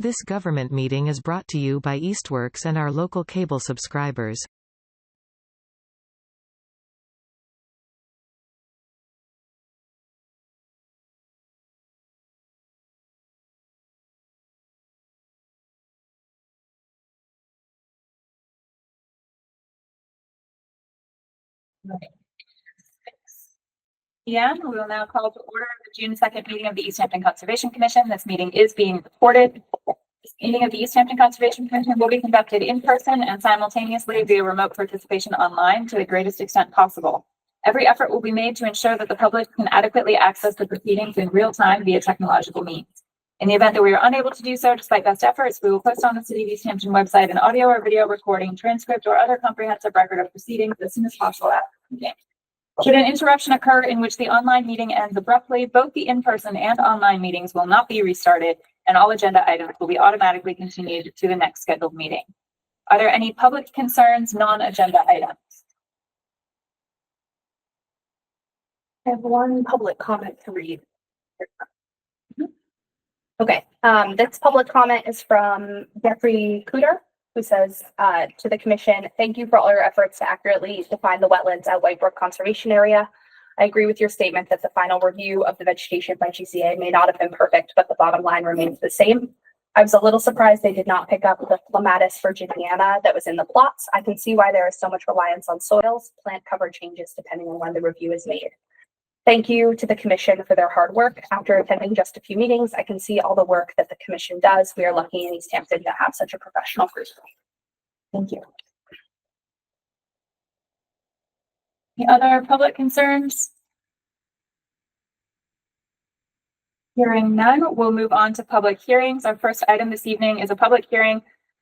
This government meeting is brought to you by Eastworks and our local cable subscribers. Yeah, we will now call to order the June 2nd meeting of the Easthampton Conservation Commission. This meeting is being recorded. This meeting of the Easthampton Conservation Commission will be conducted in person and simultaneously via remote participation online to the greatest extent possible. Every effort will be made to ensure that the public can adequately access the proceedings in real time via technological means. In the event that we are unable to do so, despite best efforts, we will post on the City of Easthampton website an audio or video recording, transcript, or other comprehensive record of proceedings as soon as possible after the meeting. Should an interruption occur in which the online meeting ends abruptly, both the in-person and online meetings will not be restarted, and all agenda items will be automatically continued to the next scheduled meeting. Are there any public concerns, non-agenda items? I have one public comment to read. Okay, this public comment is from Jeffrey Cooter, who says to the commission, thank you for all your efforts to accurately define the wetlands at Whitebrook Conservation Area. I agree with your statement that the final review of the vegetation by GCA may not have been perfect, but the bottom line remains the same. I was a little surprised they did not pick up the Clematis virginiana that was in the plots. I can see why there is so much reliance on soils. Plant cover changes depending on when the review is made. Thank you to the commission for their hard work. After attending just a few meetings, I can see all the work that the commission does. We are lucky in Easthampton to have such a professional group. Thank you. Any other public concerns? Hearing none, we'll move on to public hearings. Our first item this evening is a public hearing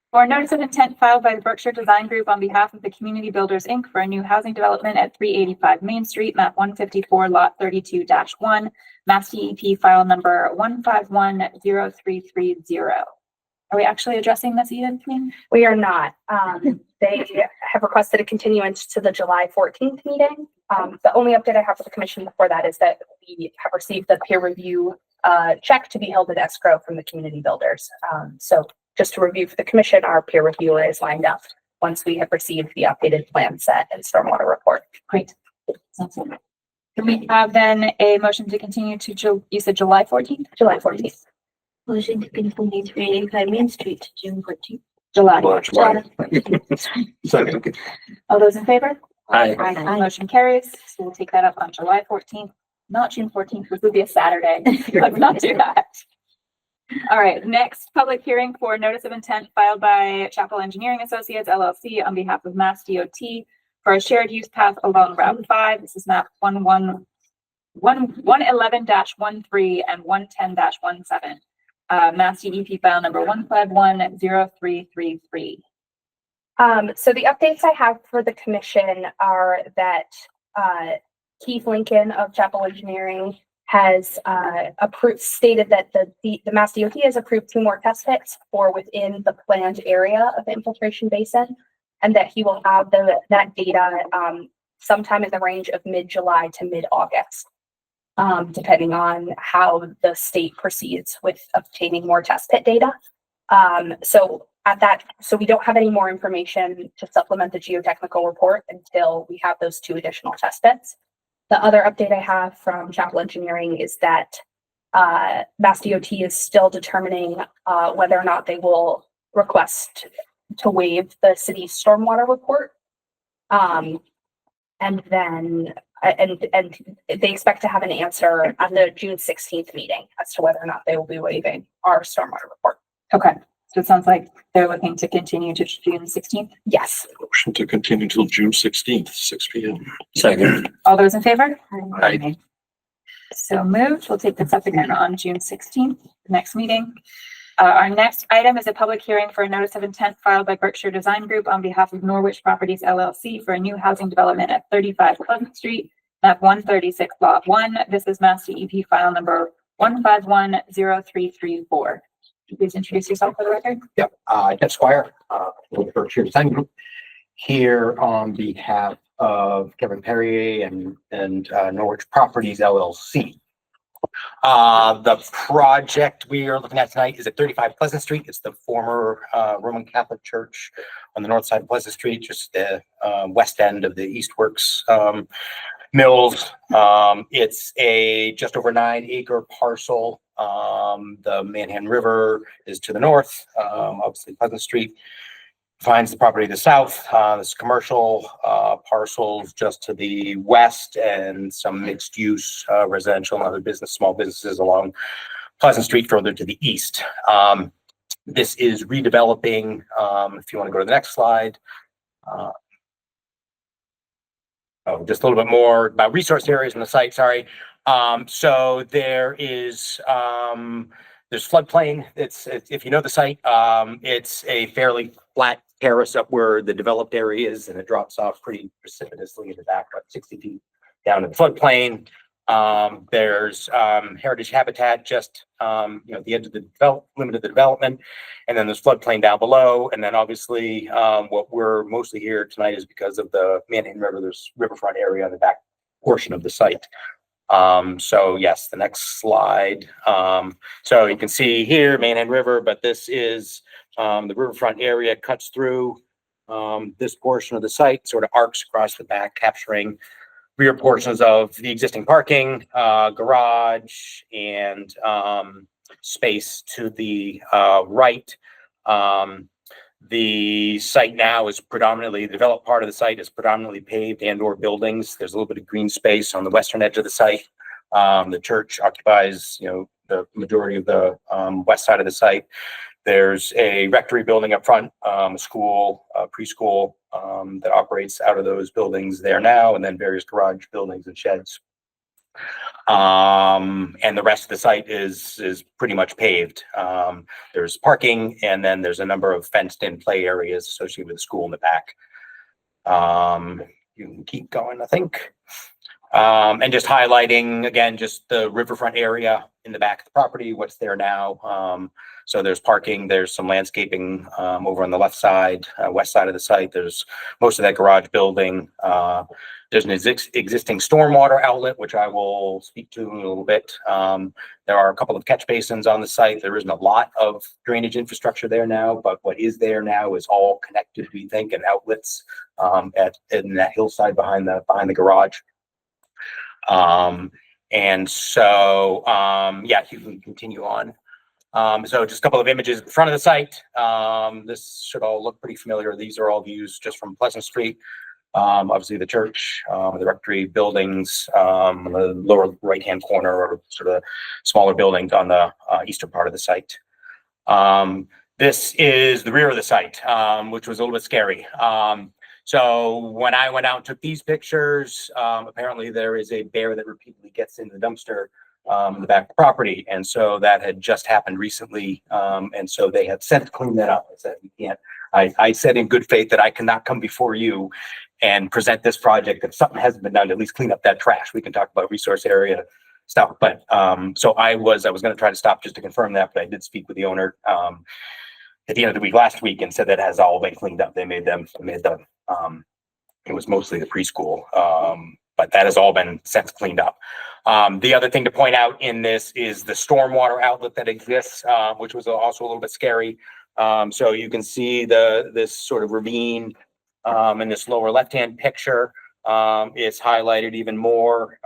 for a notice of intent filed by the Berkshire Design Group on behalf of the Community Builders, Inc. for a new housing development at 385 Main Street, map 154, lot 32-1, Mass DEP file number 1510330. Are we actually addressing this evening? We are not. They have requested a continuance to the July 14th meeting. The only update I have for the commission before that is that we have received the peer review check to be held at escrow from the community builders. So just to review for the commission, our peer reviewer is lined up once we have received the updated plan set and stormwater report. Great. Sounds good. Can we have then a motion to continue to, you said July 14th? July 14th. Motion to continue 385 Main Street to June 14th. July. Second. All those in favor? Aye. Motion carries. So we'll take that up on July 14th, not June 14th, which would be a Saturday. Let's not do that. All right, next public hearing for notice of intent filed by Chapel Engineering Associates LLC on behalf of Mass DOT for a shared use path along Route 5. This is map 111-13 and 110-17. Mass DEP file number 1510333. So the updates I have for the commission are that Keith Lincoln of Chapel Engineering has stated that the Mass DOT has approved 2 more test pits for within the planned area of the infiltration basin, and that he will have that data sometime in the range of mid-July to mid-August, depending on how the state proceeds with obtaining more test pit data. So we don't have any more information to supplement the geotechnical report until we have those 2 additional test pits. The other update I have from Chapel Engineering is that Mass DOT is still determining whether or not they will request to waive the city's stormwater report. And they expect to have an answer on the June 16th meeting as to whether or not they will be waiving our stormwater report. Okay, so it sounds like they're looking to continue to June 16th. Yes. Motion to continue till June 16th, 6 p.m. Second. All those in favor? Aye. So moved. We'll take this up again on June 16th, the next meeting. Our next item is a public hearing for a notice of intent filed by Berkshire Design Group on behalf of Norwich Properties LLC for a new housing development at 35 Pleasant Street, map 136, lot 1. This is Mass DEP file number 1510334. Please introduce yourself for the record. Yep, Jeff Squire, with Berkshire Design Group, here on behalf of Kevin Perrier and Norwich Properties LLC. The project we are looking at tonight is at 35 Pleasant Street. It's the former Roman Catholic Church on the north side of Pleasant Street, just the west end of the Eastworks Mills. It's a just over 9-acre parcel. The Manhattan River is to the north. Obviously, Pleasant Street finds the property to the south. There's commercial parcels just to the west, and some mixed use residential and other small businesses along Pleasant Street further to the east. This is redeveloping. If you want to go to the next slide. Just a little bit more about resource areas on the site. Sorry. So there is there's floodplain. It's if you know the site, it's a fairly flat terrace up where the developed area is, and it drops off pretty precipitously in the back, about 60 feet down in the floodplain. There's heritage habitat just at the edge of the limit of the development, and then there's floodplain down below. And then obviously what we're mostly here tonight is because of the Manhattan River. There's riverfront area on the back portion of the site. So yes, the next slide. So you can see here Manhattan River, but this is the riverfront area cuts through this portion of the site, sort of arcs across the back, capturing rear portions of the existing parking, garage, and space to the right. The site now is predominantly, the developed part of the site is predominantly paved and/or buildings. There's a little bit of green space on the western edge of the site. The church occupies, the majority of the west side of the site. There's a rectory building up front, a school, preschool that operates out of those buildings there now, and then various garage buildings and sheds. And the rest of the site is pretty much paved. There's parking, and then there's a number of fenced-in play areas associated with the school in the back. You can keep going, I think. And just highlighting again, just the riverfront area in the back of the property, what's there now. So there's parking, there's some landscaping over on the left side, west side of the site. There's most of that garage building. There's an existing stormwater outlet, which I will speak to in a little bit. There are a couple of catch basins on the site. There isn't a lot of drainage infrastructure there now, but what is there now is all connected, we think, and outlets in that hillside behind the garage. And so, yeah, you can continue on. So just a couple of images at the front of the site. This should all look pretty familiar. These are all views just from Pleasant Street. Obviously the church, the rectory buildings, the lower right-hand corner, or sort of smaller buildings on the eastern part of the site. This is the rear of the site, which was a little bit scary. So when I went out and took these pictures, apparently there is a bear that repeatedly gets in the dumpster in the back of the property. And so that had just happened recently. And so they had since cleaned that up. I said, we can't, I said in good faith that I cannot come before you and present this project if something hasn't been done to at least clean up that trash. We can talk about resource area stuff. But so I was going to try to stop just to confirm that, but I did speak with the owner at the end of the week last week and said that has all been cleaned up. They made them. It was mostly the preschool, but that has all been since cleaned up. The other thing to point out in this is the stormwater outlet that exists, which was also a little bit scary. So you can see this sort of ravine in this lower left-hand picture. It's highlighted even more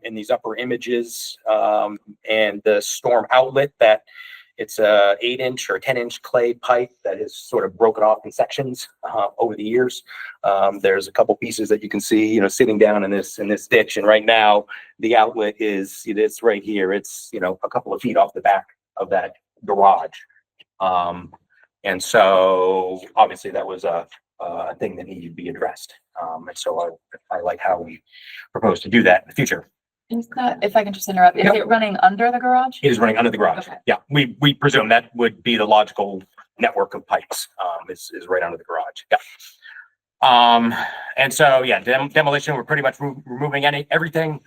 in these upper images, and the storm outlet that it's a 8-inch or 10-inch clay pipe that is sort of broken off in sections over the years. There's a couple pieces that you can see, sitting down in this ditch. And right now the outlet it's right here. It's, a couple of feet off the back of that garage. And so obviously that was a thing that needed to be addressed. And so I like how we propose to do that in the future. Is that, if I can just interrupt, is it running under the garage? It is running under the garage. Okay. Yeah, we presume that would be the logical network of pipes. Is right under the garage. Yeah. And so yeah, demolition. We're pretty much removing everything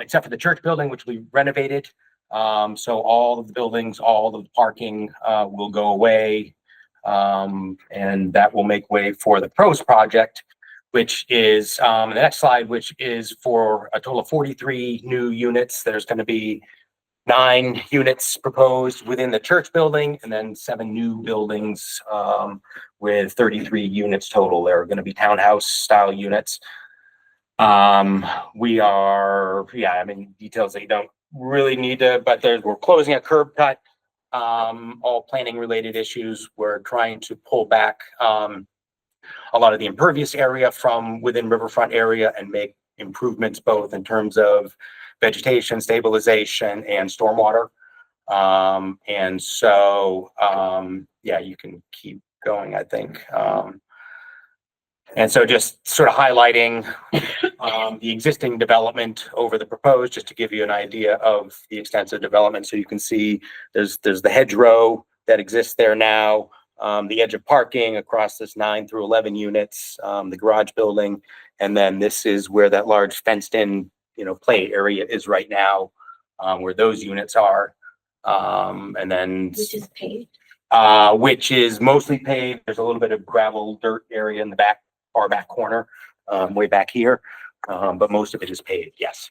except for the church building, which we renovated. So all of the buildings, all of the parking will go away, and that will make way for the pros project, which is the next slide, which is for a total of 43 new units. There's going to be 9 units proposed within the church building, and then 7 new buildings with 33 units total. They're going to be townhouse style units. We are, yeah, I mean, details that you don't really need to, but we're closing a curb cut. All planning related issues. We're trying to pull back a lot of the impervious area from within riverfront area and make improvements both in terms of vegetation stabilization and stormwater. And so, yeah, you can keep going, I think. And so just sort of highlighting the existing development over the proposed, just to give you an idea of the extensive development. So you can see there's the hedgerow that exists there now, the edge of parking across this 9 through 11 units, the garage building, and then this is where that large fenced-in, play area is right now, where those units are. And then Which is paved. which is mostly paved. There's a little bit of gravel, dirt area in the far back corner, way back here, but most of it is paved. Yes.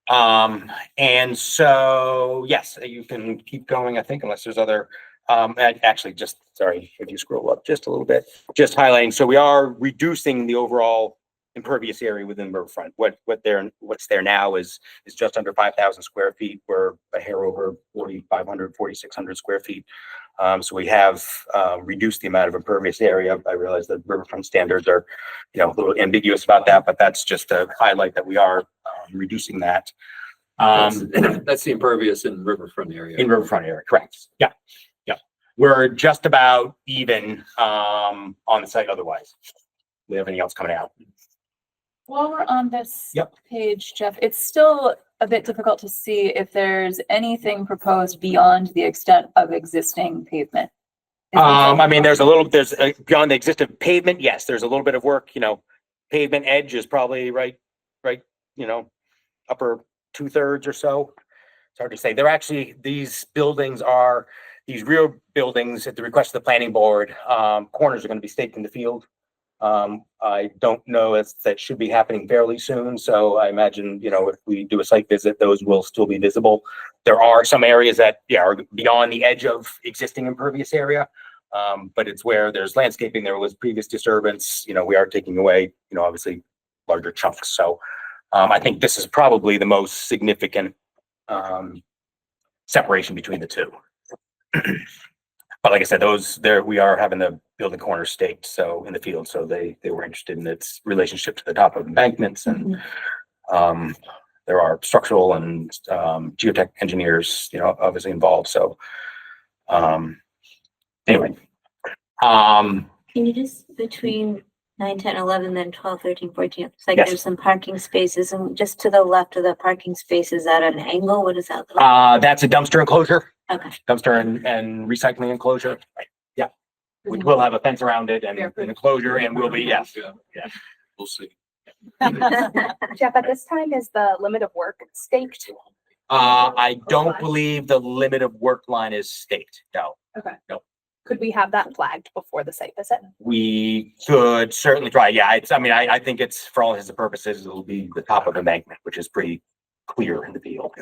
And so, yes, you can keep going, I think, unless there's other, actually, just, sorry, if you scroll up just a little bit, just highlighting. So we are reducing the overall impervious area within riverfront. What's there now is just under 5,000 square feet. We're a hair over 4,500, 4,600 square feet. So we have reduced the amount of impervious area. I realize that riverfront standards are, a little ambiguous about that, but that's just to highlight that we are reducing that. That's the impervious in riverfront area. In riverfront area, correct. Yeah, yeah. We're just about even on the site otherwise. Do we have anything else coming out? While we're on this Yep. page, Jeff, it's still a bit difficult to see if there's anything proposed beyond the extent of existing pavement. I mean, there's beyond the existing pavement, yes, there's a little bit of work, pavement edge is probably right, upper 2/3 or so. It's hard to say. They're actually, these rear buildings at the request of the planning board, corners are going to be staked in the field. I don't know if that should be happening fairly soon. So I imagine, if we do a site visit, those will still be visible. There are some areas that, are beyond the edge of existing impervious area. But it's where there's landscaping, there was previous disturbance, we are taking away, obviously larger chunks. So, I think this is probably the most significant, separation between the two. But like I said, we are having the building corners staked, so in the field, so they were interested in its relationship to the top of embankments, and there are structural and geotech engineers, obviously involved. So anyway, Can you just between 9, 10, 11, then 12, 13, 14, it's like Yes. there's some parking spaces, and just to the left of the parking space, is that an angle? What is that? Look like? that's a dumpster enclosure. Okay. Dumpster and recycling enclosure. Yeah. We will have a fence around it and an enclosure, and we'll be, yes. Yeah. We'll see. Jeff, at this time, is the limit of work staked? I don't believe the limit of work line is staked. No, Could we have that flagged before the site visit? we could certainly try. Yeah, I think it's, for all intents and purposes, it'll be the top of embankment, which is pretty clear in the field.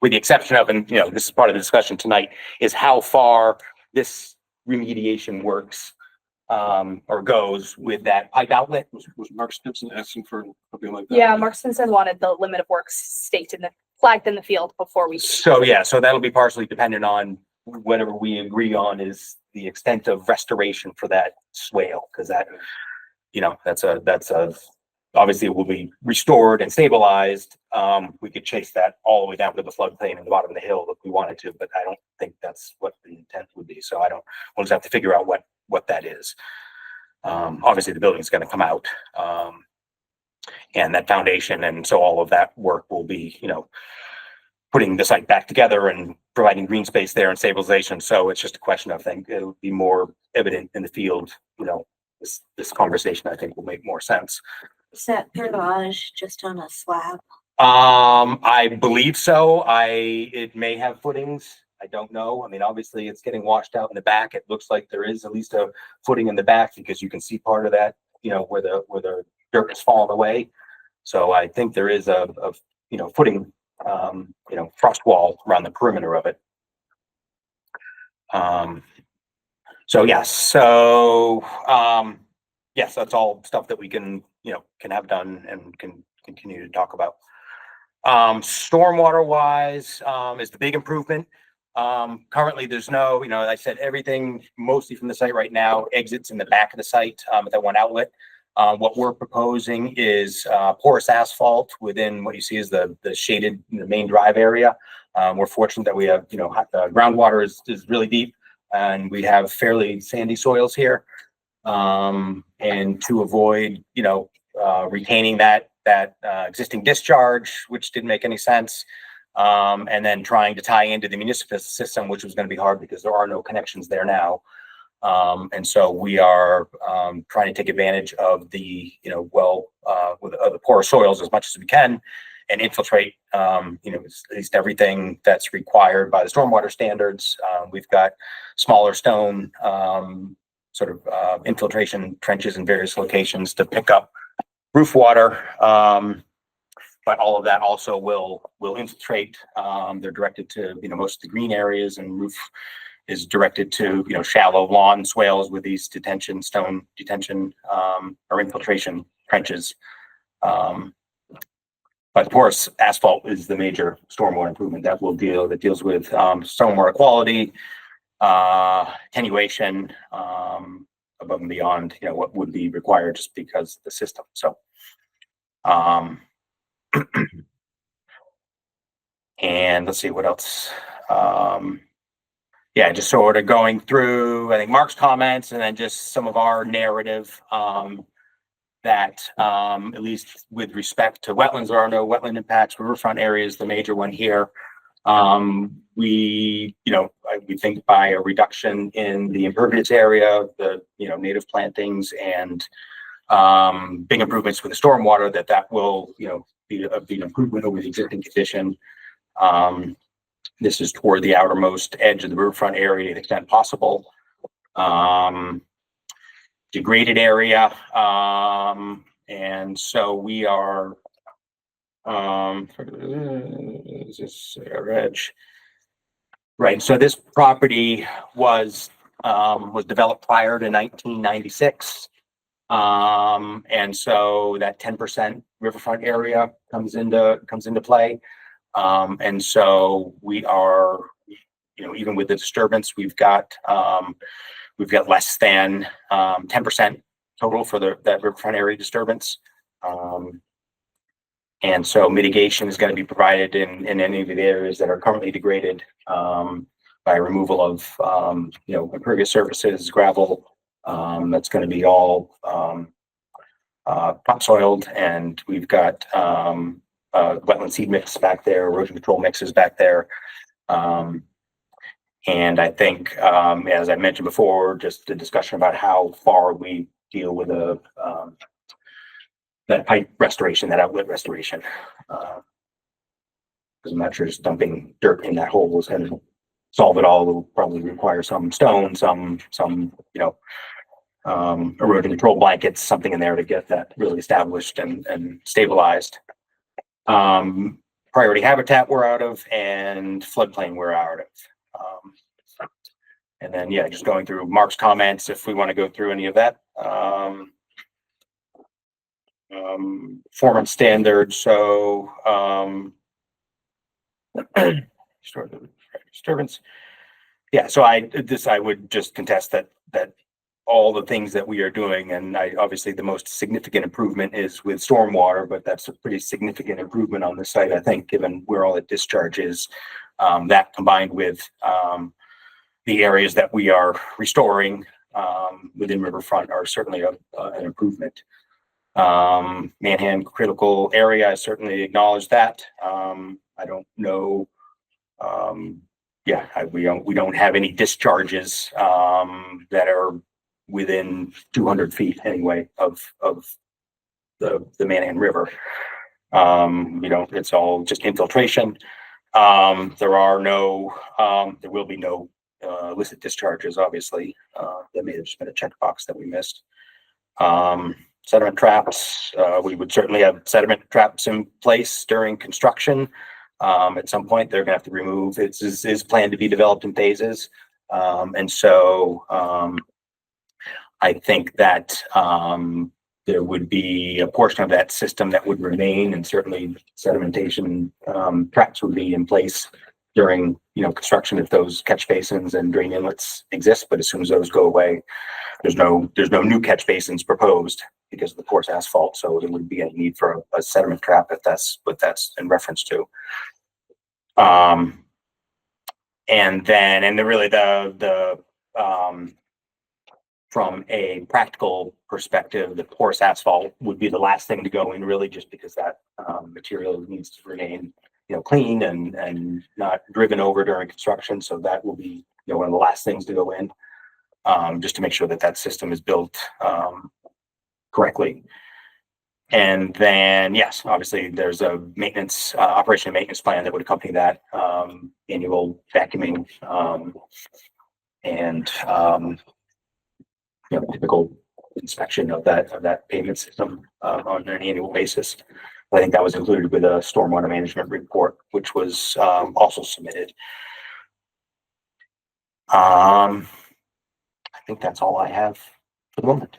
With the exception of, and this is part of the discussion tonight, is how far this remediation works or goes with that pipe outlet. Was Mark Stimson asking for something like that? Yeah, Mark Stinson wanted the limit of work staked flagged in the field before we. So, yeah, so that'll be partially dependent on whatever we agree on is the extent of restoration for that swale, because that, that's obviously it will be restored and stabilized. We could chase that all the way down to the floodplain in the bottom of the hill if we wanted to, but I don't think that's what the intent would be. So we'll just have to figure out what that is. Obviously the building is going to come out, and that foundation, and so all of that work will be, putting the site back together and providing green space there and stabilization. So it's just a question of, I think it would be more evident in the field, this conversation, I think, will make more sense. Is that garage just on a slab? I believe so. It may have footings. I don't know. I mean, obviously it's getting washed out in the back. It looks like there is at least a footing in the back, because you can see part of that, where the dirt has fallen away. So I think there is a footing frost wall around the perimeter of it. Yes, that's all stuff that we can have done and can continue to talk about. Stormwater wise, is the big improvement. Currently there's no, I said everything mostly from the site right now exits in the back of the site, at that one outlet. What we're proposing is, porous asphalt within what you see is the shaded, the main drive area. We're fortunate that we have, groundwater is really deep and we have fairly sandy soils here. And to avoid, retaining that existing discharge, which didn't make any sense. And then trying to tie into the municipal system, which was going to be hard because there are no connections there now. And so we are trying to take advantage of the, with the porous soils as much as we can and infiltrate, at least everything that's required by the stormwater standards. We've got smaller stone infiltration trenches in various locations to pick up roof water. But all of that also will infiltrate. They're directed to, most of the green areas, and roof is directed to, shallow lawn swales with these stone detention or infiltration trenches. But porous asphalt is the major stormwater improvement that deals with stormwater quality, attenuation, above and beyond, what would be required just because of the system. So, and let's see what else. Just sort of going through, I think, Mark's comments and then just some of our narrative, that, at least with respect to wetlands, there are no wetland impacts. Riverfront area is the major one here. We think by a reduction in the impervious area, the, native plantings and, big improvements with the stormwater, that will, be an improvement over the existing condition. This is toward the outermost edge of the riverfront area to the extent possible. Degraded area. And so we are, is this our edge? Right. So this property was developed prior to 1996. And so that 10% riverfront area comes into play. And so we are, even with the disturbance, we've got less than 10% total for that riverfront area disturbance. And so mitigation is going to be provided in any of the areas that are currently degraded, by removal of, impervious surfaces, gravel. That's going to be all topsoiled, and we've got wetland seed mix back there, erosion control mixes back there. And I think, as I mentioned before, just the discussion about how far we deal with that pipe restoration, that outlet restoration. Because I'm not sure just dumping dirt in that hole is going to solve it all. It will probably require some stone, some erosion control blankets, something in there to get that really established and stabilized. Priority habitat we're out of, and floodplain we're out of. And then, just going through Mark's comments, if we want to go through any of that. Performance standards. So, disturbance. So I would just contest that all the things that we are doing, and obviously the most significant improvement is with stormwater, but that's a pretty significant improvement on the site, I think, given where all the discharge is. That combined with the areas that we are restoring within riverfront are certainly an improvement. Manhan critical area, I certainly acknowledge that. I don't know. We don't have any discharges that are within 200 feet anyway of the Manhan River. It's all just infiltration. There will be no illicit discharges, obviously. That may have just been a checkbox that we missed. Sediment traps, we would certainly have sediment traps in place during construction. At some point, they're gonna have to remove, is planned to be developed in phases. And so, I think that, there would be a portion of that system that would remain, and certainly sedimentation, traps would be in place during, construction if those catch basins and drain inlets exist. But as soon as those go away, there's no new catch basins proposed because of the porous asphalt. So there wouldn't be any need for a sediment trap if that's what that's in reference to. And really from a practical perspective, the porous asphalt would be the last thing to go in, really, just because that material needs to remain, clean and not driven over during construction. So that will be, one of the last things to go in, just to make sure that that system is built correctly. And then, yes, obviously there's a maintenance, operation and maintenance plan that would accompany that, annual vacuuming, and typical inspection of that pavement system on an annual basis. I think that was included with a stormwater management report, which was also submitted. I think that's all I have for the moment.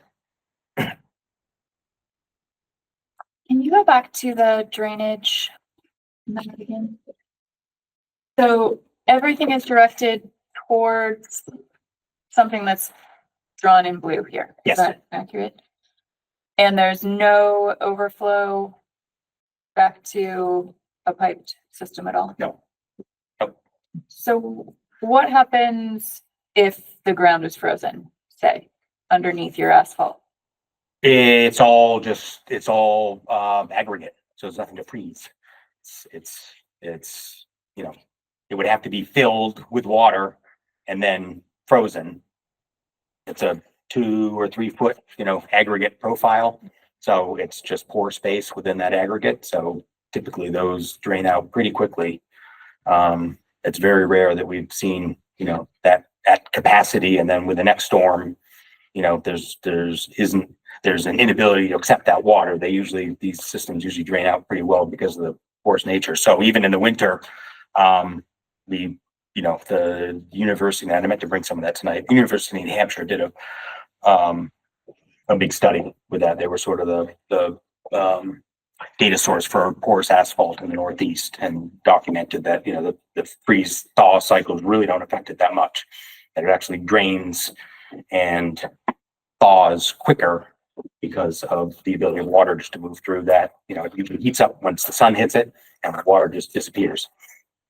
Can you go back to the drainage map again? So everything is directed towards something that's drawn in blue here. Yes. Is that accurate? And there's no overflow back to a piped system at all? No. Nope. So what happens if the ground is frozen, say, underneath your asphalt? It's all aggregate, so there's nothing to freeze. It's it would have to be filled with water and then frozen. It's a 2 or 3 foot, aggregate profile. So it's just pore space within that aggregate. So typically those drain out pretty quickly. It's very rare that we've seen, that at capacity, and then with the next storm, there's an inability to accept that water. These systems usually drain out pretty well because of the porous nature. So even in the winter, the university, and I meant to bring some of that tonight, University of New Hampshire did a big study with that. They were sort of the data source for porous asphalt in the Northeast, and documented that, the freeze thaw cycles really don't affect it that much. That it actually drains and thaws quicker because of the ability of water just to move through that. It usually heats up once the sun hits it, and the water just disappears.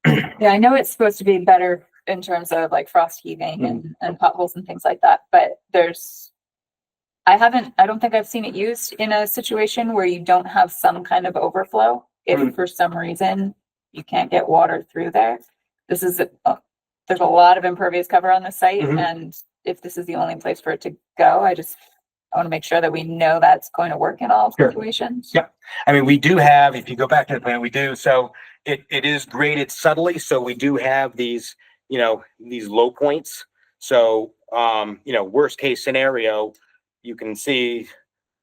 Yeah, I know it's supposed to be better in terms of like frost heaving and potholes and things like that, but I don't think I've seen it used in a situation where you don't have some kind of overflow. If for some reason you can't get water through there, there's a lot of impervious cover on the site. And if this is the only place for it to go, I want to make sure that we know that's going to work in all situations. Yeah. I mean, we do have, if you go back to the plan, we do. So it is graded subtly. So we do have these, these low points. So, worst case scenario, you can see,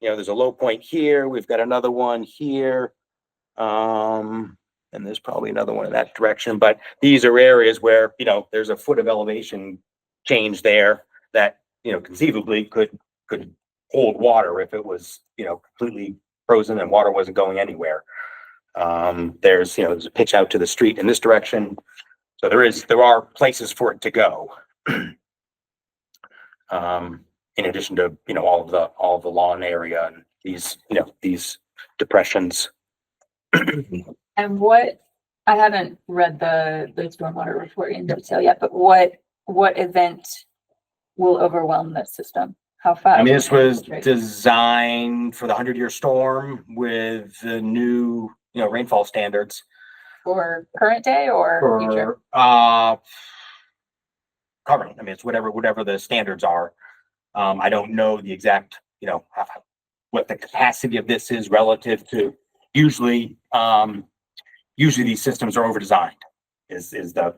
there's a low point here. We've got another one here. And there's probably another one in that direction, but these are areas where, there's a foot of elevation change there that, conceivably could hold water if it was, completely frozen and water wasn't going anywhere. There's a pitch out to the street in this direction. So there are places for it to go. In addition to, all of the lawn area and these depressions. And I haven't read the stormwater report in detail yet, but what event will overwhelm this system? How fast? I mean, this was designed for the 100-year storm with the new, rainfall standards. For current day or future? Current. I mean, it's whatever the standards are. I don't know the exact, what the capacity of this is relative to, usually these systems are over-designed is the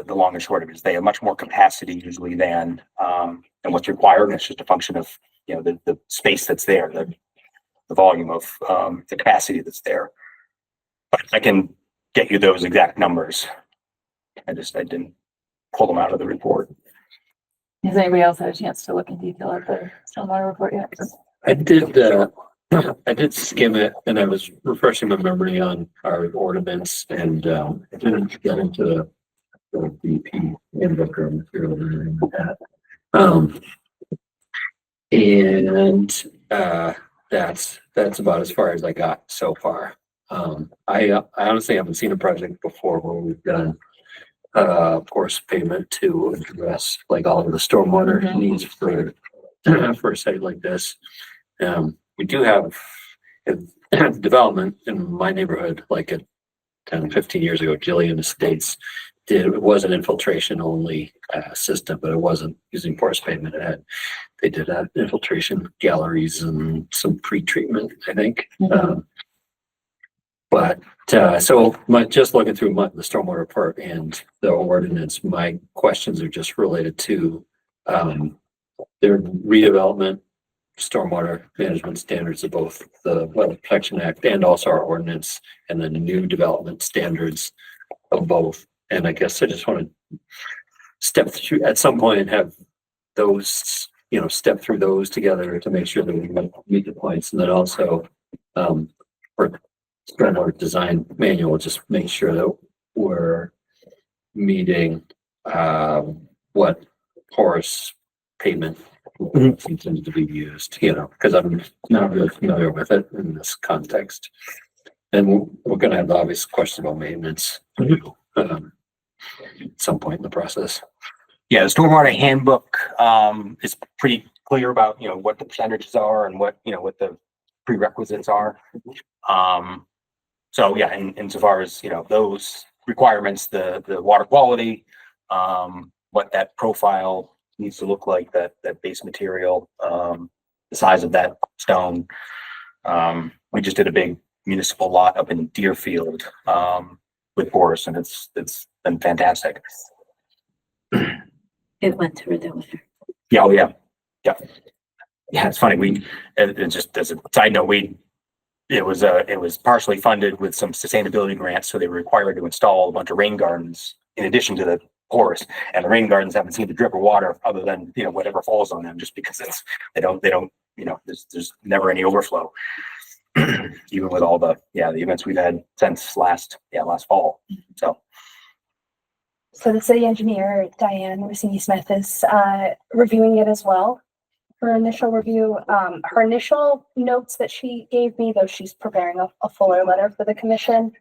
long and short of it is they have much more capacity usually than what's required. And it's just a function of, the space that's there, the volume of the capacity that's there. But I can get you those exact numbers. I didn't pull them out of the report. Has anybody else had a chance to look in detail at the stormwater report yet? I did skim it and I was refreshing my memory on our ordinance and, I didn't get into the BP handbook or material or anything like that. That's about as far as I got so far. I honestly haven't seen a project before where we've done porous pavement to address like all of the stormwater Mhm. needs for a site like this. We do have development in my neighborhood, like 10, 15 years ago, Jillian Estates it was an infiltration only system, but it wasn't using porous pavement. They did have infiltration galleries and some pre-treatment, I think. Mhm. Just looking through the stormwater report and the ordinance, my questions are just related to their redevelopment, stormwater management standards of both the Wetland Protection Act and also our ordinance, and then the new development standards of both. And I guess I just want to step through at some point and have those, step through those together to make sure that we meet the points. And then also, for stormwater design manual, just make sure that we're meeting, what porous pavement seems to be used, because I'm not really familiar with it in this context. And we're going to have the obvious question about maintenance at some point in the process. Yeah, the stormwater handbook is pretty clear about what the percentages are and what what the prerequisites are. So yeah, insofar as those requirements, the water quality, what that profile needs to look like, that base material, the size of that stone. We just did a big municipal lot up in Deerfield with porous, and it's been fantastic. It went through the winter. Yeah, oh yeah. Yeah, it's funny. It just as a side note, it was partially funded with some sustainability grants, so they were required to install a bunch of rain gardens in addition to the porous. And the rain gardens haven't seen the drip of water other than whatever falls on them, just because they don't there's never any overflow. Even with all the events we've had since last fall. So the city engineer, Diane Rossini-Smith, is reviewing it as well for initial review. Her initial notes that she gave me, though she's preparing a fuller letter for the commission,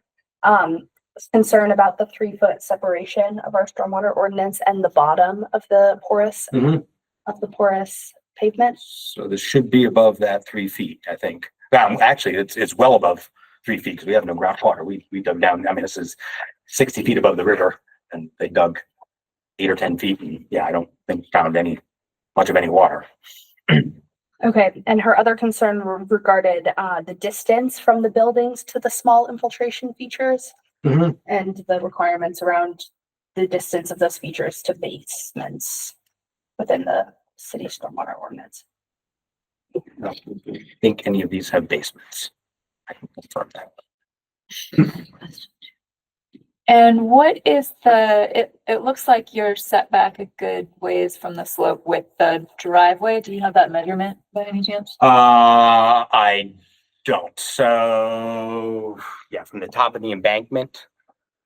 was concern about the 3-foot separation of our stormwater ordinance and the bottom of the porous pavement. So this should be above that 3 feet, I think. Actually, it's well above 3 feet because we have no groundwater. We dug down. I mean, this is 60 feet above the river, and they dug 8 or 10 feet. And I don't think found much of any water. Okay, and her other concern regarded the distance from the buildings to the small infiltration features and the requirements around the distance of those features to basements within the city stormwater ordinance. I don't think any of these have basements. I can confirm that. And what is it looks like you're set back a good ways from the slope with the driveway. Do you have that measurement by any chance? I don't. So yeah, from the top of the embankment,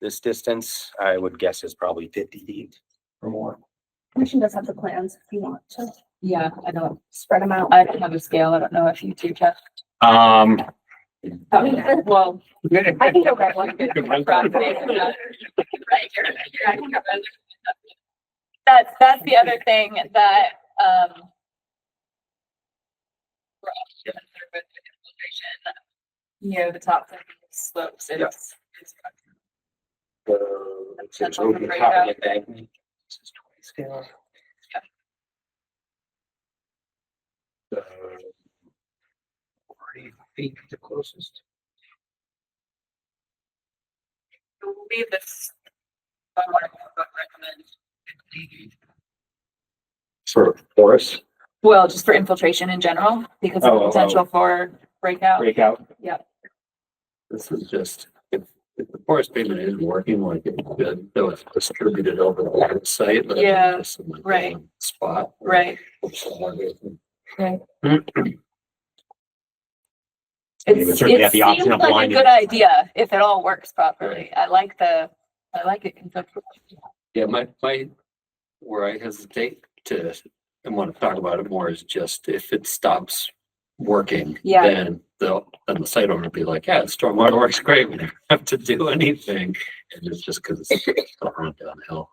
this distance I would guess is probably 50 feet or more. Commission does have the plans if you want to Yeah, I don't spread them out. I don't have a scale. I don't know if you do, Jeff. Well, I can go grab one. That's the other thing that we're also concerned with infiltration. The top of the slopes. It's So over the top of the embankment. This is 20 scale. So 40 feet the closest. We'll leave this. I want to recommend. For porous Well, just for infiltration in general, because of the potential for breakout. breakout. This is just, if If the porous pavement is working like it should, though it's distributed over the whole site. but Yeah, it's just in, like, right. one Spot. Right. I mean, we certainly have the option seems of like a lining good it. idea if it all works properly. I like it conceptually. Yeah, where I hesitate to, and want to talk about it more is just if it stops working. Yeah. Then then the site owner will be like, yeah, the stormwater works great, we never have to do anything. And it's just because it's still going downhill,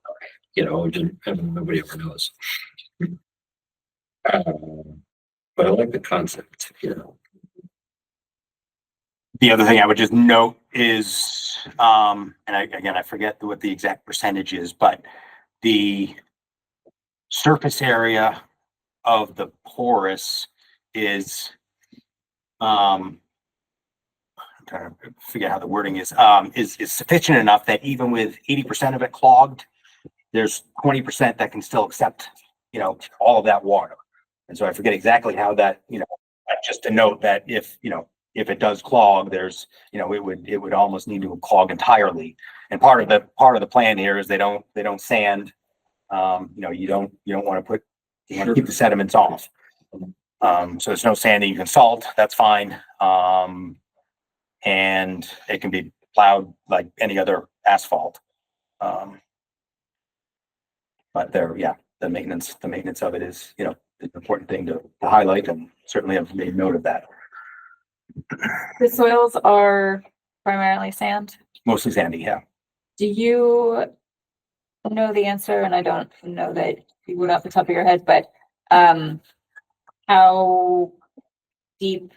and nobody ever knows. But I like the concept, The other thing I would just note is, I forget what the exact percentage is, but the surface area of the porous is, I'm trying to figure out how the wording is sufficient enough that even with 80% of it clogged, there's 20% that can still accept, all of that water. And so I forget exactly how that, just to note that if it does clog, there's, it would almost need to clog entirely. And part of the plan here is they don't sand. You don't want to keep the sediments off. So there's no sanding. You can salt, that's fine. And it can be plowed like any other asphalt. But the maintenance of it is, an important thing to highlight, and certainly have made note of that. The soils are primarily sand. Mostly sandy, yeah. Do you know the answer? And I don't know that you would off the top of your head, but how deep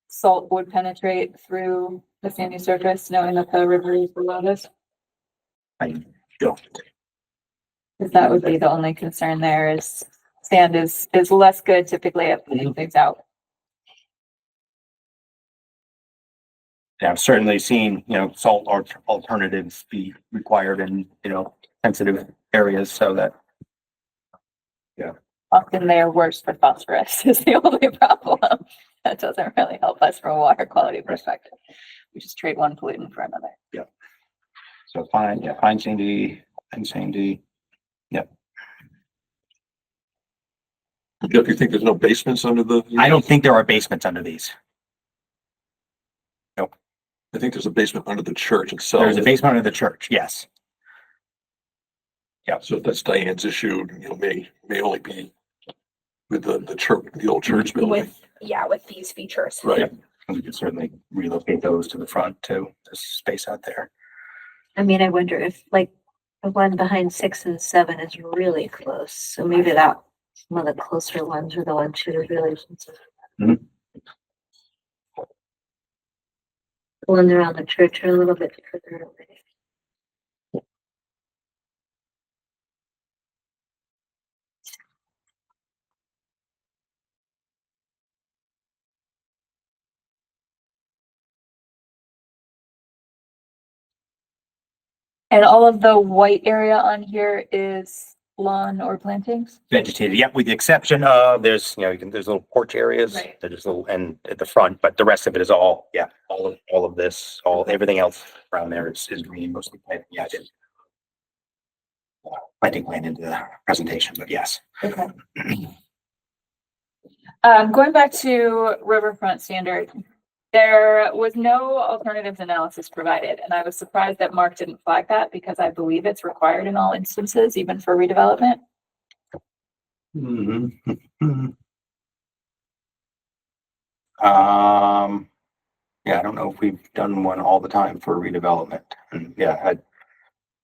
salt would penetrate through the sandy surface, knowing that the river is below this? I don't. Because that would be the only concern there is sand is less good typically at putting things out. Yeah, I've certainly seen, salt alternatives be required in, sensitive areas, so that. Often they are worse for phosphorus is the only problem. That doesn't really help us from a water quality perspective. We just trade one pollutant for another. So fine sandy and sandy. Yep. Jeff, you think there's no basements under the? I don't think there are basements under these. Nope. I think there's a basement under the church itself. There's a basement under the church, yes. Yeah. So if that's Diane's issue, may only be with the church, the old church building. With these features. Right. We could certainly relocate those to the front too. There's space out there. I mean, I wonder if like the one behind 6 and 7 is really close. So maybe that some of the closer ones are the ones who are really. Mhm. The ones around the church are a little bit further away. And all of the white area on here is lawn or plantings? Vegetated, yep, with the exception of there's little porch areas. Right. There's little, and at the front, but the rest of it is all of this, everything else around there is green, mostly planted. Yeah, I didn't plan into the presentation, but yes. Okay. Going back to riverfront standard, there was no alternatives analysis provided, and I was surprised that Mark didn't flag that because I believe it's required in all instances, even for redevelopment. Yeah, I don't know if we've done one all the time for redevelopment, and I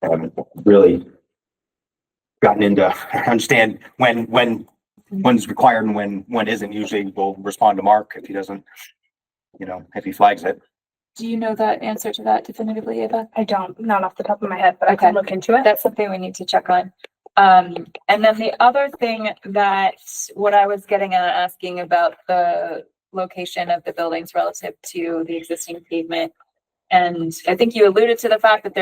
haven't really gotten into understand when's required and when isn't. Usually we'll respond to Mark if he doesn't, if he flags it. Do you know that answer to that definitively, Ava? I don't, not off the top of my head, but I can Okay. look into it. That's something we need to check on. And then the other thing that what I was getting at asking about the location of the buildings relative to the existing pavement. And I think you alluded to the fact that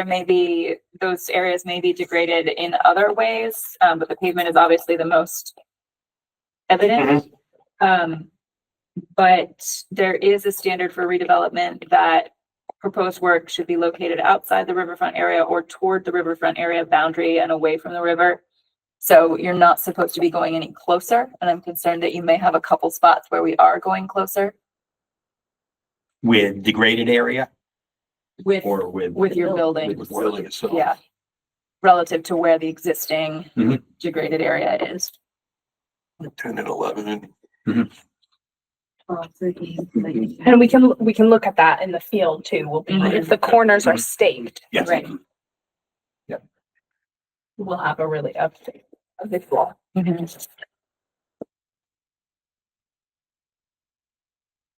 those areas may be degraded in other ways, but the pavement is obviously the most evident. But there is a standard for redevelopment that proposed work should be located outside the riverfront area or toward the riverfront area boundary and away from the river. So you're not supposed to be going any closer, and I'm concerned that you may have a couple spots where we are going closer With degraded area with or with? your building. With the building itself. Yeah. Relative to where the existing Mhm. degraded area is. 10 and 11. And we can look at that in the field too. We'll be, if the corners are staked, Yes. Right. we'll have a really a visual.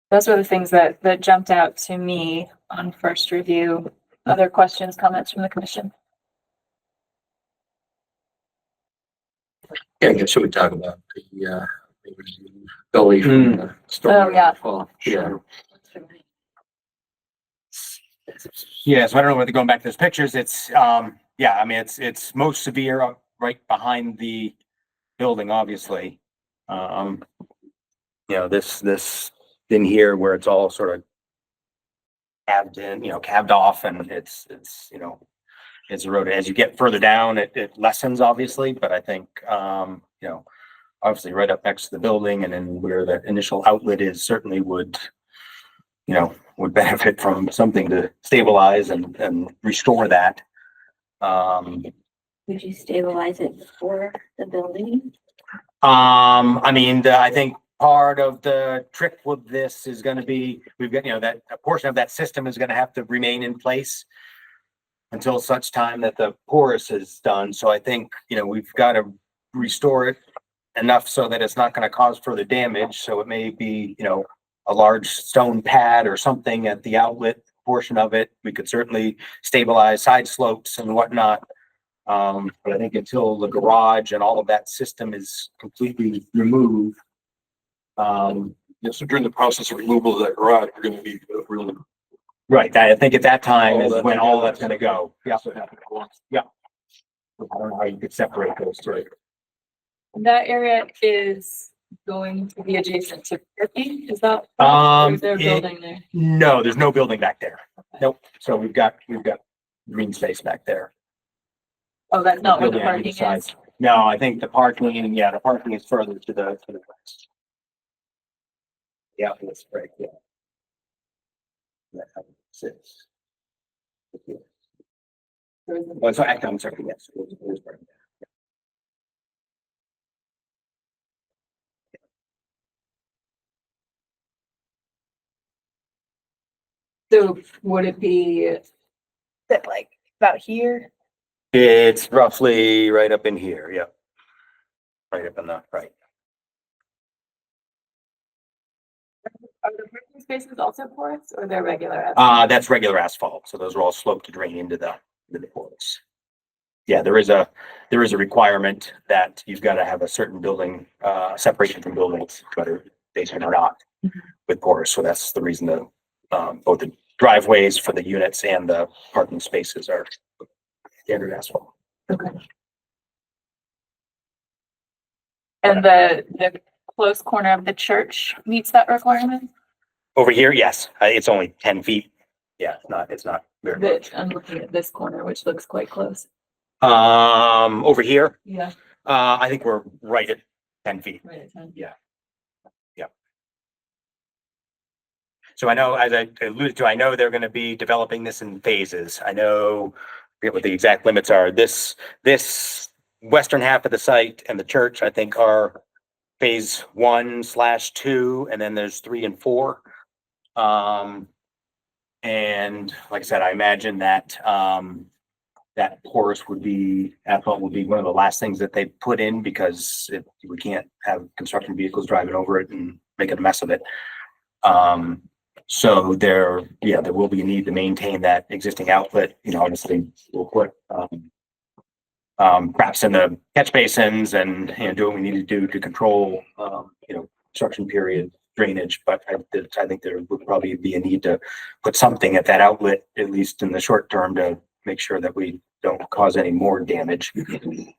Those were the things that jumped out to me on first review. Other questions, comments from the commission? Yeah, I guess should we talk about the gully from the storm? Oh, yeah. Well, yeah. Yeah, so I don't know whether going back to those pictures, it's, yeah, I mean, it's most severe up right behind the building, obviously. You know, this in here where it's all sort of calved in, calved off, and it's, it's eroded. As you get further down, it lessens obviously, but I think, obviously right up next to the building and then where the initial outlet is certainly would benefit from something to stabilize and restore that. Would you stabilize it before the building? I mean, I think part of the trick with this is going to be, we've got, that a portion of that system is going to have to remain in place until such time that the porous is done. So I think, we've got to restore it enough so that it's not going to cause further damage. So it may be, a large stone pad or something at the outlet portion of it. We could certainly stabilize side slopes and whatnot. But I think until the garage and all of that system is completely removed. Yeah, so during the process of removal of that garage, we're gonna be really. Right, I think at that time All is that when all together. that's gonna go. Yeah. So happen at once. I don't know how you could separate those three. That area is going to be adjacent to parking, is that? Or is there a building there? No, there's no building back there. Nope. So we've got green space back there. Oh, that's not where the Building on parking either side. is. No, I think the parking is further to the west. Yeah, that's right, yeah. That's how it sits. Well, so I'm sorry, yes. it is part of that. So would it be, That like about here. It's roughly right up in here, yeah. Right up in the, right. are the parking spaces also porous or they're regular? That's regular asphalt, so those are all sloped to drain into the ports. Yeah, there is a requirement that you've got to have a certain building, separation from buildings, whether they can or not, with porous, so that's the reason that, both the driveways for the units and the parking spaces are standard asphalt. And the close corner of the church meets that requirement? Over here, yes, it's only 10 feet. Yeah, it's not very much. I'm looking at this corner, which looks quite close. Over here, Yeah. I think we're right at 10 feet. Right at 10. Yeah. So I know, as I alluded to, I know they're going to be developing this in phases. I know, I forget what the exact limits are. This western half of the site and the church, I think, are phase 1/2, and then there's 3 and 4. And like I said, I imagine that that porous asphalt would be one of the last things that they put in, because we can't have construction vehicles driving over it and making a mess of it. So there will be a need to maintain that existing outlet. Obviously we'll put perhaps in the catch basins and do what we need to do to control construction period drainage. But I think there would probably be a need to put something at that outlet, at least in the short term, to make sure that we don't cause any more damage. It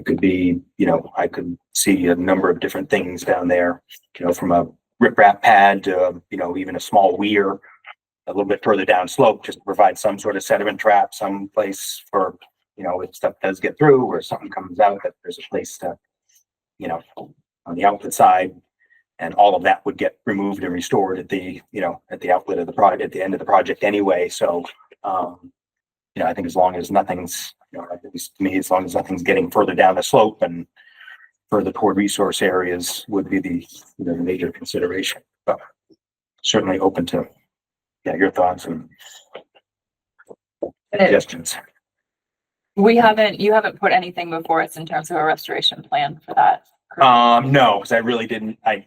could be, I could see a number of different things down there, from a riprap pad to, even a small weir, a little bit further down slope, just to provide some sort of sediment trap, some place for, you know, if stuff does get through or something comes out, that there's a place to, you know, on the outlet side. And all of that would get removed and restored at the, you know, at the outlet of the project, at the end of the project anyway. So, you know, I think as long as nothing's, you know, at least to me, as long as nothing's getting further down the slope and further toward resource areas would be the, you know, the major consideration. But certainly open to, yeah, your thoughts and suggestions. You haven't put anything before us in terms of a restoration plan for that. No, because I really didn't, I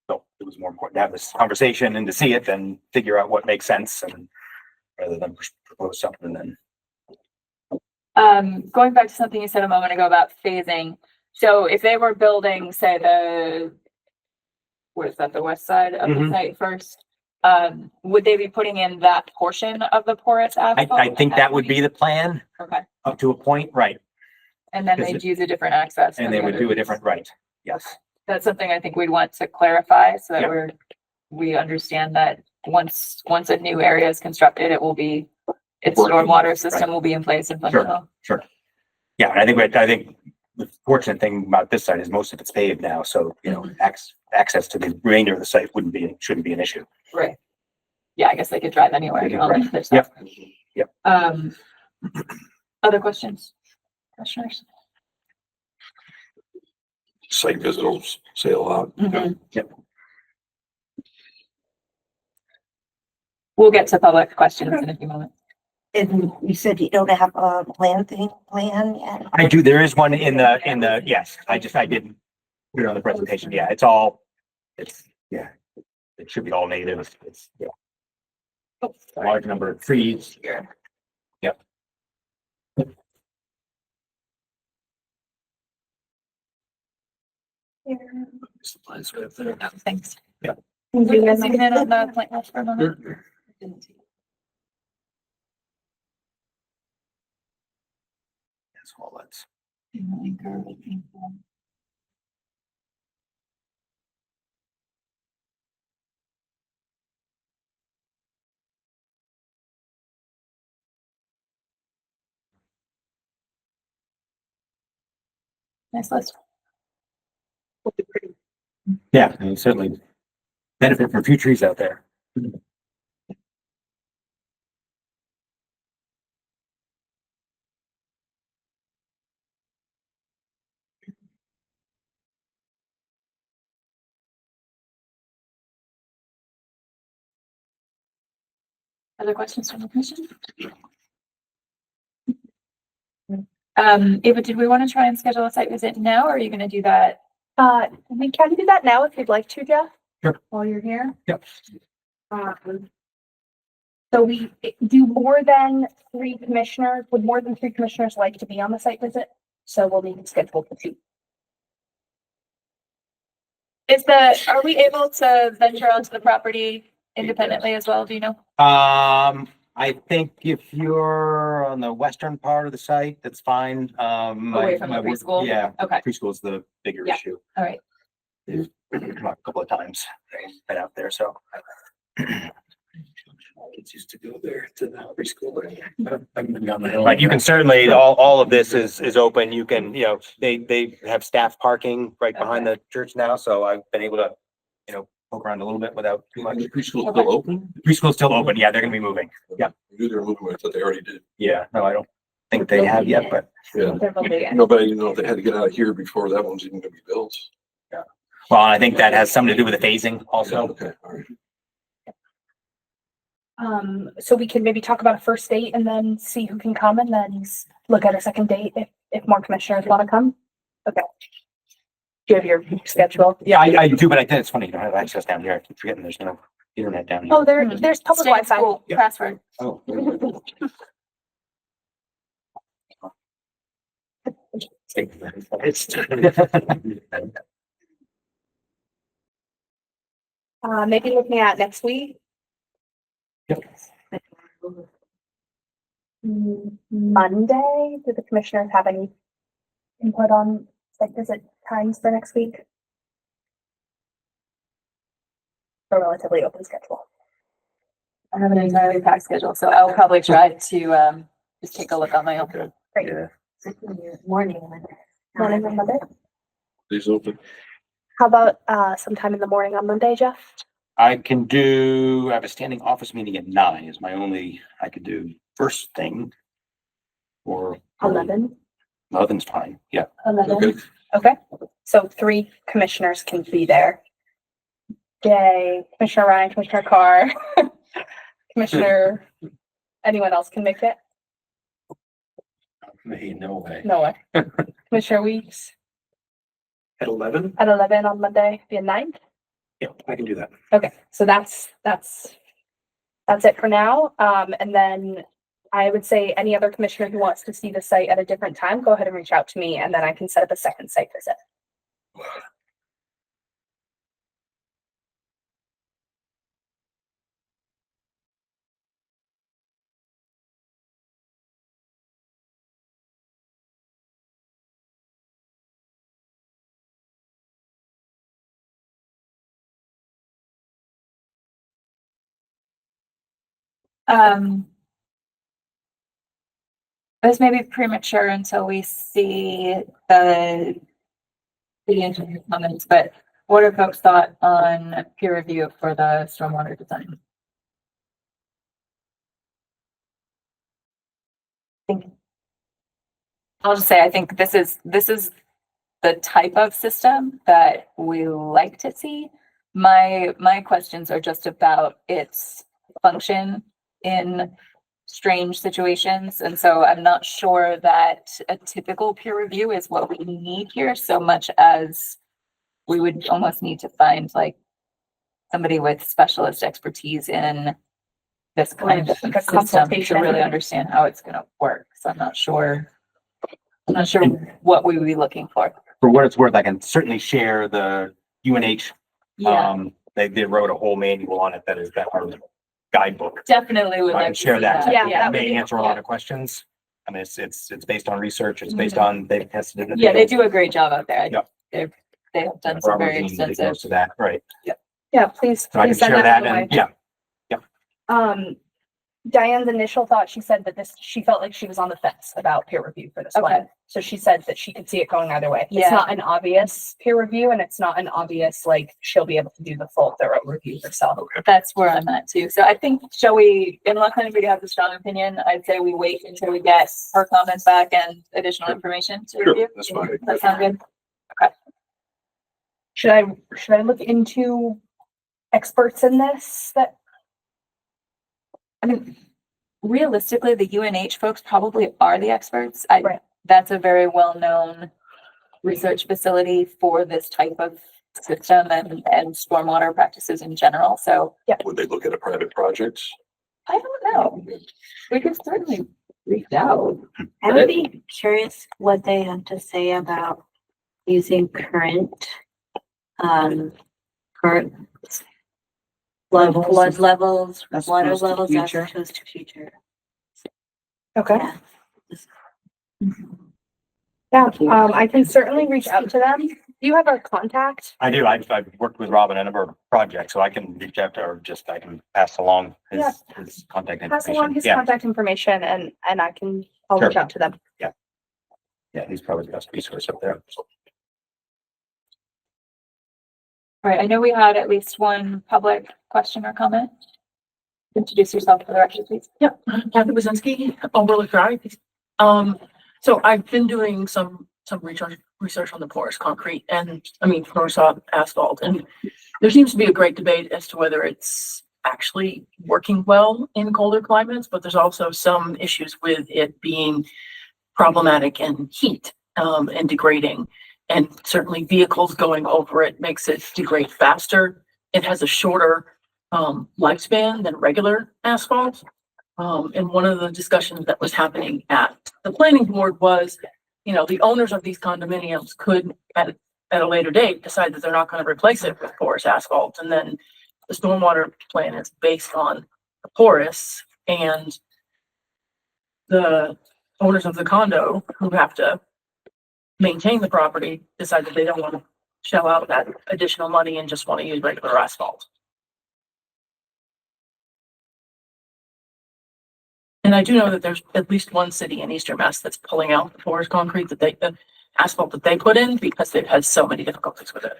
felt it was more important to have this conversation and to see it than figure out what makes sense, and rather than propose something then. Going back to something you said a moment ago about phasing. So if they were building, say the west side of the site first, would they be putting in that portion of the porous asphalt? I think that would be the plan Okay, up to a point, right? and then Because they'd use a different access. And for they the would other do a piece. different, right, yes. That's something I think we'd want to clarify so that Yeah. we understand that once a new area is constructed, its Working, stormwater system right. will be in place and functional. Sure. Yeah, and I think the fortunate thing about this site is most of it's paved now, so, you know, access to the remainder of the site shouldn't be an issue. Right. Yeah, I guess they could drive anywhere. They could, on right. the other side. Yep. Other questions? Commissioners? Site visit will say a lot. Mhm. Yep. We'll get to public questions in a few moments. And you said you don't have a plan yet? I do, there is one in the, yes, I didn't put it on the presentation, yeah, it should be all native, it's, yeah. A large number of trees. Yeah. Yep. Thanks. Yeah. Can you zoom in on the point list for a moment? That's all that's. Nice list. Yeah, and certainly benefit from a few trees out there. Other questions from the commission? Ava, did we want to try and schedule a site visit now, or are you going to do that? We can do that now if you'd like to, Jeff. Sure. While you're here. Yep. So we do more than 3 commissioners, would more than 3 commissioners like to be on the site visit? So we'll need to schedule for 2. Are we able to venture onto the property independently as well? Do you know? I think if you're on the western part of the site, that's fine. Away from the preschool? Yeah, Okay, preschool's the bigger Yeah. issue. all right. They've come up a couple of times, been out there, so. Kids used to go there to the preschool. Right, you can certainly, all of this is open. You can, you know, they have staff parking right behind the church now, so I've been able to, you know, poke around a little bit without too much. The preschool's still open? Preschool's still open, yeah, they're gonna be moving. Yeah, I knew they were moving, I thought they already did. yeah, no, I don't think they have yet, but Yeah. No, but I didn't know if they had to get out of here before that one's even gonna be built. well, I think that has something to do with the phasing also. Okay, all right. So we can maybe talk about a first date and then see who can come and then look at a second date if more commissioners want to come. Okay. Do you have your schedule? Yeah, I do, but I think it's funny, you don't have access down here. I keep forgetting there's no internet down here. Oh, there's public Stay in Wi-Fi. school, Yeah. Password. Oh. Maybe looking at next week. Monday, do the commissioners have any input on site visit times for next week? A relatively open schedule. I have an entirely packed schedule, so I'll probably try to, just take a look on my own. Great. Yeah. Morning. Morning on Monday. Please open. How about, sometime in the morning on Monday, Jeff? I have a standing office meeting at 9 is my only, I could do first thing. Or 11? 11's fine, yeah. 11. Okay. Okay, so 3 commissioners can be there. Yay, Commissioner Ryan, Commissioner Carr, Commissioner, anyone else can make it? Me, no way. No way. Commissioner Weeks At 11? at 11 on Monday, the 9th? Yeah, I can do that. Okay, so that's it for now. And then I would say any other commissioner who wants to see the site at a different time, go ahead and reach out to me and then I can set up a second site visit. This may be premature until we see the engineer comments, but what are folks' thought on peer review for the stormwater design? I'll just say, I think this is the type of system that we like to see. My questions are just about its function in strange situations. And so I'm not sure that a typical peer review is what we need here so much as we would almost need to find like somebody with specialist expertise in this kind of Like a system to consultation. really understand how it's gonna work. So I'm not sure what we would be looking for. For what it's worth, I can certainly share the UNH. Yeah, They wrote a whole manual on it that is that our guidebook. definitely would I can like to share see that. that. Yeah, It that would may be- answer a lot of questions. I mean, it's based on research. It's based on, they've tested it. Yeah, they do a great job out there. Yep. They have done some very extensive. Most of that, right. Yeah, please, So I can please send share that that my way. and, yeah, Diane's initial thought, she said that she felt like she was on the fence about peer review for this one. Okay. So she said that she could see it going either way. Yeah. It's not an obvious peer review and it's not an obvious, like, she'll be able to do the full thorough review herself. That's where I'm at too. So I think, shall we, unless anybody has a strong opinion, I'd say we wait until we get her comments back and additional information to Sure, review. that's fine. That sound good? Should I look into experts in this that, I mean, realistically, the UNH folks probably are the experts. Right. That's a very well-known research facility for this type of system and stormwater practices in general. So Would they look at a private project? I don't know. We could certainly reach out. I would be curious what they have to say about using current flood levels, As water opposed to levels as future. opposed to future. okay, Yeah. yeah, I can certainly reach out to them. Do you have our contact? I do. I've worked with Rob on a number of projects, so I can reach out to her, I can pass along his contact Pass along information. his Yeah, contact information and I'll reach Sure. out to them. yeah, he's probably the best resource up there. So, All right, I know we had at least one public question or comment. Introduce yourself for the record, please. Kathy Wazinski, Overlook Drive. So I've been doing some research on the porous concrete and, porous asphalt, and there seems to be a great debate as to whether it's actually working well in colder climates, but there's also some issues with it being problematic in heat, and degrading. And certainly vehicles going over it makes it degrade faster. It has a shorter lifespan than regular asphalt. And one of the discussions that was happening at the planning board was, the owners of these condominiums could at a later date decide that they're not going to replace it with porous asphalt. And then the stormwater plan is based on the porous, and the owners of the condo who have to maintain the property decide that they don't want to shell out that additional money and just want to use regular asphalt. And I do know that there's at least one city in Eastern Mass that's pulling out the porous concrete the asphalt that they put in because they've had so many difficulties with it.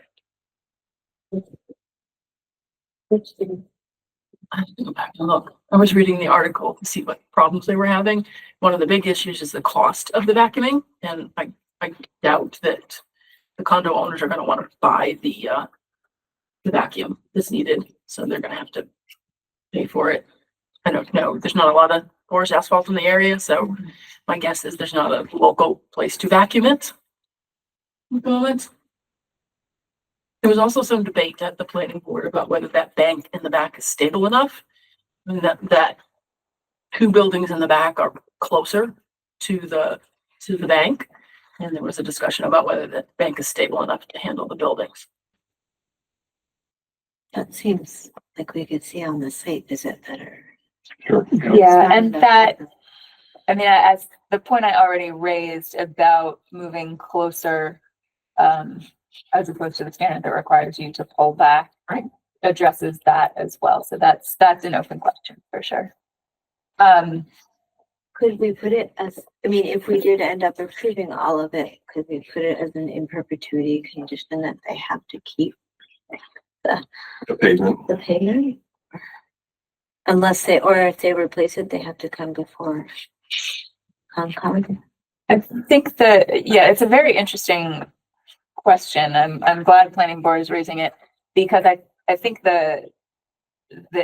I have to go back and look. I was reading the article to see what problems they were having. One of the big issues is the cost of the vacuuming, and I doubt that the condo owners are going to want to buy the vacuum that's needed, so they're going to have to pay for it. I don't know. There's not a lot of porous asphalt in the area, so my guess is there's not a local place to vacuum it at the moment. There was also some debate at the planning board about whether that bank in the back is stable enough, and that two buildings in the back are closer to the bank. And there was a discussion about whether the bank is stable enough to handle the buildings. That seems like we could see on the site visit better. Sure. Yeah, and that, I mean, as the point I already raised about moving closer, as opposed to the standard that requires you to pull back, right, addresses that as well. So that's an open question for sure. Could we put it as, I mean, if we did end up approving all of it, could we put it as an in perpetuity condition that they have to keep The pavement. the pavement? Unless they, or if they replace it, they have to come before Concom. I think yeah, it's a very interesting question. I'm glad planning board is raising it because I think the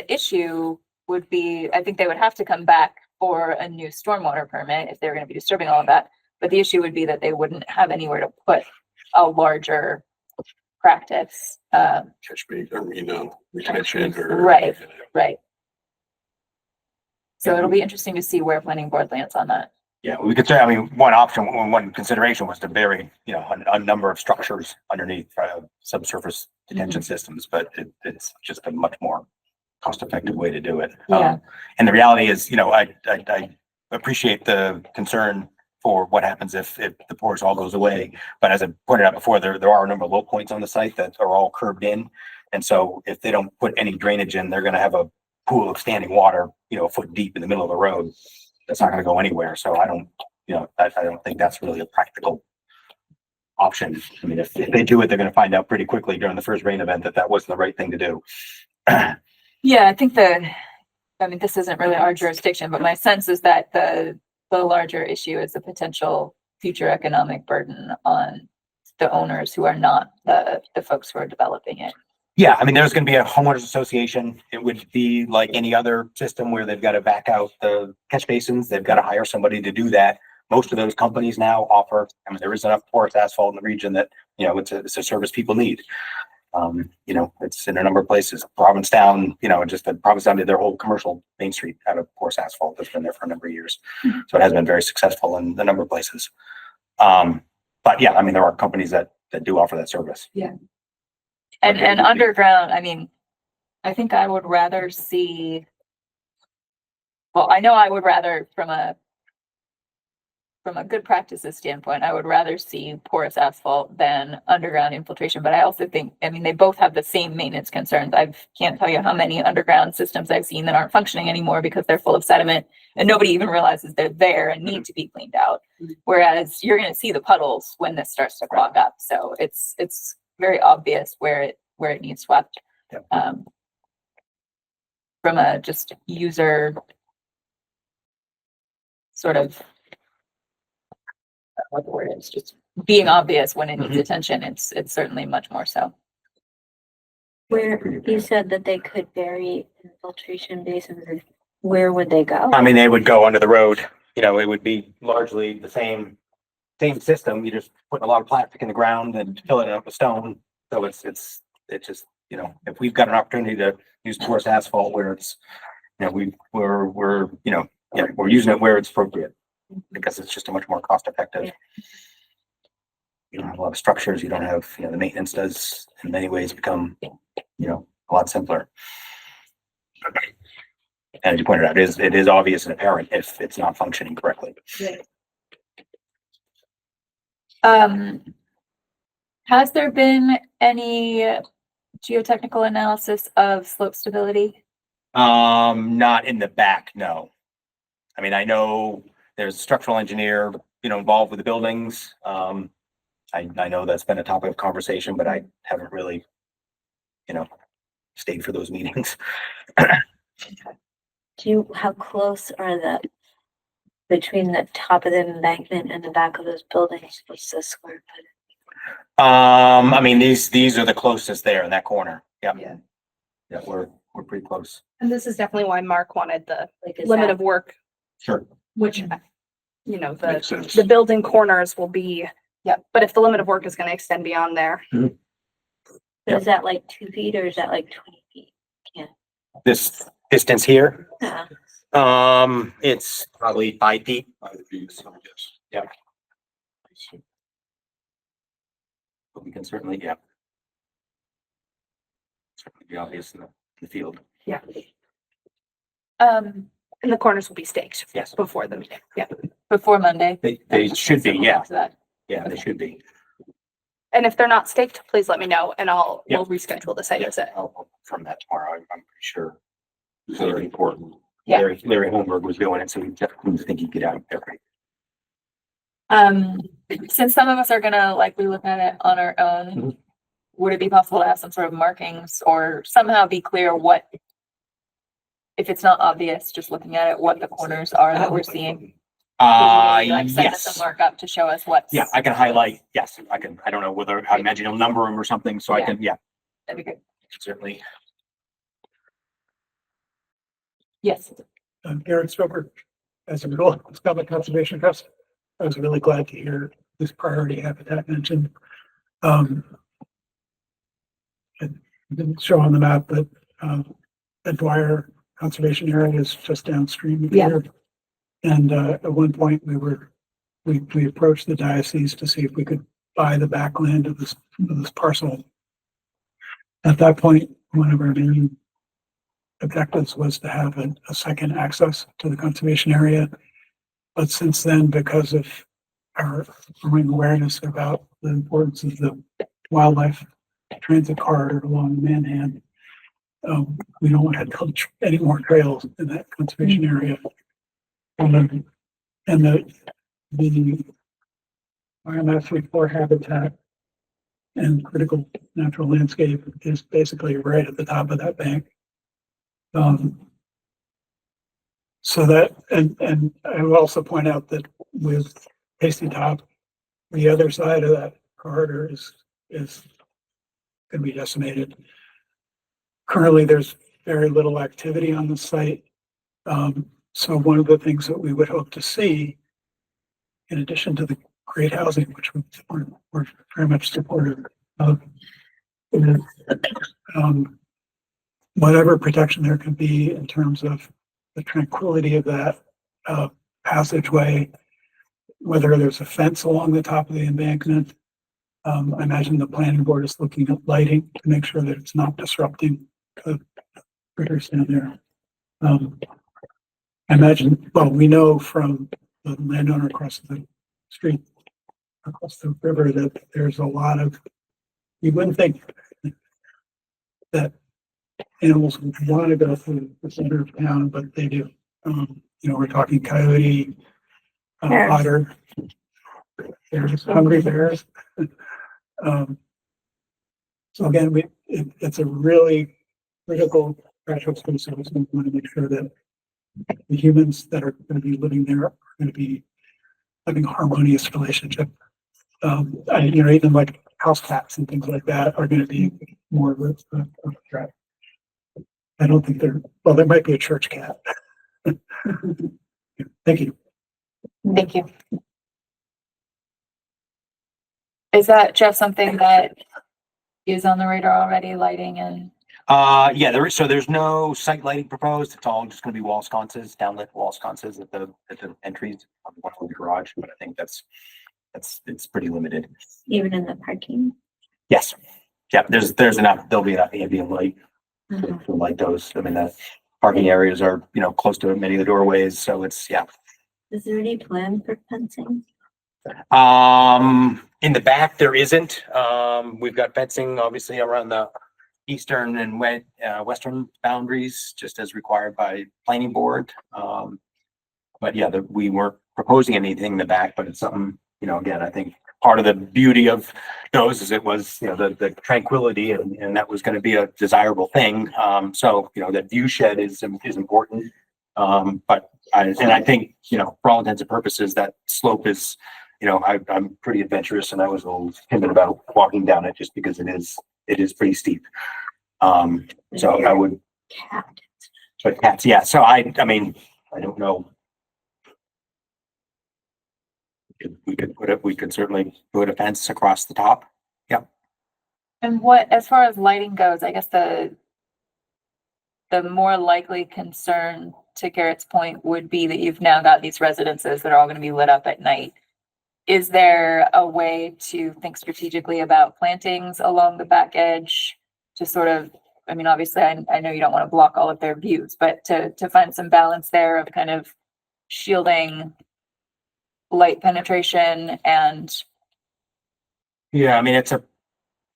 issue would be, I think they would have to come back for a new stormwater permit if they were going to be disturbing all of that. But the issue would be that they wouldn't have anywhere to put a larger practice. Catch me, or, retention or. Right. So it'll be interesting to see where planning board lands on that. Yeah, we could say, I mean, one consideration was to bury, a number of structures underneath subsurface detention systems, but it's just a much more cost-effective way to do it. Yeah. And the reality is, I appreciate the concern for what happens if the porous all goes away. But as I pointed out before, there are a number of low points on the site that are all curved in. And so if they don't put any drainage in, they're going to have a pool of standing water, a foot deep in the middle of the road. That's not going to go anywhere. So I don't think that's really a practical option. I mean, if they do it, they're going to find out pretty quickly during the first rain event that wasn't the right thing to do. Yeah, I think this isn't really our jurisdiction, but my sense is that the larger issue is the potential future economic burden on the owners who are not the folks who are developing it. Yeah, I mean, there's going to be a homeowners association. It would be like any other system where they've got to back out the catch basins. They've got to hire somebody to do that. Most of those companies now offer, I mean, there is enough porous asphalt in the region that, it's a service people need. It's in a number of places. Provincetown, Provincetown did their whole commercial Main Street out of porous asphalt. That's been there for a number of years. So it has been very successful in a number of places. But yeah, I mean, there are companies that do offer that service. Yeah. And underground, I mean, I think I would rather see, well, I know I would rather from a good practices standpoint, I would rather see porous asphalt than underground infiltration. But I also think, I mean, they both have the same maintenance concerns. I can't tell you how many underground systems I've seen that aren't functioning anymore because they're full of sediment and nobody even realizes they're there and need to be cleaned out. Whereas you're going to see the puddles when this starts to clog up. So it's very obvious where it needs swept. From a just user sort of, what the word is, just being obvious when it needs attention. It's certainly much more so. Where you said that they could bury infiltration basins, where would they go? I mean, they would go under the road. It would be largely the same system. You just put a lot of plastic in the ground and fill it up with stone. So it's just, if we've got an opportunity to use porous asphalt where it's, we're using it where it's appropriate because it's just a much more cost effective. You don't have a lot of structures. You don't have, the maintenance does in many ways become, a lot simpler. And as you pointed out, it is obvious and apparent if it's not functioning correctly. Has there been any geotechnical analysis of slope stability? Not in the back, no. I mean, I know there's a structural engineer, involved with the buildings. I know that's been a topic of conversation, but I haven't really, stayed for those meetings. How close are between the top of the embankment and the back of those buildings, what's the square foot? I mean, these are the closest there in that corner. Yep. Yeah. Yeah, we're pretty close. And this is definitely why Mark wanted the Like, is limit that- of work, Sure. which, Makes sense. the building corners will be, but if the limit of work is gonna extend beyond there. Yeah. Is that like 2 feet or is that like 20 feet? This distance here, Yeah. it's probably 5 feet. 5 feet, so yes. But we can certainly, certainly be obvious in the field. Yeah. And the corners will be staked Yes, before the meeting. Yeah. Before Monday. they should be, yeah, To that. yeah, they should be. And if they're not staked, please let me know and Yeah. we'll reschedule the site visit. I'll from that tomorrow, I'm pretty sure. It's very important. Yeah. Larry Holmberg was doing it, so we definitely think he'd get out there. Since some of us are gonna likely look at it on our own, would it be possible to have some sort of markings or somehow be clear what, if it's not obvious, just looking at it, what the corners are that we're seeing? Like send us Yes. a markup to show us what's. Yeah, I can highlight, yes, I don't know whether, I imagine you'll number them or something, so I can, That'd be good. certainly. Yes. I'm Aaron Stoker. As a result of the Conservation Trust, I was really glad to hear this priority habitat mentioned. It didn't show on the map, but the Dwyer Conservation Area is just downstream of here. And at one point we approached the diocese to see if we could buy the backland of this parcel. At that point, one of our main objectives was to have a second access to the conservation area. But since then, because of our growing awareness about the importance of the wildlife transit corridor along the Manhan, we don't want to build any more trails in that conservation area. And the biomass report habitat and critical natural landscape is basically right at the top of that bank. So that, and I will also point out that with Hasty Top, the other side of that corridor is going to be decimated. Currently, there's very little activity on the site. So one of the things that we would hope to see, in addition to the great housing, which we're very much supportive of, is whatever protection there can be in terms of the tranquility of that passageway, whether there's a fence along the top of the embankment. I imagine the planning board is looking at lighting to make sure that it's not disrupting the critters down there. I imagine, well, we know from the landowner across the street, across the river, that there's a lot of, you wouldn't think that animals would want to go through the center of town, but they do. We're talking coyote, otter, there's hungry bears. So again, it's a really critical natural space, so we want to make sure that the humans that are going to be living there are going to be having a harmonious relationship. Even like house cats and things like that are going to be more of a threat. I don't think there might be a church cat. Thank you. Thank you. Is that, Jeff, something that is on the radar already, lighting and? Yeah, there's no site lighting proposed. It's all just gonna be wall sconces, downlit wall sconces at the entries on one of the garage, but I think it's pretty limited. Even in the parking? Yes. Yeah, there's enough, there'll be enough ambient light to light those. I mean, the parking areas are, close to many of the doorways, so it's, yeah. Is there any plan for fencing? In the back, there isn't. We've got fencing obviously around the eastern and western boundaries, just as required by planning board. but yeah, we weren't proposing anything in the back, but it's something, again, I think part of the beauty of those is it was, the tranquility and that was going to be a desirable thing. So, that view shed is important. But I think, for all intents and purposes, that slope is, I'm pretty adventurous and I was a little timid about walking down it just because it is pretty steep. So I would, but cats, yeah. So I mean, I don't know. We could certainly put a fence across the top. Yep. And what, as far as lighting goes, I guess the more likely concern, to Garrett's point, would be that you've now got these residences that are all going to be lit up at night. Is there a way to think strategically about plantings along the back edge to sort of, I mean, obviously I know you don't want to block all of their views, but to find some balance there of kind of shielding light penetration and. Yeah, I mean, it's a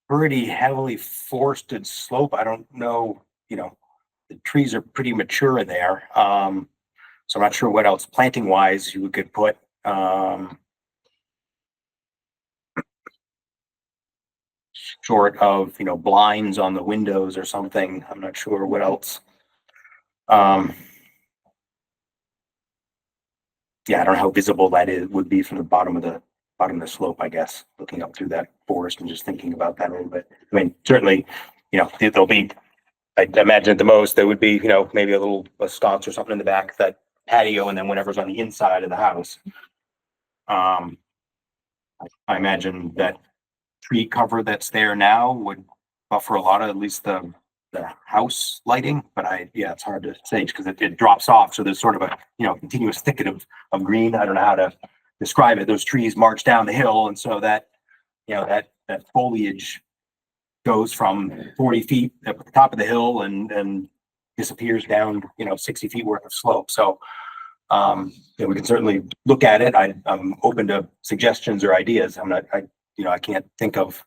pretty heavily forested slope. I don't know, the trees are pretty mature in there. So I'm not sure what else planting wise you could put. Short of, blinds on the windows or something. I'm not sure what else. Yeah, I don't know how visible that would be from the bottom of the slope, I guess, looking up through that forest and just thinking about that a little bit. I mean, certainly, there'll be, I imagine at the most, there would be, maybe a sconce or something in the back, that patio, and then whatever's on the inside of the house. I imagine that tree cover that's there now would buffer a lot of at least the house lighting, but it's hard to say because it drops off. So there's sort of a, continuous thicket of green. I don't know how to describe it. Those trees march down the hill. And so that, that foliage goes from 40 feet up at the top of the hill and disappears down, 60 feet worth of slope. So, we can certainly look at it. I'm open to suggestions or ideas. I can't think of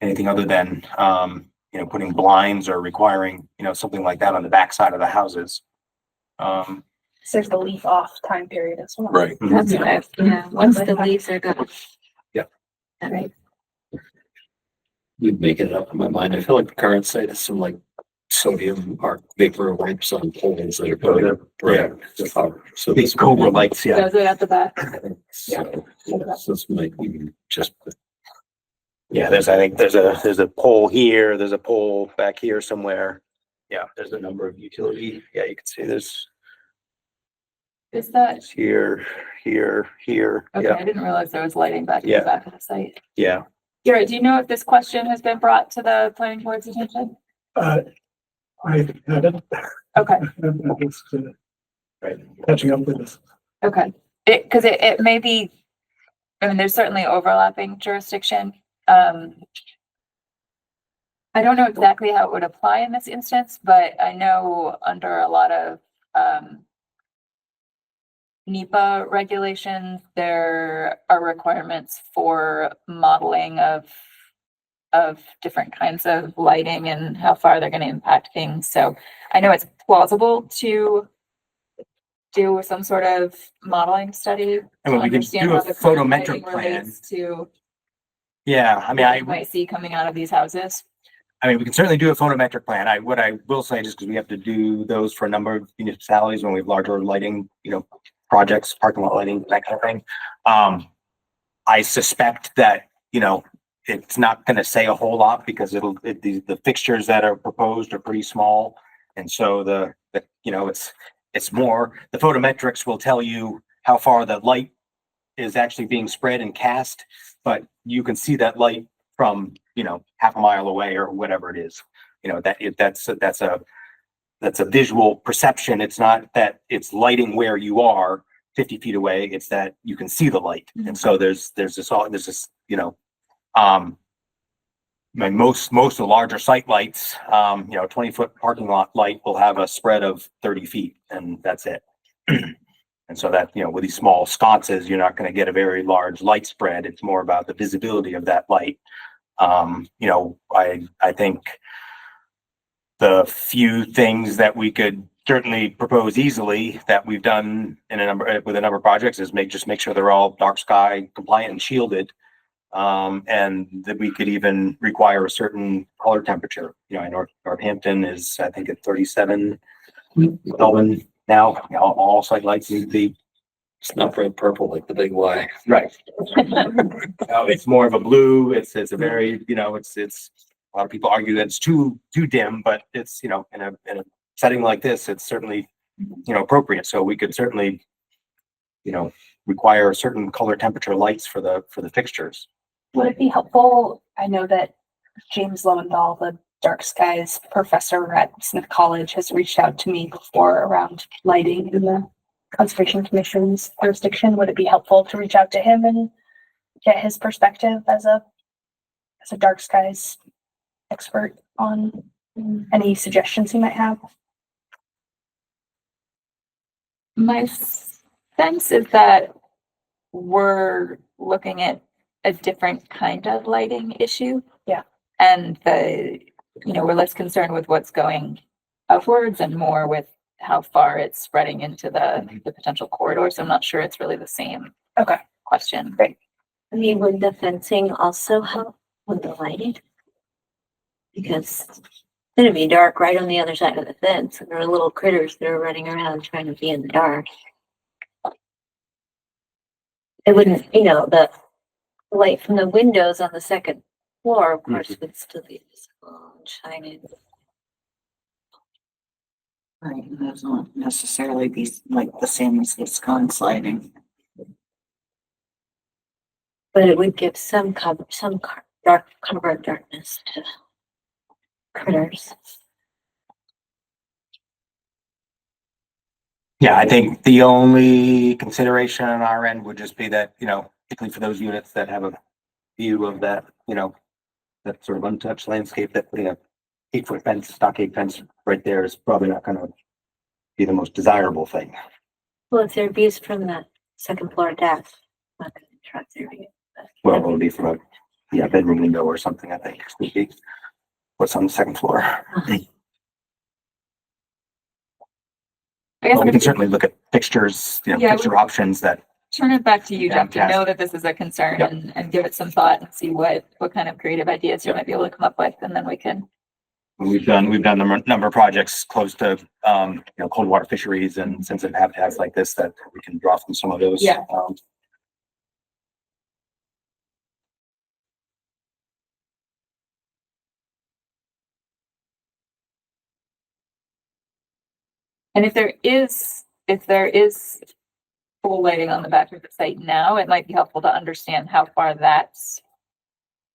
anything other than, putting blinds or requiring, something like that on the backside of the houses. So there's the leaf off time period as well. Right. That's what once the leaves are gone. Yeah. All right. You'd make it up in my mind. I feel like the current site has some like sodium or vapor wipes on poles that are put in. Yeah. So These Cobra lights, yeah. Does it at the back? So this might even just. Yeah, I think there's a pole here, there's a pole back here somewhere. Yeah, there's a number of utility. Yeah, you can see there's Is that, here. okay, I didn't realize there was lighting back in the back of the site. Yeah. Garrett, do you know if this question has been brought to the planning board's attention? I haven't. Okay. I'm just catching up with this. Okay, because it may be, I mean, there's certainly overlapping jurisdiction. I don't know exactly how it would apply in this instance, but I know under a lot of NEPA regulations, there are requirements for modeling of different kinds of lighting and how far they're going to impact things. So I know it's plausible to do some sort of modeling study. I mean, we can do a photometric plan. Yeah, I mean, I might see coming out of these houses. I mean, we can certainly do a photometric plan. What I will say, just because we have to do those for a number of municipalities when we have larger lighting, projects, parking lot lighting, that kind of thing. I suspect that, it's not going to say a whole lot because the fixtures that are proposed are pretty small. And so it's more, the photometrics will tell you how far the light is actually being spread and cast, but you can see that light from, half a mile away or whatever it is. That's a visual perception. It's not that it's lighting where you are 50 feet away. It's that you can see the light. Mm-hmm. And so there's this, most of the larger site lights, 20-foot parking lot light will have a spread of 30 feet and that's it. And so that, with these small sconces, you're not going to get a very large light spread. It's more about the visibility of that light. I think the few things that we could certainly propose easily that we've done in a number, with a number of projects is just make sure they're all dark sky compliant and shielded. And that we could even require a certain color temperature. You know, in Northampton is, I think, at 37 Kelvin now. All site lights need to be It's not bright purple like the big Y. right. It's more of a blue. It's a very, you know, it's a lot of people argue that it's too dim, but it's, you know, in a setting like this, it's certainly, you know, appropriate. So we could certainly, you know, require certain color temperature lights for the fixtures. Would it be helpful? I know that James Lowenthal, the dark skies professor at Smith College, has reached out to me before around lighting in the Conservation Commission's jurisdiction. Would it be helpful to reach out to him and get his perspective as a dark skies expert on any suggestions he might have? My sense is that we're looking at a different kind of lighting issue. Yeah. And we're less concerned with what's going upwards and more with how far it's spreading into the potential corridor. So I'm not sure it's really the same. Okay. Question. Great. I mean, would the fencing also help with the lighting? Because it's gonna be dark right on the other side of the fence, and there are little critters that are running around trying to be in the dark. It wouldn't, the light from the windows on the second floor, of course, would still be visible and shining. Right, and those won't necessarily be like the same as the sconce lighting. But it would give some cover, darkness to critters. Yeah, I think the only consideration on our end would just be that, you know, particularly for those units that have a view of that, you know, that sort of untouched landscape, that putting a 8-foot fence, stockade fence right there is probably not gonna be the most desirable thing. Well, if they're views from the second floor deck, not gonna attract their view. Well, it would be from a bedroom window or something, I think, would be what's on the second floor. I guess Well, we can certainly look at fixtures, you know, Yeah, fixture options that, turn it back to you, Jeff, to know Fantastic. that this is a concern Yep. and give it some thought and see what kind of creative ideas you might be able to come up with. And then we can, we've done a number of projects close to, cold water fisheries and sensitive habitats like this that we can draw from some of those. Yeah. and if there is full lighting on the back of the site now, it might be helpful to understand how far that's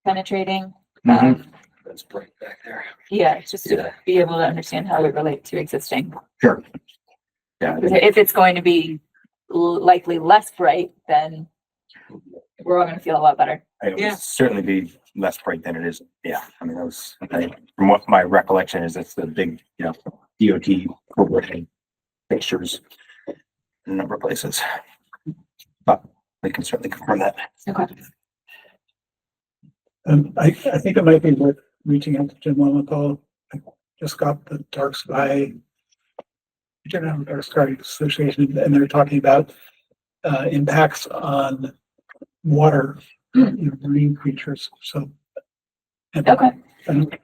penetrating. Mhm. That's bright back there. Yeah, just to Yeah. be able to understand how it relates to existing. Sure. Yeah, If it's going to be likely less bright, then we're all gonna feel a lot better. it Yeah. would certainly be less bright than it is. Yeah, I mean, from what my recollection is, it's the big, you know, DOT corporation fixtures in a number of places. But we can certainly confirm that. Okay. I think it might be worth reaching out to Jim Lowenthal. I just got the Dark Sky, General Dark Sky Association, and they're talking about impacts on water, marine creatures. So. Okay. And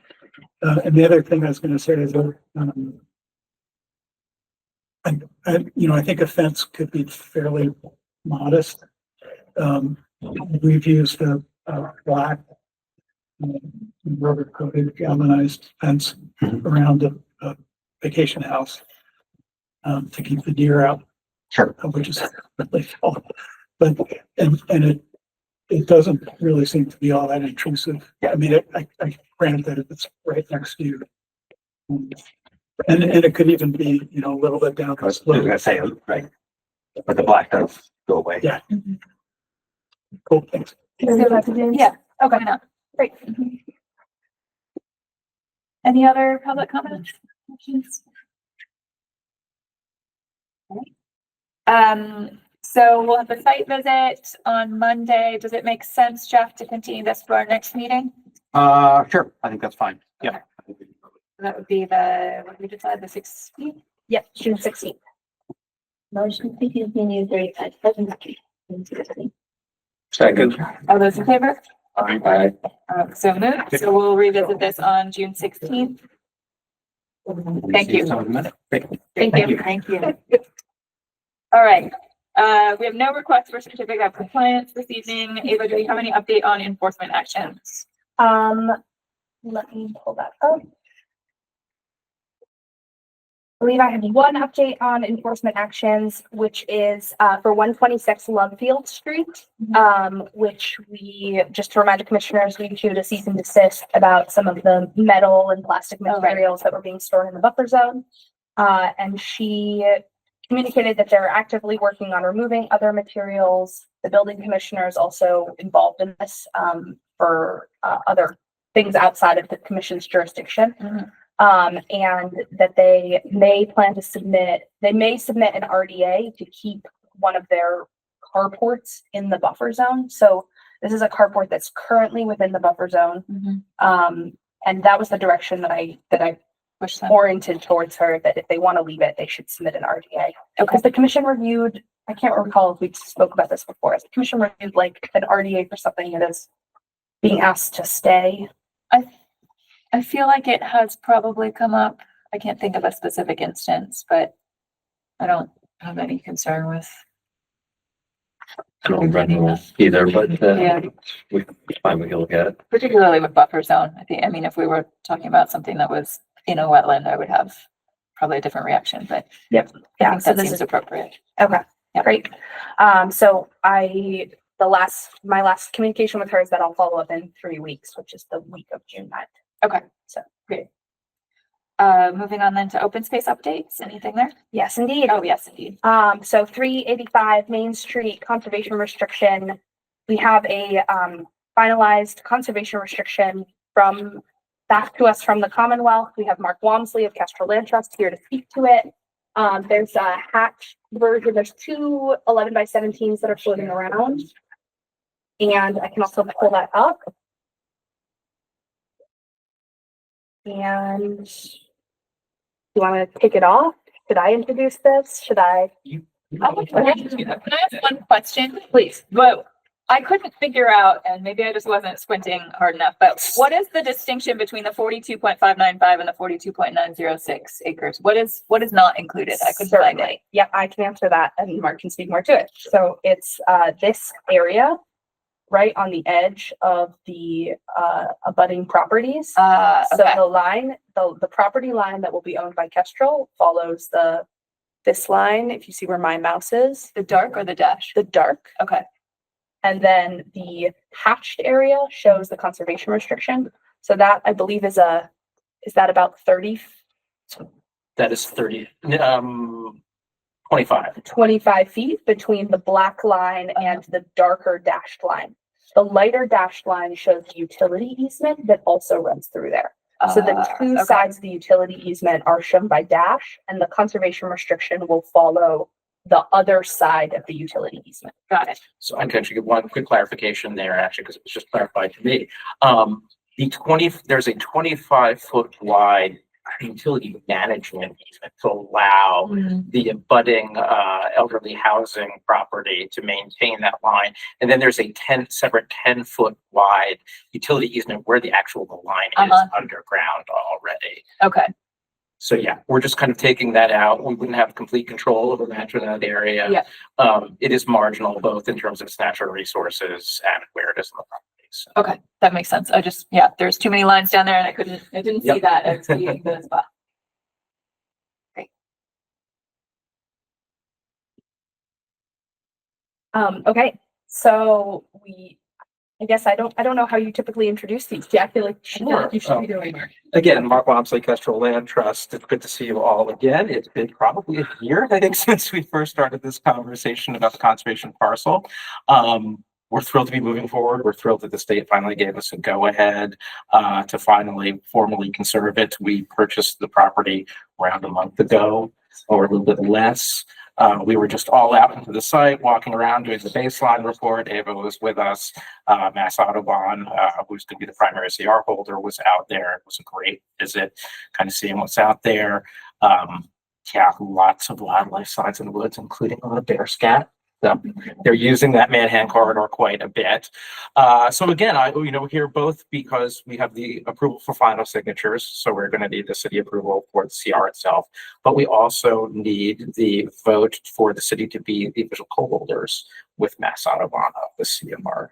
the other thing I was going to say is that, I think a fence could be fairly modest. We've used a black rubber coated galvanized fence around a vacation house to keep the deer out. Sure. Which is really fun. But it doesn't really seem to be all that intrusive. Yeah. I mean, I grant that it's right next to you. And it could even be, a little bit down. I was gonna say, right, but the black does go away. Yeah. Cool, thanks. Yeah, okay, no, great. Any other public comments? Questions? So we'll have the site visit on Monday. Does it make sense, Jeff, to continue this for our next meeting? Sure, I think that's fine. Yeah. That would be what did we decide, the 16th? Yep, June 16th. Motion to continue 35 Pleasant Street. Second. All those in favor? Aye. So moved. So we'll revisit this on June 16th. Thank you. Thank you. Thank you. All right. We have no requests for certificate of compliance this evening. Ava, do you have any update on enforcement actions? Let me pull that up. I believe I have one update on enforcement actions, which is for 126 Lovefield Street, which we, just to remind the commissioners, we issued a cease and desist about some of the metal and plastic materials that were being stored in the buffer zone. And she communicated that they're actively working on removing other materials. The building commissioner is also involved in this for other things outside of the commission's jurisdiction. And that they may submit an RDA to keep one of their carports in the buffer zone. So this is a carport that's currently within the buffer zone. And that was the direction that I Push them. oriented towards her, that if they want to leave it, they should submit an RDA. Because the commission reviewed, I can't recall if we spoke about this before, the commission reviewed like an RDA for something that is being asked to stay. I feel like it has probably come up. I can't think of a specific instance, but I don't have any concern with. I don't remember either, but Yeah. it's fine, we can look at it. Particularly with buffer zone. I mean, if we were talking about something that was in a wetland, I would have probably a different reaction, but I Yeah, think so that this seems is appropriate. okay. Yeah. Great. So my last communication with her is that I'll follow up in 3 weeks, which is the week of June 9th. Okay, So great. Moving on then to open space updates. Anything there? yes, indeed. Oh, yes, indeed. So 385 Main Street conservation restriction. We have a finalized conservation restriction back to us from the Commonwealth. We have Mark Walmsley of Kestrel Land Trust here to speak to it. There's a hatch version. There's two 11x17s that are floating around. And I can also pull that up. And you want to kick it off? Should I introduce this? Should I? Can I ask one question, please? But I couldn't figure out, and maybe I just wasn't squinting hard enough, but what is the distinction between the 42.595 and the 42.906 acres? What is not included? I couldn't find it. Certainly. Yeah, I can answer that and Mark can speak more to it. So it's this area right on the edge of the abutting properties. So Okay. the line, the property line that will be owned by Kestrel follows this line, if you see where my mouse is. The dark or the dash? The dark. Okay. And then the hatched area shows the conservation restriction. So that I believe is that about 30, That is 25. 25 feet between the black line and the darker dashed line. The lighter dashed line shows the utility easement that also runs through there. So the two okay. sides of the utility easement are shown by dash, and the conservation restriction will follow the other side of the utility easement. Got it. So I can actually give one quick clarification there, actually, because it was just clarified to me. There's a 25-foot wide utility management easement to allow the abutting elderly housing property to maintain that line. And then there's a separate 10-foot wide utility easement where the actual line is underground already. Okay. So yeah, we're just kind of taking that out. We wouldn't have complete control over that area. Yeah. It is marginal both in terms of its natural resources and where it is in the property. So. Okay, that makes sense. There's too many lines down there and I didn't see that as being the spot. Great. Okay, so I guess I don't know how you typically introduce these. Do you feel like you should be doing it? Again, Mark Walmsley, Kestrel Land Trust. It's good to see you all again. It's been probably a year, I think, since we first started this conversation about the conservation parcel. We're thrilled to be moving forward. We're thrilled that the state finally gave us a go-ahead to finally formally conserve it. We purchased the property around a month ago, or a little bit less. We were just all out into the site, walking around, doing the baseline report. Ava was with us. Mass Audubon, who's going to be the primary CR holder, was out there. It was a great visit, kind of seeing what's out there. Yeah, lots of wildlife signs in the woods, including a lot of bear scat. So they're using that Manhattan corridor quite a bit. So again, we're here both because we have the approval for final signatures. So we're going to need the city approval for the CR itself, but we also need the vote for the city to be the official co-holders with Mass Audubon of the CMR.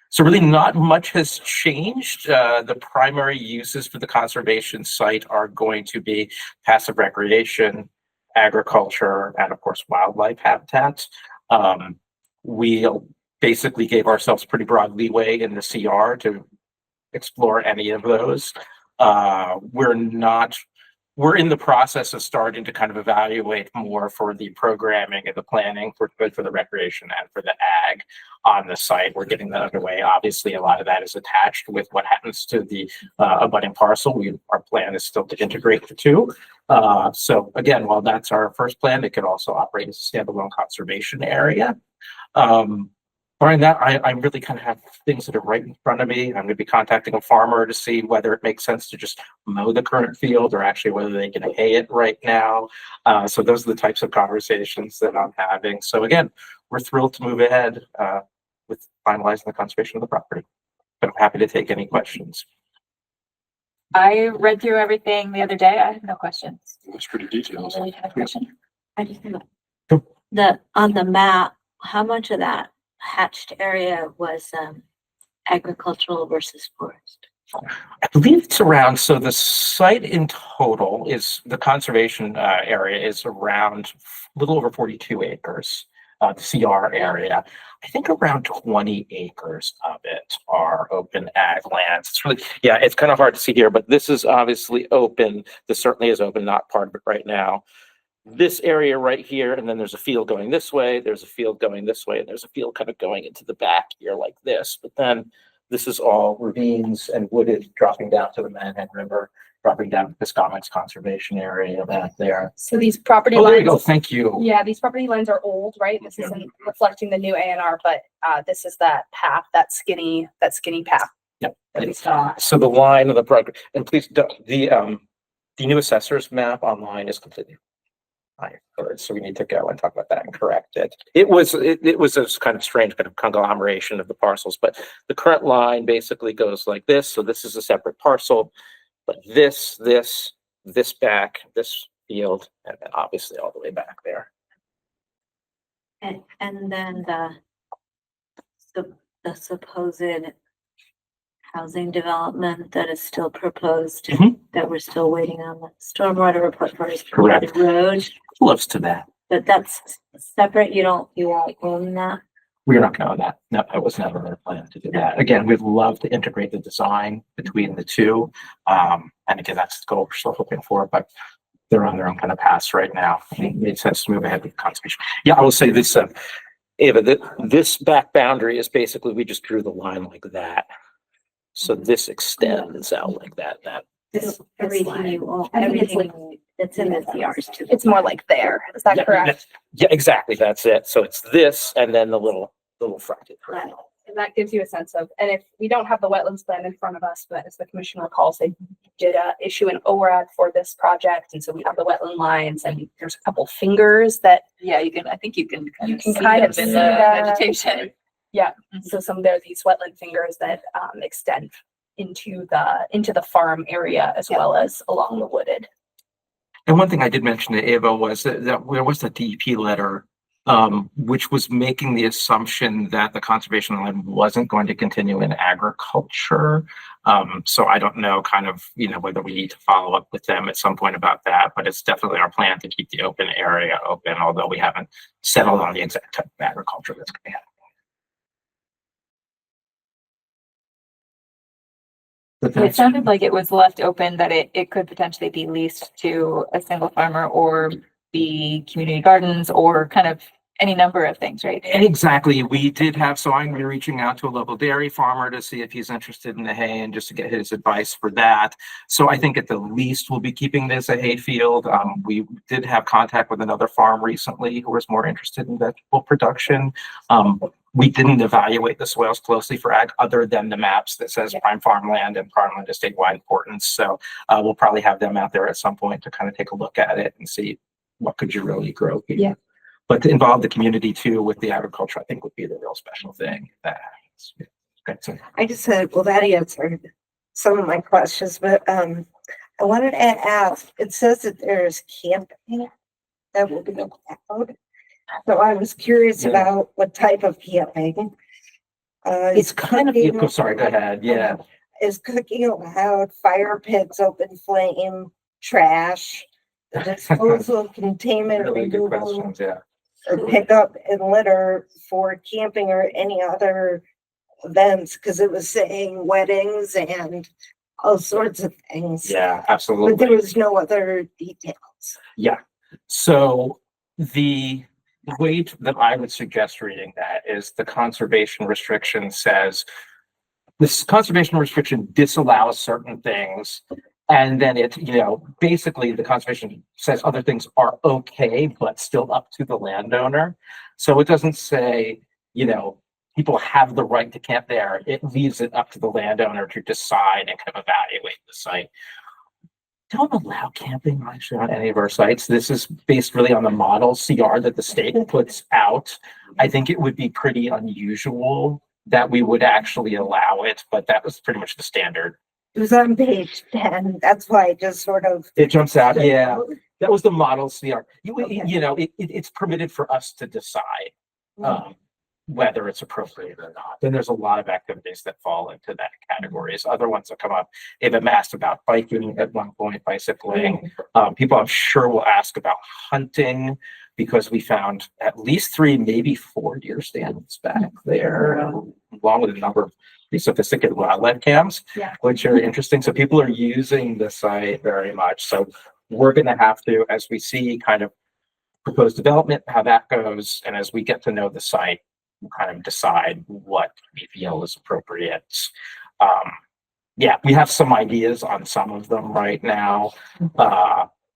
So really not much has changed. The primary uses for the conservation site are going to be passive recreation, agriculture, and of course, wildlife habitats. We basically gave ourselves pretty broad leeway in the CR to explore any of those. We're in the process of starting to kind of evaluate more for the programming and the planning for the recreation and for the ag on the site. We're getting that underway. Obviously, a lot of that is attached with what happens to the abutting parcel. Our plan is still to integrate the two. So again, while that's our first plan, it could also operate as a standalone conservation area. Barring that, I really kind of have things that are right in front of me. I'm going to be contacting a farmer to see whether it makes sense to just mow the current field or actually whether they can hay it right now. So those are the types of conversations that I'm having. So again, we're thrilled to move ahead with finalizing the conservation of the property. But I'm happy to take any questions. I read through everything the other day. I have no questions. It's pretty detailed. I really have a question. I just have on the map, how much of that hatched area was agricultural versus forest? I believe it's around, so the site in total is, the conservation area is around a little over 42 acres, the CR area. I think around 20 acres of it are open ag lands. It's really, yeah, it's kind of hard to see here, but this is obviously open. This certainly is open, not part of it right now. This area right here, and then there's a field going this way, there's a field going this way, and there's a field kind of going into the back here like this. But then this is all ravines and wooded, dropping down to the Manhattan River, dropping down to Piscomics Conservation Area back there. So these property Oh, there you lines. go. Thank you. Yeah, these property lines are old, right? This isn't reflecting the new A&R, but this is that path, that skinny path. Yep. That we saw. So the line of the program, and please, the new assessor's map online is completely so we need to go and talk about that and correct it. It was a kind of strange kind of conglomeration of the parcels, but the current line basically goes like this. So this is a separate parcel, but this back, this field, and then obviously all the way back there. And then the supposed housing development that is still proposed, that we're still waiting on the stormwater report for is Correct. road. Close to that. But that's separate. You won't own that. We're not going to own that. No, it was never our plan to do that. Again, we'd love to integrate the design between the two. And again, that's the goal we're still hoping for, but they're on their own kind of paths right now. It made sense to move ahead with conservation. Yeah, I will say this, Ava, this back boundary is basically, we just drew the line like that. So this extends out like that. Everything you own, I think it's everything that's in the CRs too. It's more like there. Is that correct? Yeah, exactly. That's it. So it's this and then the little frontage. And that gives you a sense of, and if we don't have the wetlands plan in front of us, but as the commission recalls, they did issue an ORAD for this project. And so we have the wetland lines and there's a couple fingers that. Yeah, I think you can You kind can of kind of see them in see the that. vegetation. Yeah, Mhm. so there are these wetland fingers that extend into the farm area as well as along the wooded. And one thing I did mention to Ava was that there was the DEP letter, which was making the assumption that the conservation line wasn't going to continue in agriculture. So I don't know whether we need to follow up with them at some point about that, but it's definitely our plan to keep the open area open, although we haven't settled on the exact type of agriculture that's going to happen. It sounded like it was left open that it could potentially be leased to a single farmer or be community gardens or kind of any number of things, right? Exactly. We did have, so I'm reaching out to a local dairy farmer to see if he's interested in the hay and just to get his advice for that. So I think at the least we'll be keeping this a hay field. We did have contact with another farm recently who was more interested in vegetable production. We didn't evaluate the soils closely for ag other than the maps that says prime farmland and farmland of statewide importance. So we'll probably have them out there at some point to kind of take a look at it and see what could you really grow here. Yeah. But to involve the community too with the agriculture, I think would be the real special thing. Okay, so I just said, well, that answered some of my questions, but I wanted to ask, it says that there's camping that will be allowed. So I was curious about what type of camping. it's kind of, sorry, go ahead. Yeah. Is cooking allowed, fire pits, open flame, trash, disposal, containment, Really good removal, questions, yeah. or pickup and litter for camping or any other events? Because it was saying weddings and all sorts of things. Yeah, But there absolutely. was no other details. Yeah. So the way that I would suggest reading that is the conservation restriction says this conservation restriction disallows certain things. And then it, basically the conservation says other things are okay, but still up to the landowner. So it doesn't say, people have the right to camp there. It leaves it up to the landowner to decide and kind of evaluate the site. Don't allow camping actually on any of our sites. This is based really on the model CR that the state puts out. I think it would be pretty unusual that we would actually allow it, but that was pretty much the standard. It was on page 10. That's why I just sort of. It jumps out. Yeah, that was the model CR. It's permitted for us to decide whether it's appropriate or not. Then there's a lot of activities that fall into that categories. Other ones that come up, they've been asked about biking at one point, bicycling. People I'm sure will ask about hunting because we found at least 3, maybe 4 deer stands back there, along with a number of these sophisticated wildlife cams, which are interesting. So people are using the site very much. So we're going to have to, as we see kind of proposed development, how that goes, and as we get to know the site, we'll kind of decide what we feel is appropriate. We have some ideas on some of them right now.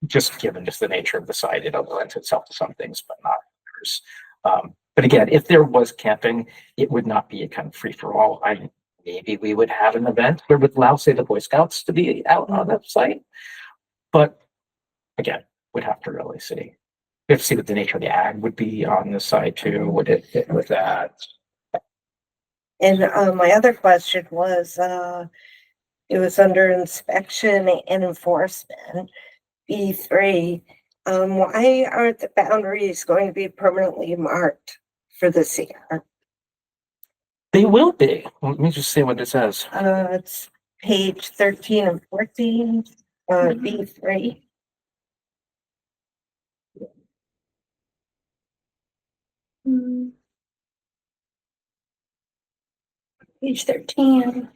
Just given the nature of the site, it'll lend itself to some things, but not others. But again, if there was camping, it would not be a kind of free for all. Maybe we would have an event where we'd allow, say, the Boy Scouts to be out on that site. But again, we'd have to really see. We have to see what the nature of the ag would be on the site too. Would it fit with that? And my other question was, it was under inspection and enforcement, B3. Why aren't the boundaries going to be permanently marked for this year? They will be. Let me just see what it says. It's page 13 and 14, B3. Page 13.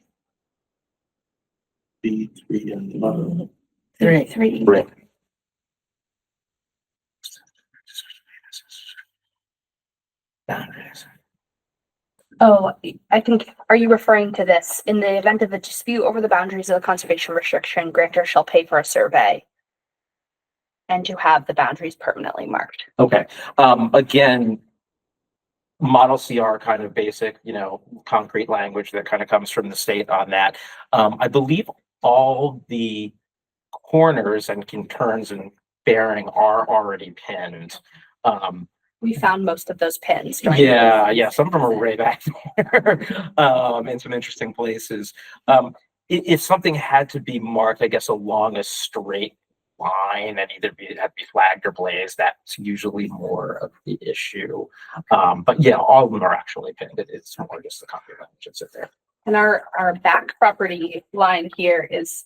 B3 and 3. Right. Boundaries. Oh, I think, are you referring to this? In the event of a dispute over the boundaries of the conservation restriction, grantor shall pay for a survey and to have the boundaries permanently marked. Okay. Again, model CR kind of basic, concrete language that kind of comes from the state on that. I believe all the corners and conturns and bearing are already pinned. We found most of those pins. Yeah, some of them are way back there, in some interesting places. If something had to be marked, I guess, along a straight line and either had to be flagged or blazed, that's usually more of the issue. But yeah, all of them are actually pinned. It's more just the concrete language that's there. And our back property line here is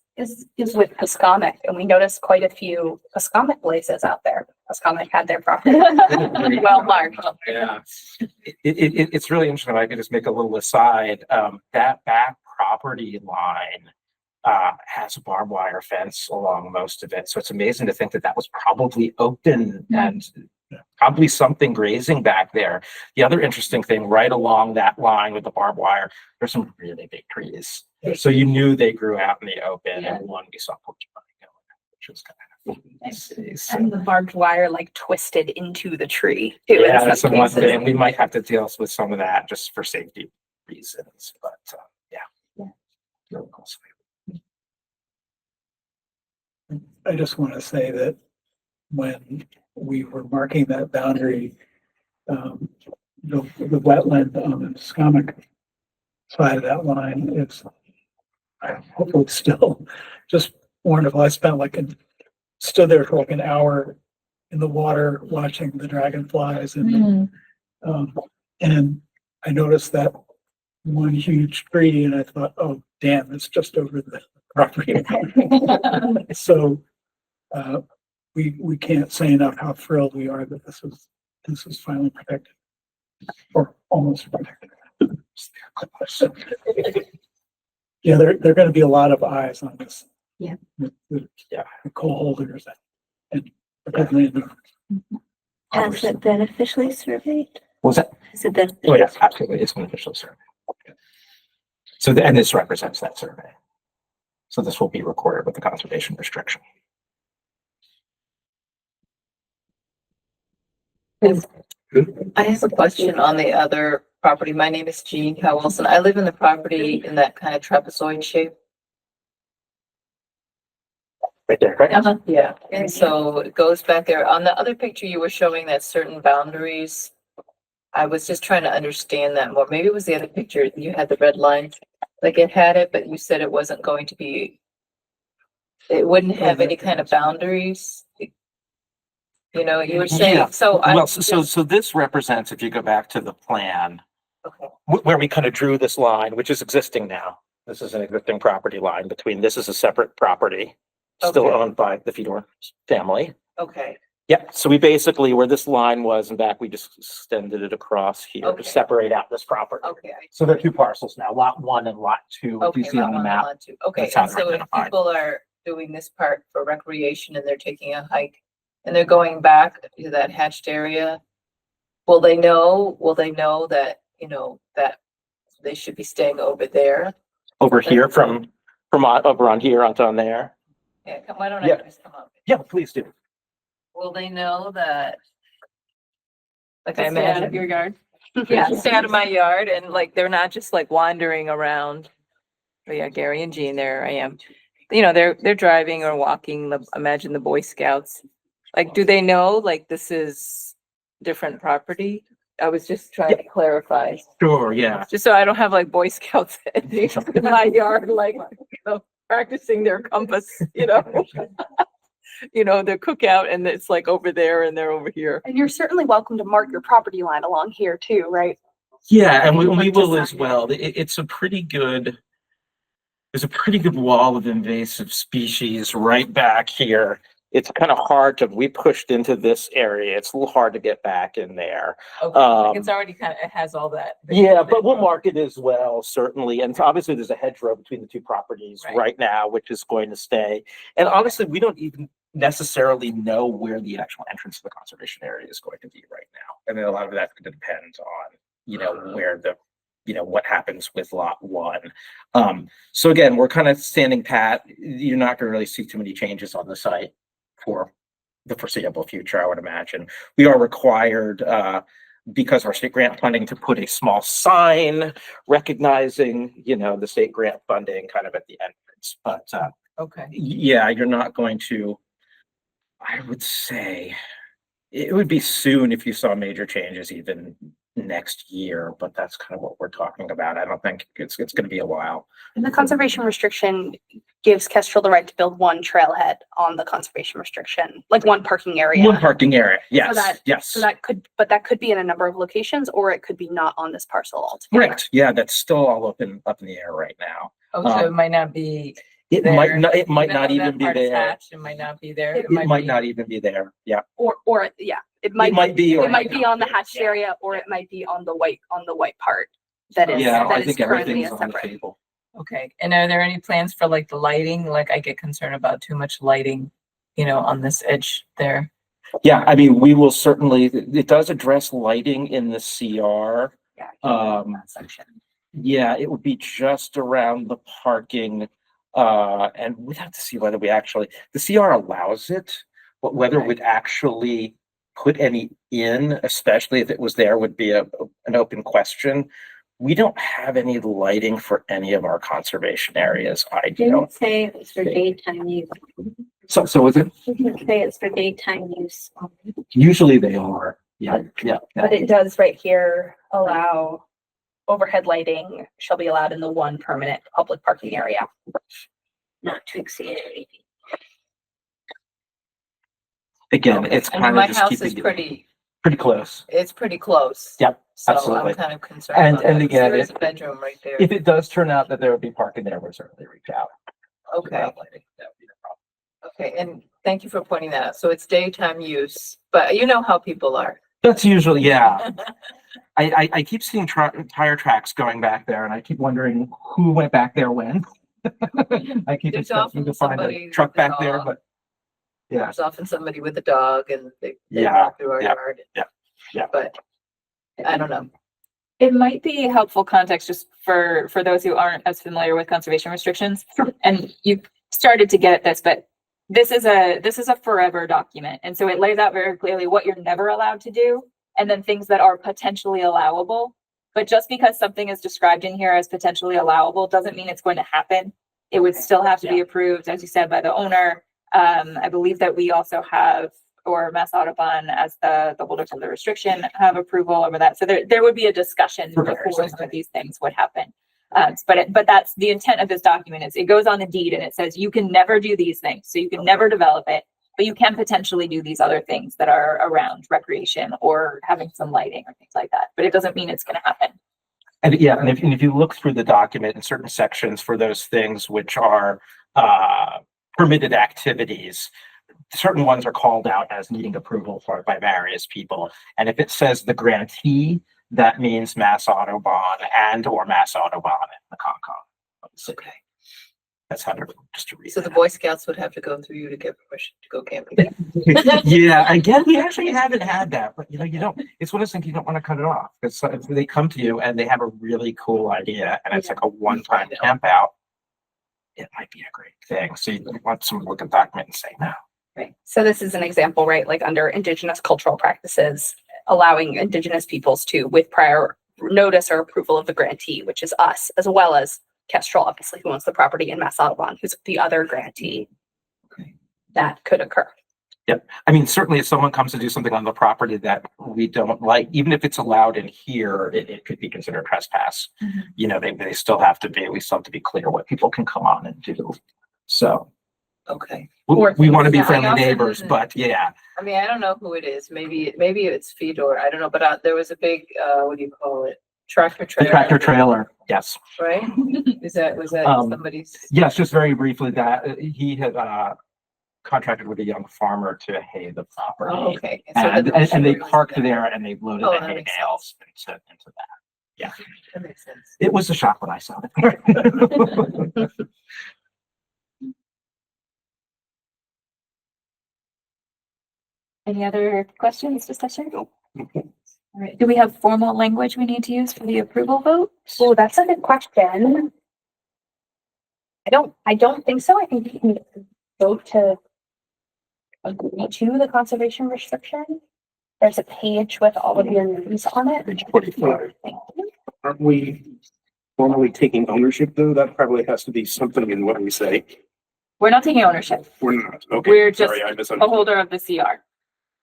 with Pascomic, and we noticed quite a few Pascomic blazes out there. Pascomic had their property well marked. Yeah, it's really interesting. I could just make a little aside. That back property line has a barbed wire fence along most of it. So it's amazing to think that that was probably open and Probably something grazing back there. The other interesting thing, right along that line with the barbed wire, there's some really big trees. So you knew they grew out in the open, and one we saw porcupine going, which was kind of nice. And the barbed wire like twisted into the tree. too, in Yeah, some that's the one cases. thing. We might have to deal with some of that just for safety reasons, but yeah. Really cool. I just want to say that when we were marking that boundary, the wetland on the Scomic side of that line is hopefully still just wonderful. I spent stood there for like an hour in the water watching the dragonflies and I noticed that one huge tree and I thought, oh damn, it's just over the property. So we can't say enough how thrilled we are that this is finally protected or almost protected. Yeah, there are going to be a lot of eyes on this. Yeah. The coal holders and particularly Has it been officially surveyed? Was that? Has it been? Oh, yeah, absolutely. It's an official survey. So, and this represents that survey. So this will be recorded with the conservation restriction. I have a question on the other property. My name is Jean Cow Wilson. I live in the property in that kind of trapezoid shape. Right there, right? Yeah, and so it goes back there. On the other picture, you were showing that certain boundaries. I was just trying to understand that more. Maybe it was the other picture. You had the red line, like it had it, but you said it wasn't going to be. It wouldn't have any kind of boundaries. You know, you were saying, Yeah. so Well, so this represents, if you go back to the plan, Okay. where we kind of drew this line, which is existing now. This is an existing property line between, this is a separate property, still Okay. owned by the Fedor family. Okay, Yeah, so we basically, where this line was in back, we just extended it across here Okay. to separate out this property. okay. So there are two parcels now, lot 1 and lot 2, if you Okay, see on the lot map. 1, lot 2. Okay, That's how and they're so if identified. people are doing this part for recreation and they're taking a hike and they're going back to that hatched area, will they know that, that they should be staying over there? Over here from over on here onto on there. Yeah, why don't Yeah. I just come up? Yeah, please do. Will they know that? Like To I stay out of imagine. your yard. Yeah, stay out of my yard and like, they're not just like wandering around. But yeah, Gary and Jean, there I am. They're driving or walking, imagine the Boy Scouts. Like, do they know, like, this is different property? I was just trying to clarify, Sure, yeah. just so I don't have like Boy Scouts in my yard, like, practicing their compass, their cookout and it's like over there and they're over here. And you're certainly welcome to mark your property line along here too, right? Yeah, and we Like will just as well. It's a pretty good, there's a pretty good wall of invasive species right back here. It's kind of hard we pushed into this area. It's a little hard to get back in there. Okay, like it's already it has all that. Yeah, but we'll mark it as well, certainly. And obviously there's a hedgerow between the two properties right now, which is going to stay. And honestly, we don't even necessarily know where the actual entrance to the conservation area is going to be right now. I mean, a lot of that's going to depend on, where what happens with lot 1. So again, we're kind of standing pat. You're not going to really see too many changes on the site for the foreseeable future, I would imagine. We are required, because of our state grant funding, to put a small sign recognizing, the state grant funding kind of at the entrance. But Okay. yeah, you're not going to, I would say, it would be soon if you saw major changes even next year, but that's kind of what we're talking about. I don't think it's going to be a while. And the conservation restriction gives Kestrel the right to build one trailhead on the conservation restriction, like one parking area. One parking area, yes, yes. So that could be in a number of locations, or it could be not on this parcel altogether. Correct, yeah, that's still all up in the air right now. Oh, so it might not be. It there. might not even be there. It might not be there. It might not even be there, yeah. Or yeah, it might be, or it might be on the hatched area, or it might be on the white part that is Yeah, I that is think currently everything's a on the separate. table. Okay, and are there any plans for like the lighting? Like I get concerned about too much lighting, on this edge there. Yeah, I mean, we will certainly, it does address lighting in the CR. Yeah. Um, Section. Yeah, it would be just around the parking. And we'd have to see whether we actually, the CR allows it, but whether we'd actually put any in, especially if it was there, would be an open question. We don't have any lighting for any of our conservation areas. I Didn't don't. say it was for daytime use. So is it? Didn't say it's for daytime use. Usually they are. Yeah, yeah. But it does right here allow overhead lighting shall be allowed in the one permanent public parking area. Not to exceed 80 feet. Again, it's I mean, kind my of just house is keeping it pretty close. it's pretty close. Yep, So absolutely. I'm kind of concerned And- about and that, 'cause again, there is if- a bedroom right there. If it does turn out that there would be parking there, we'll certainly reach out. Okay, That would be no problem. okay, and thank you for pointing that out. So it's daytime use, but you know how people are. That's usually, yeah. I keep seeing tire tracks going back there and I keep wondering who went back there when. I keep There's expecting often to find somebody a truck with a back there, dog. but yeah, There's often somebody with a dog and they Yeah, walk through our yeah, yard. yeah. But I don't know. It might be helpful context just for those who aren't as familiar with conservation restrictions. And you started to get at this, but this is a forever document. And so it lays out very clearly what you're never allowed to do and then things that are potentially allowable. But just because something is described in here as potentially allowable doesn't mean it's going to happen. It would still have to be approved, as you said, by the owner. I believe that we also have, or Mass Audubon as the holders of the restriction have approval over that. So there would be a discussion before some of these things would happen. But that's the intent of this document is it goes on the deed and it says you can never do these things. So you can never develop it, but you can potentially do these other things that are around recreation or having some lighting or things like that. But it doesn't mean it's going to happen. And yeah, and if you look through the document in certain sections for those things which are permitted activities, certain ones are called out as needing approval by various people. And if it says the grantee, that means Mass Audubon or Mass Audubon and the Concom. Okay. That's how to just to read. So the that. Boy Scouts would have to go through you to get permission to go camping. Yeah, again, we actually haven't had that, but you don't, it's one of those things you don't want to cut it off. Because if they come to you and they have a really cool idea and it's like a one-time camp out, it might be a great thing. So you want someone to look at the document and say no. Right. So this is an example, right? Like under Indigenous cultural practices, allowing Indigenous peoples to, with prior notice or approval of the grantee, which is us, as well as Kestrel, obviously, who owns the property, in Mass Audubon, who's the other grantee. Okay. That could occur. Yep. I mean, certainly if someone comes to do something on the property that we don't like, even if it's allowed in here, it could be considered trespass. Mhm. You know, we still have to be clear what people can come on and do. So Okay. we want to be Yeah, I friendly also neighbors, didn't- but yeah. I mean, I don't know who it is. Maybe it's Fedor. I don't know, but there was a big, what do you call it? Tractor The trailer. tractor trailer, yes. Right? Was that somebody's? Yes, just very briefly that he had contracted with a young farmer to hay the property. Oh, okay. So And, the and they machinery was parked there. there and they loaded Oh, the that hay makes bales into that. Yeah, That makes sense. it was a shock when I saw it. Any other questions, discussion? All right. Do we have formal language we need to use for the approval vote? Oh, that's a good question. I don't think so. I think you can vote to agree to the conservation restriction. There's a page with all of your names on it. Page 45. Aren't we formally taking ownership though? That probably has to be something in what we say. We're not taking ownership. We're not. Okay. We're just Sorry, I a misunderstood. holder of the CR.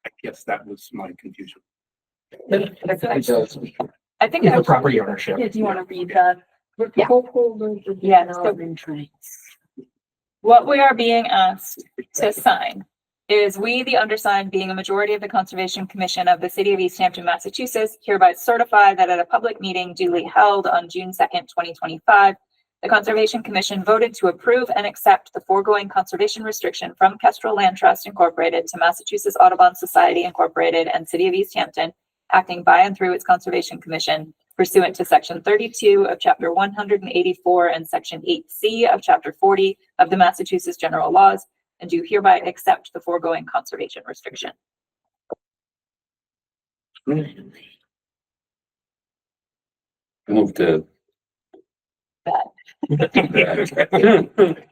I guess that was my confusion. I think It's a that's property ownership. Do you want to read the? Yeah. Yeah, so what we are being asked to sign is we, the undersigned, being a majority of the Conservation Commission of the City of Easthampton, Massachusetts, hereby certify that at a public meeting duly held on June 2nd, 2025, the Conservation Commission voted to approve and accept the foregoing conservation restriction from Kestrel Land Trust Incorporated to Massachusetts Audubon Society Incorporated and City of Easthampton, acting by and through its Conservation Commission pursuant to Section 32 of Chapter 184 and Section 8C of Chapter 40 of the Massachusetts General Laws, and do hereby accept the foregoing conservation restriction. Move to.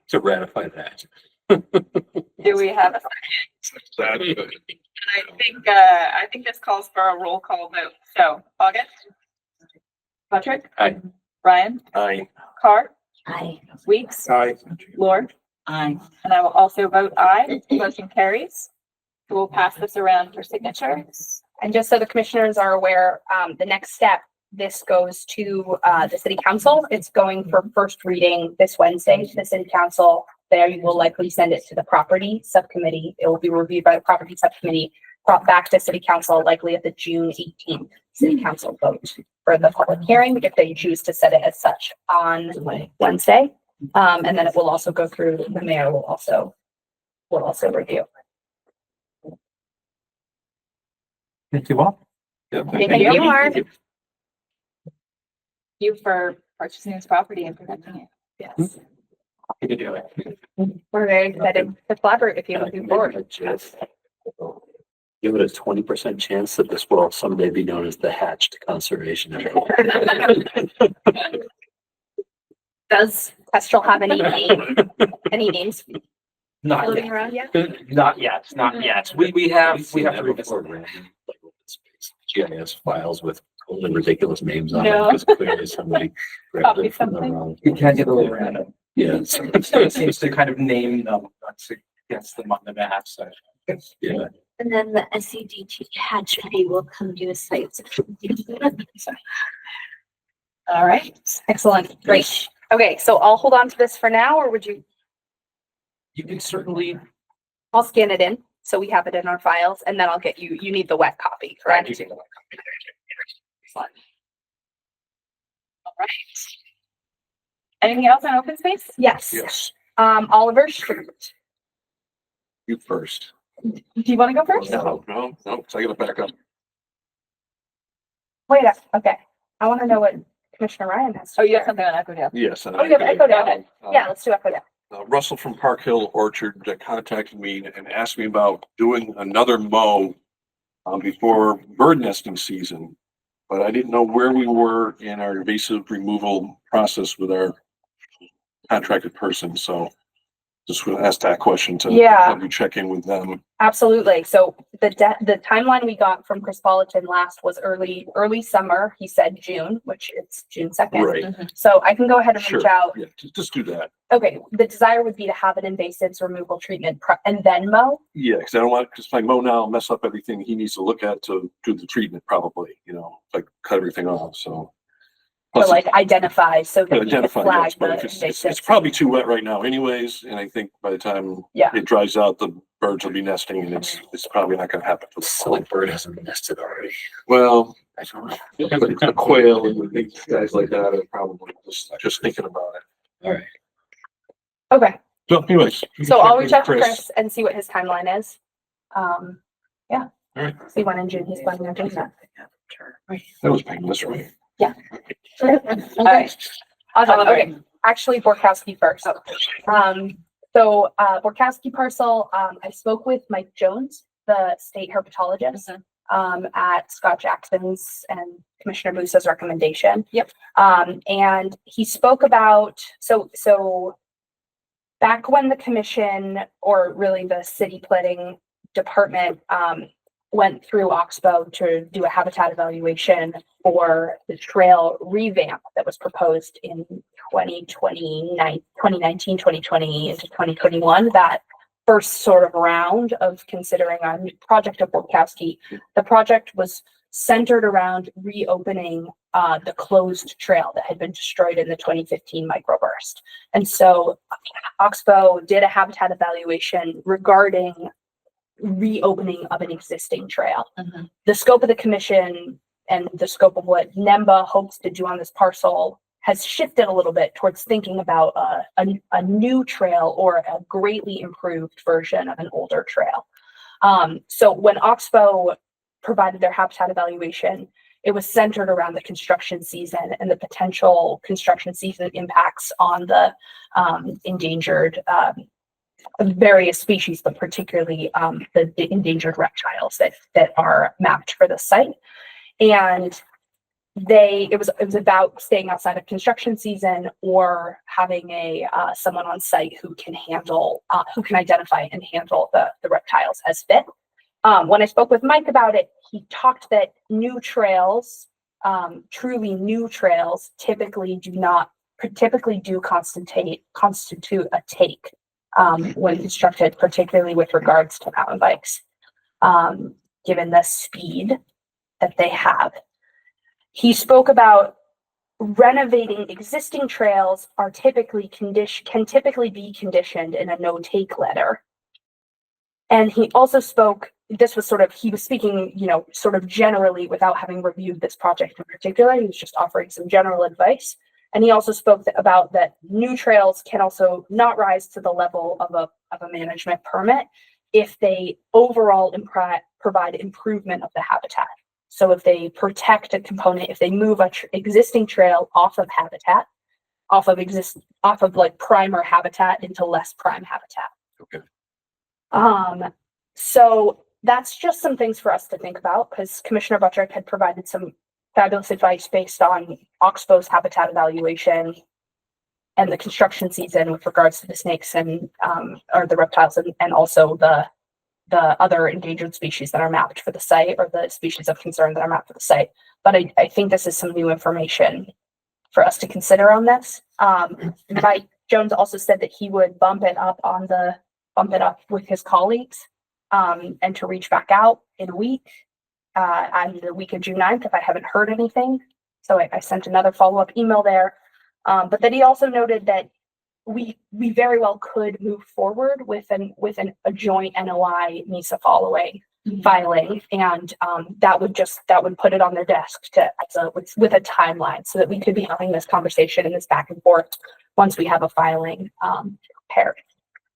To ratify that. Do we have a That, I think this calls for a roll call vote. So August? Patrick? Aye. Ryan? I, Carr? Aye. Weeks? Aye. Lord? Aye. And I will also vote aye. Motion carries. We'll pass this around for signatures. And just so the commissioners are aware, the next step, this goes to the city council. It's going for first reading this Wednesday to the city council. There you will likely send it to the property subcommittee. It will be reviewed by the property subcommittee, brought back to city council, likely at the June 18th city council vote for the public hearing, if they choose to set it as such on Wednesday. And then it will also go through, the mayor will also review. Thank you all. yeah, Thank you, Mark. You for purchasing this property and protecting it. Yes. Happy to do it. We're very excited to collaborate with you moving forward. Give it a 20% chance that this will someday be known as the hatched conservation area. Does Kestrel have any names Not floating yet. around yet? Not yet, not yet. We have to revisit. GIS files with totally ridiculous names on No. them because clearly somebody grabbed Copy it from the something. wrong. You can get a little random. Yes. So it seems to kind of name them, against them on the map, so. Yeah. And then the SCDT hatchery will come do a site. All right. Excellent, great. Okay, so I'll hold on to this for now, or would you, You can certainly. I'll scan it in, so we have it in our files, and then I'll get you, you need the wet copy, correct? All right. Anything else on open space? Yes. yes, Oliver Street. you first. Do you want to go first? No, so I gotta back up. Wait, okay. I want to know what Commissioner Ryan has. to Oh, you have share. something on Echo Dale? Yes. And Oh, you have Echo Dale. uh, Yeah, let's do Echo Dale. Russell from Park Hill Orchard contacted me and asked me about doing another mow before bird nesting season. But I didn't know where we were in our invasive removal process with our contracted person, so just want to ask that question to Yeah. have you check in with them. Absolutely. So the timeline we got from Chris Politan last was early summer. He said June, which it's June 2nd. Right, So I can go ahead and reach sure, out. yeah, just do that. Okay, the desire would be to have an invasives removal treatment and then mow. Yeah, because I don't want, because if I mow now, mess up everything he needs to look at to do the treatment probably, like cut everything off, so. To Plus, like identify so that we can identify, flag yes, but the if it's invasives. probably too wet right now anyways, and I think by the time Yeah. it dries out, the birds will be nesting and it's probably not gonna happen. for the fall. Silly bird hasn't nested already. Well, the quail and the guys like that are probably just thinking about it. All right. Okay, So anyways. you can so check I'll with reach out to Chris and see what his timeline is. Yeah. All right. See when in June he's planning on doing that. That was painless, right? Yeah. Okay. Awesome. Okay, actually Borkowski first. So Borkowski parcel, I spoke with Mike Jones, the state herpetologist, at Scott Jackson's and Commissioner Moose's recommendation. Yep. And he spoke about, so back when the commission, or really the city planning department, went through Oxbow to do a habitat evaluation for the trail revamp that was proposed in 2019, 2020 into 2021, that first sort of round of considering a new project of Borkowski. The project was centered around reopening the closed trail that had been destroyed in the 2015 microburst. And so Oxbow did a habitat evaluation regarding reopening of an existing trail. The scope of the commission and the scope of what NEMBA hopes to do on this parcel has shifted a little bit towards thinking about a new trail or a greatly improved version of an older trail. So when Oxbow provided their habitat evaluation, it was centered around the construction season and the potential construction season impacts on the endangered various species, but particularly the endangered reptiles that are mapped for the site. And it was about staying outside of construction season or having someone on site who can identify and handle the reptiles as fit. When I spoke with Mike about it, he talked that new trails, truly new trails, typically do constitute a take when constructed, particularly with regards to mountain bikes, given the speed that they have. He spoke about renovating existing trails can typically be conditioned in a no-take letter. And he also spoke, he was speaking, sort of generally without having reviewed this project in particular. He was just offering some general advice. And he also spoke about that new trails can also not rise to the level of a management permit if they overall provide improvement of the habitat. So if they protect a component, if they move an existing trail off of habitat, off of like primer habitat into less prime habitat. Okay. So that's just some things for us to think about, because Commissioner Buttrick had provided some fabulous advice based on Oxbow's habitat evaluation and the construction season with regards to the snakes and or the reptiles and also the other endangered species that are mapped for the site, or the species of concern that are mapped for the site. But I think this is some new information for us to consider on this. Mike Jones also said that he would bump it up with his colleagues and to reach back out in a week, on the week of June 9th, if I haven't heard anything. So I sent another follow-up email there. But then he also noted that we very well could move forward with a joint NOI NISA filing, and that would put it on their desk with a timeline, so that we could be having this conversation and this back and forth once we have a filing prepared.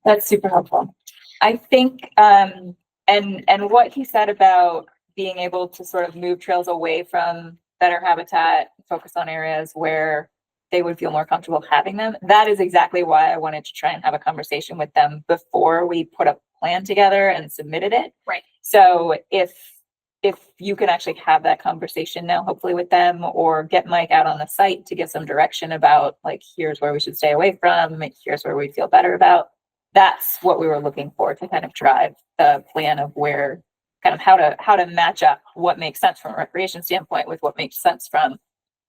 That's super helpful. I think, and what he said about being able to sort of move trails away from better habitat, focus on areas where they would feel more comfortable having them. That is exactly why I wanted to try and have a conversation with them before we put a plan together and submitted it. Right. So if you can actually have that conversation now, hopefully with them, or get Mike out on the site to give some direction about, like, here's where we should stay away from, here's where we feel better about. That's what we were looking for to kind of drive the plan of where, kind of how to match up what makes sense from a recreation standpoint with what makes sense from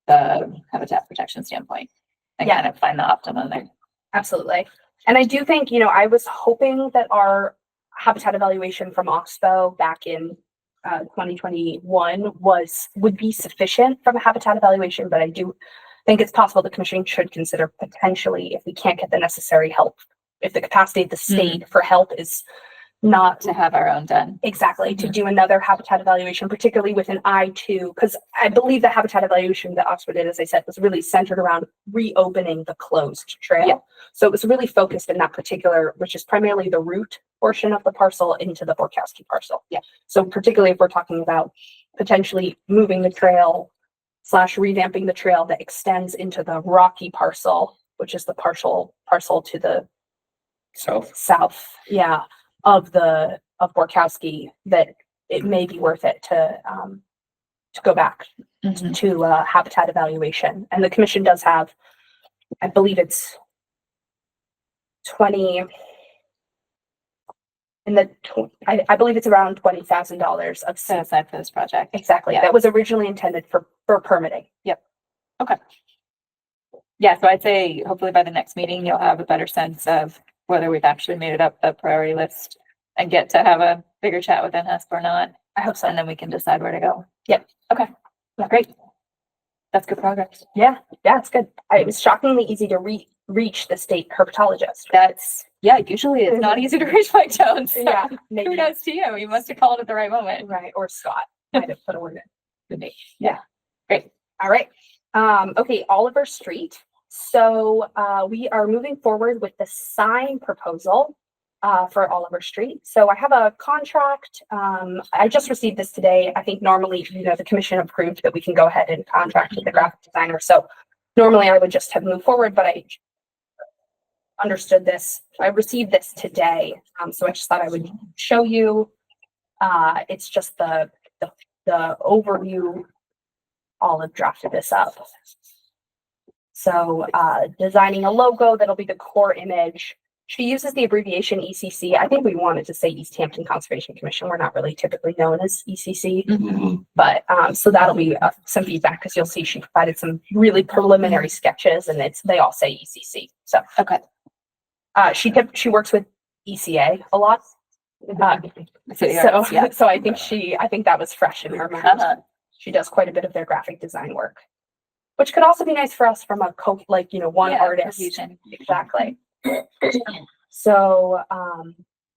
the habitat protection standpoint, and kind of find the optimum there. Absolutely. And I do think, I was hoping that our habitat evaluation from Oxbow back in 2021 would be sufficient from a habitat evaluation, but I do think it's possible the commission should consider potentially, if we can't get the necessary help, if the capacity of the state for help is not To have our own done. exactly, to do another habitat evaluation, particularly with an eye to, because I believe the habitat evaluation that Oxford did, as I said, was really centered around reopening the closed trail. Yeah. So it was really focused in that particular, which is primarily the root portion of the parcel into the Borkowski parcel. Yeah. So particularly if we're talking about potentially moving the trail / revamping the trail that extends into the rocky parcel, which is the parcel to the south, of Borkowski, that it may be worth it to go back to habitat evaluation. And the commission does have, I believe it's I believe it's around $20,000 of Set aside for this project. exactly. Yeah. That was originally intended for permitting. Yeah, so I'd say hopefully by the next meeting, you'll have a better sense of whether we've actually made it up the priority list and get to have a bigger chat with NHESP or not. I hope so. And then we can decide where to go. Yep. Okay. Great. That's good progress. Yeah, it's good. It was shockingly easy to reach the state herpetologist. Usually it's not easy to reach Mike Jones. So Yeah, maybe. kudos to you. You must have called at the right moment. Right, or Scott might have put a word in. Good day. Yeah. Great. All right. Okay, Oliver Street. So we are moving forward with the sign proposal for Oliver Street. So I have a contract. I just received this today. I think normally, the commission approved that we can go ahead and contract with the graphic designer. So normally I would just have moved forward, but understood this. I received this today, so I just thought I would show you. It's just the overview. Olive drafted this up. So, designing a logo that'll be the core image. She uses the abbreviation ECC. I think we wanted to say Easthampton Conservation Commission. We're not really typically known as ECC, but so that'll be some feedback because you'll see she provided some really preliminary sketches, and they all say ECC. So Okay. She works with ECA a lot. So I think that was fresh in her mind. She does quite a bit of their graphic design work, which could also be nice for us from a one artist. Cohesion. Exactly. So,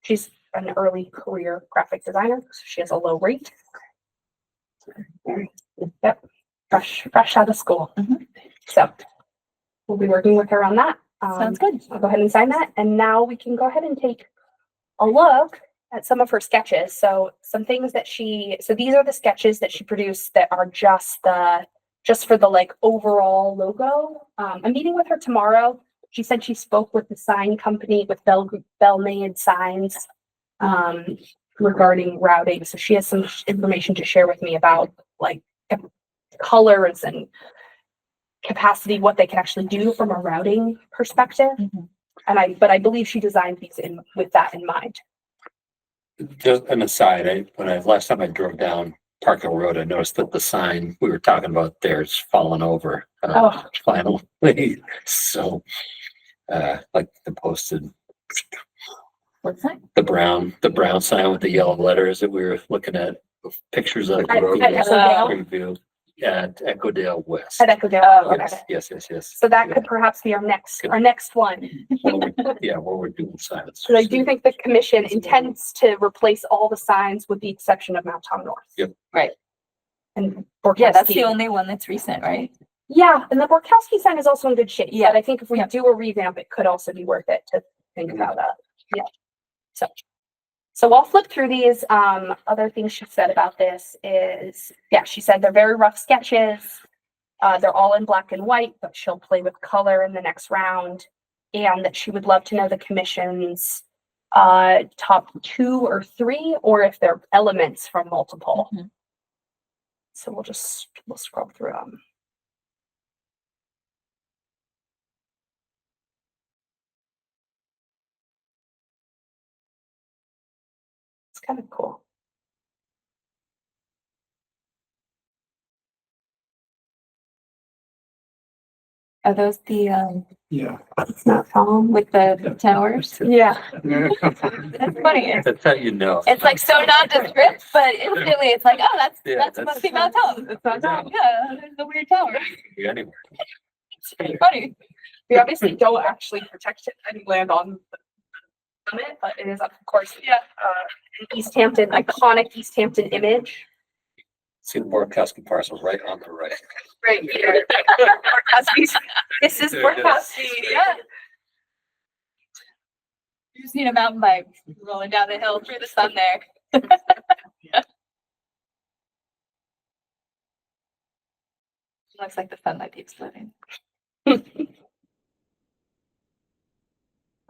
she's an early career graphic designer, so she has a low rate. Yep, fresh out of school. So we'll be working with her on that. Sounds good. I'll go ahead and sign that, and now we can go ahead and take a look at some of her sketches. So some things that these are the sketches that she produced that are just for the like overall logo. I'm meeting with her tomorrow. She said she spoke with the sign company, with Bell-Made Signs, regarding routing. So she has some information to share with me about like colors and capacity, what they can actually do from a routing perspective. But I believe she designed these with that in mind. Just an aside, last time I drove down Park Hill Road, I noticed that the sign we were talking about there's fallen over, finally. So, like the posted, What's that? the brown sign with the yellow letters that we were looking at pictures of. At Echodale? Review at Echodale West. At Echodale. Oh, Okay. Yes. So that could perhaps be our next one. Where we're doing signs. So I do think the commission intends to replace all the signs with the exception of Mount Tom North. Yep. Right. And Yeah, that's Borkowski. the only one that's recent, right? Yeah, and the Borkowski sign is also in good shape. Yeah. But I think if we do a revamp, it could also be worth it to think about that. Yeah. So I'll flip through these. Other things she said about this is, she said they're very rough sketches. They're all in black and white, but she'll play with color in the next round. And that she would love to know the commission's top 2 or 3, or if they're elements from multiple. So we'll scroll through them. It's kind of cool. Are those the Yeah. It's not Tom. with the towers? Yeah. That's funny. That's how you know. It's like so nondescript, but instantly it's like, oh, that's that's must be Mount Tom. It's Mount Tom. Yeah, there's the weird tower. Anywhere. It's pretty funny. We obviously don't actually protect it and land on it, but it is, of course, an Easthampton, iconic Easthampton image. See the Borkowski parcel right on the right. Right here. This is There it is. Borkowski, yeah. You just need a mountain bike rolling down the hill through the sun there. Looks like the sun might be exploding. What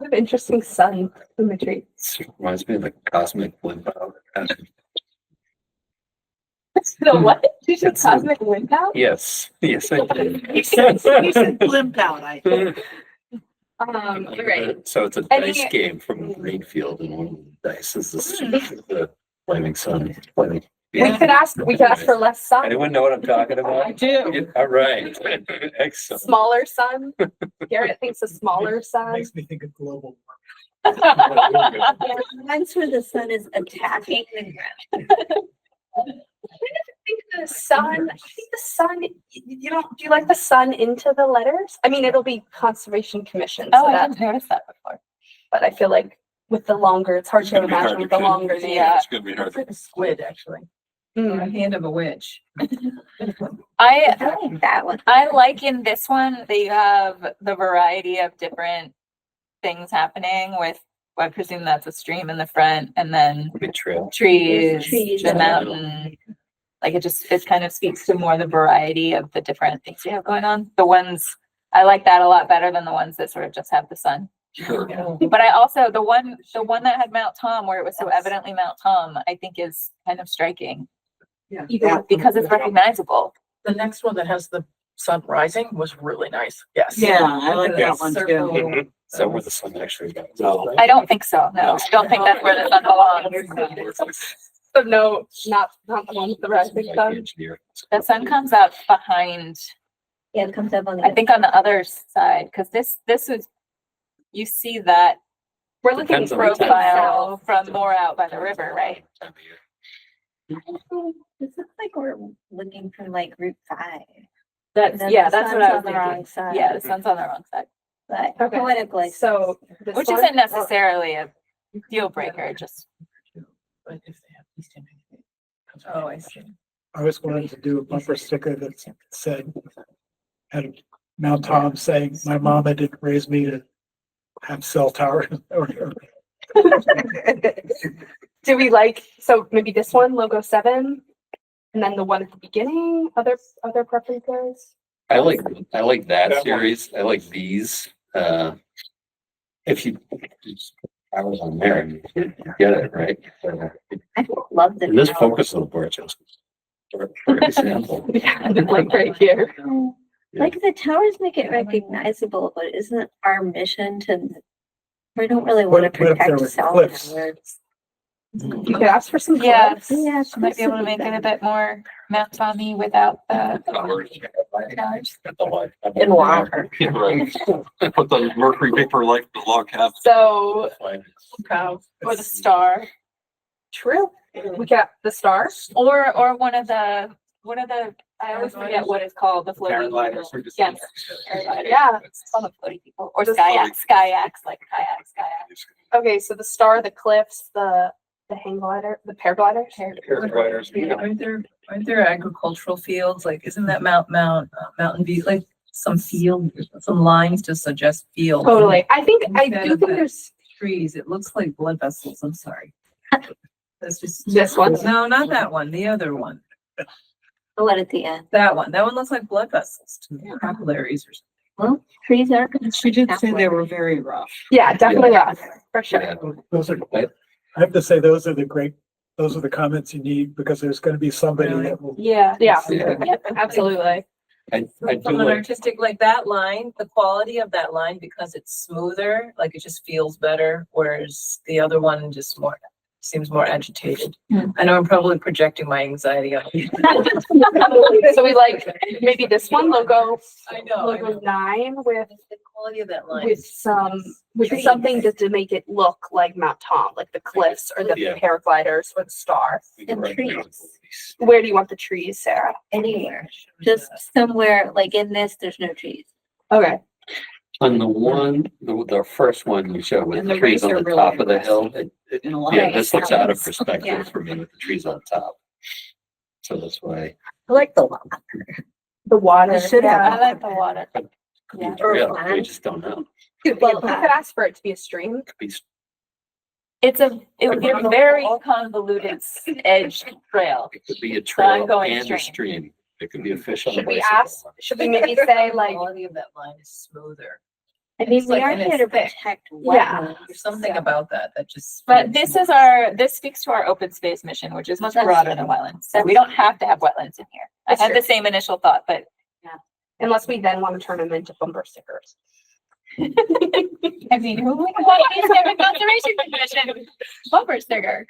an interesting sun imagery. It reminds me of the cosmic wind out. The what? Did you say It's cosmic wind out? Yes, I did. You said blimp out, I think. Right. So it's a Any- dice game from Greenfield, and one of the dice is the flaming sun. We could ask for less sun, Anyone know what I'm talking about? I do. Yeah, all right. Excellent. smaller sun. Garrett thinks a smaller sun. Makes me think of global Mine's where the sun is attacking the ground. I think the sun, do you like the sun into the letters? I mean, it'll be Conservation Commission, Oh, so I that, didn't notice that before. but I feel like with the longer, it's hard It's to gonna be hard imagine to with the pin. longer name. Yeah. It's gonna be hard. Like a squid, actually, or Mm. a hand of a witch. I like that one. I like in this one that you have the variety of different things happening with, I presume that's a stream in the front and then Good trail. trees, Trees the in the mountain. Like it kind of speaks to more the variety of the different things you have going on. The ones, I like that a lot better than the ones that sort of just have the sun. Sure. But I also, the one that had Mount Tom, where it was so evidently Mount Tom, I think is kind of striking. Yeah. Even because it's recognizable. The next one that has the sun rising was really nice. Yes. Yeah, I like that one too. Is that where the sun actually goes? No. I don't think so, no. I don't think that's where the sun belongs. So no, not the one with the rising sun. Engineer. The sun comes up behind, Yeah, it comes up on the. I think on the other side, because this was, you see that We're looking Depends on the time. profile from more out by the river, right? Time of year. This looks like we're looking from like Route 5. That's, Then yeah, the that's what sun's I was on the wrong thinking. side. Yeah, the sun's on the wrong side, But Okay. poetically. So. this which one- isn't necessarily a deal breaker, just. But if they have Easthampton. Oh, I see. I always wanted to do a bumper sticker that said, had Mount Tom saying, my mama didn't raise me to have cell tower. Do we like, so maybe this one, logo 7, and then the one at the beginning, other preferences? I like that series. I like these. If you, I was on there and you get it, right? I love the. And this focus on the board just. For example. Like right here. Like the towers make it recognizable, but isn't it our mission to, we don't really want to What if there protect were cell cliffs? towers. You could ask for some Yeah, clips. Yeah. might be able to make it a bit more Mount Tommy without the. In water. Right. Put the Mercury Vapor Life log cabin. So, or the star, True. We got the stars. or one of the, I always forget what it's called, the floating. Paragliders or just- Yes. Yeah. It's called the floating people, or kayaks, like kayaks. Okay, so the star, the cliffs, the hang glider, the paragliders. Paragliders. Aren't there agricultural fields? Like, isn't that Mountain View, like some field, some lines to suggest field? Totally. I do Instead think of the there's trees, it looks like blood vessels. I'm sorry. That's just. this one. No, not that one, the other one. The one at the end. That one looks like blood vessels to me, capillaries or something. Trees are. She did say they were very rough. Yeah, definitely rough, for sure. Those are, I have to say, those are the comments you need, because there's gonna be somebody that will. Yeah. Yeah, Yeah. absolutely. I do From an like, artistic, like that line, the quality of that line, because it's smoother, like it just feels better, whereas the other one just seems more agitated. I know I'm probably projecting my anxiety on you. So we like maybe this one, logo I know. logo 9 with The quality of that line. with something to make it look like Mount Tom, like the cliffs or the Yeah. paragliders or the star. And trees. Where do you want the trees, Sarah? Anywhere. Just somewhere, like in this, there's no trees. Okay. on the one, the first one you showed with And the the trees rays on are the really top of the hill, In a lot yeah, of this looks out of Yeah. perspective for me with the trees on top. So that's why. I like the water. The water. It should have. I like the water. Yeah. Yeah, we just don't know. We could ask for it to be a stream. Could be It would be a very convoluted edge trail. It could be a trail Ongoing and a stream. stream. It could be a fish on a Should we bicycle. ask, should we maybe say The like, quality of that line is smoother. I mean, It's we like- are and here it's to thick. protect Yeah. wetlands. There's something about that just. But this speaks to our open space mission, which is much That's broader true. than wetlands. So we don't have to have wetlands in here. I That's had true. the same initial thought, but unless we then want to turn them into bumper stickers. I mean, who would want to use every conservation commission bumper sticker?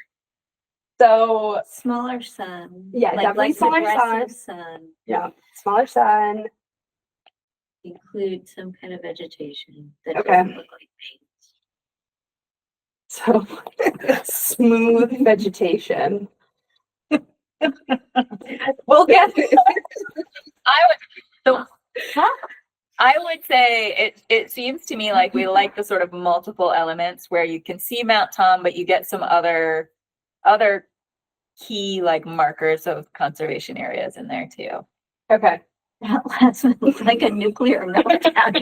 So, Smaller sun. Yeah, like definitely less smaller aggressive sun. yeah, smaller sun. Include some kind of vegetation that Okay. doesn't look like paint. So smooth vegetation. We'll get. I would say it seems to me like we like the sort of multiple elements where you can see Mount Tom, but you get some other key like markers of conservation areas in there too. Okay. That last one looks like a nuclear meltdown.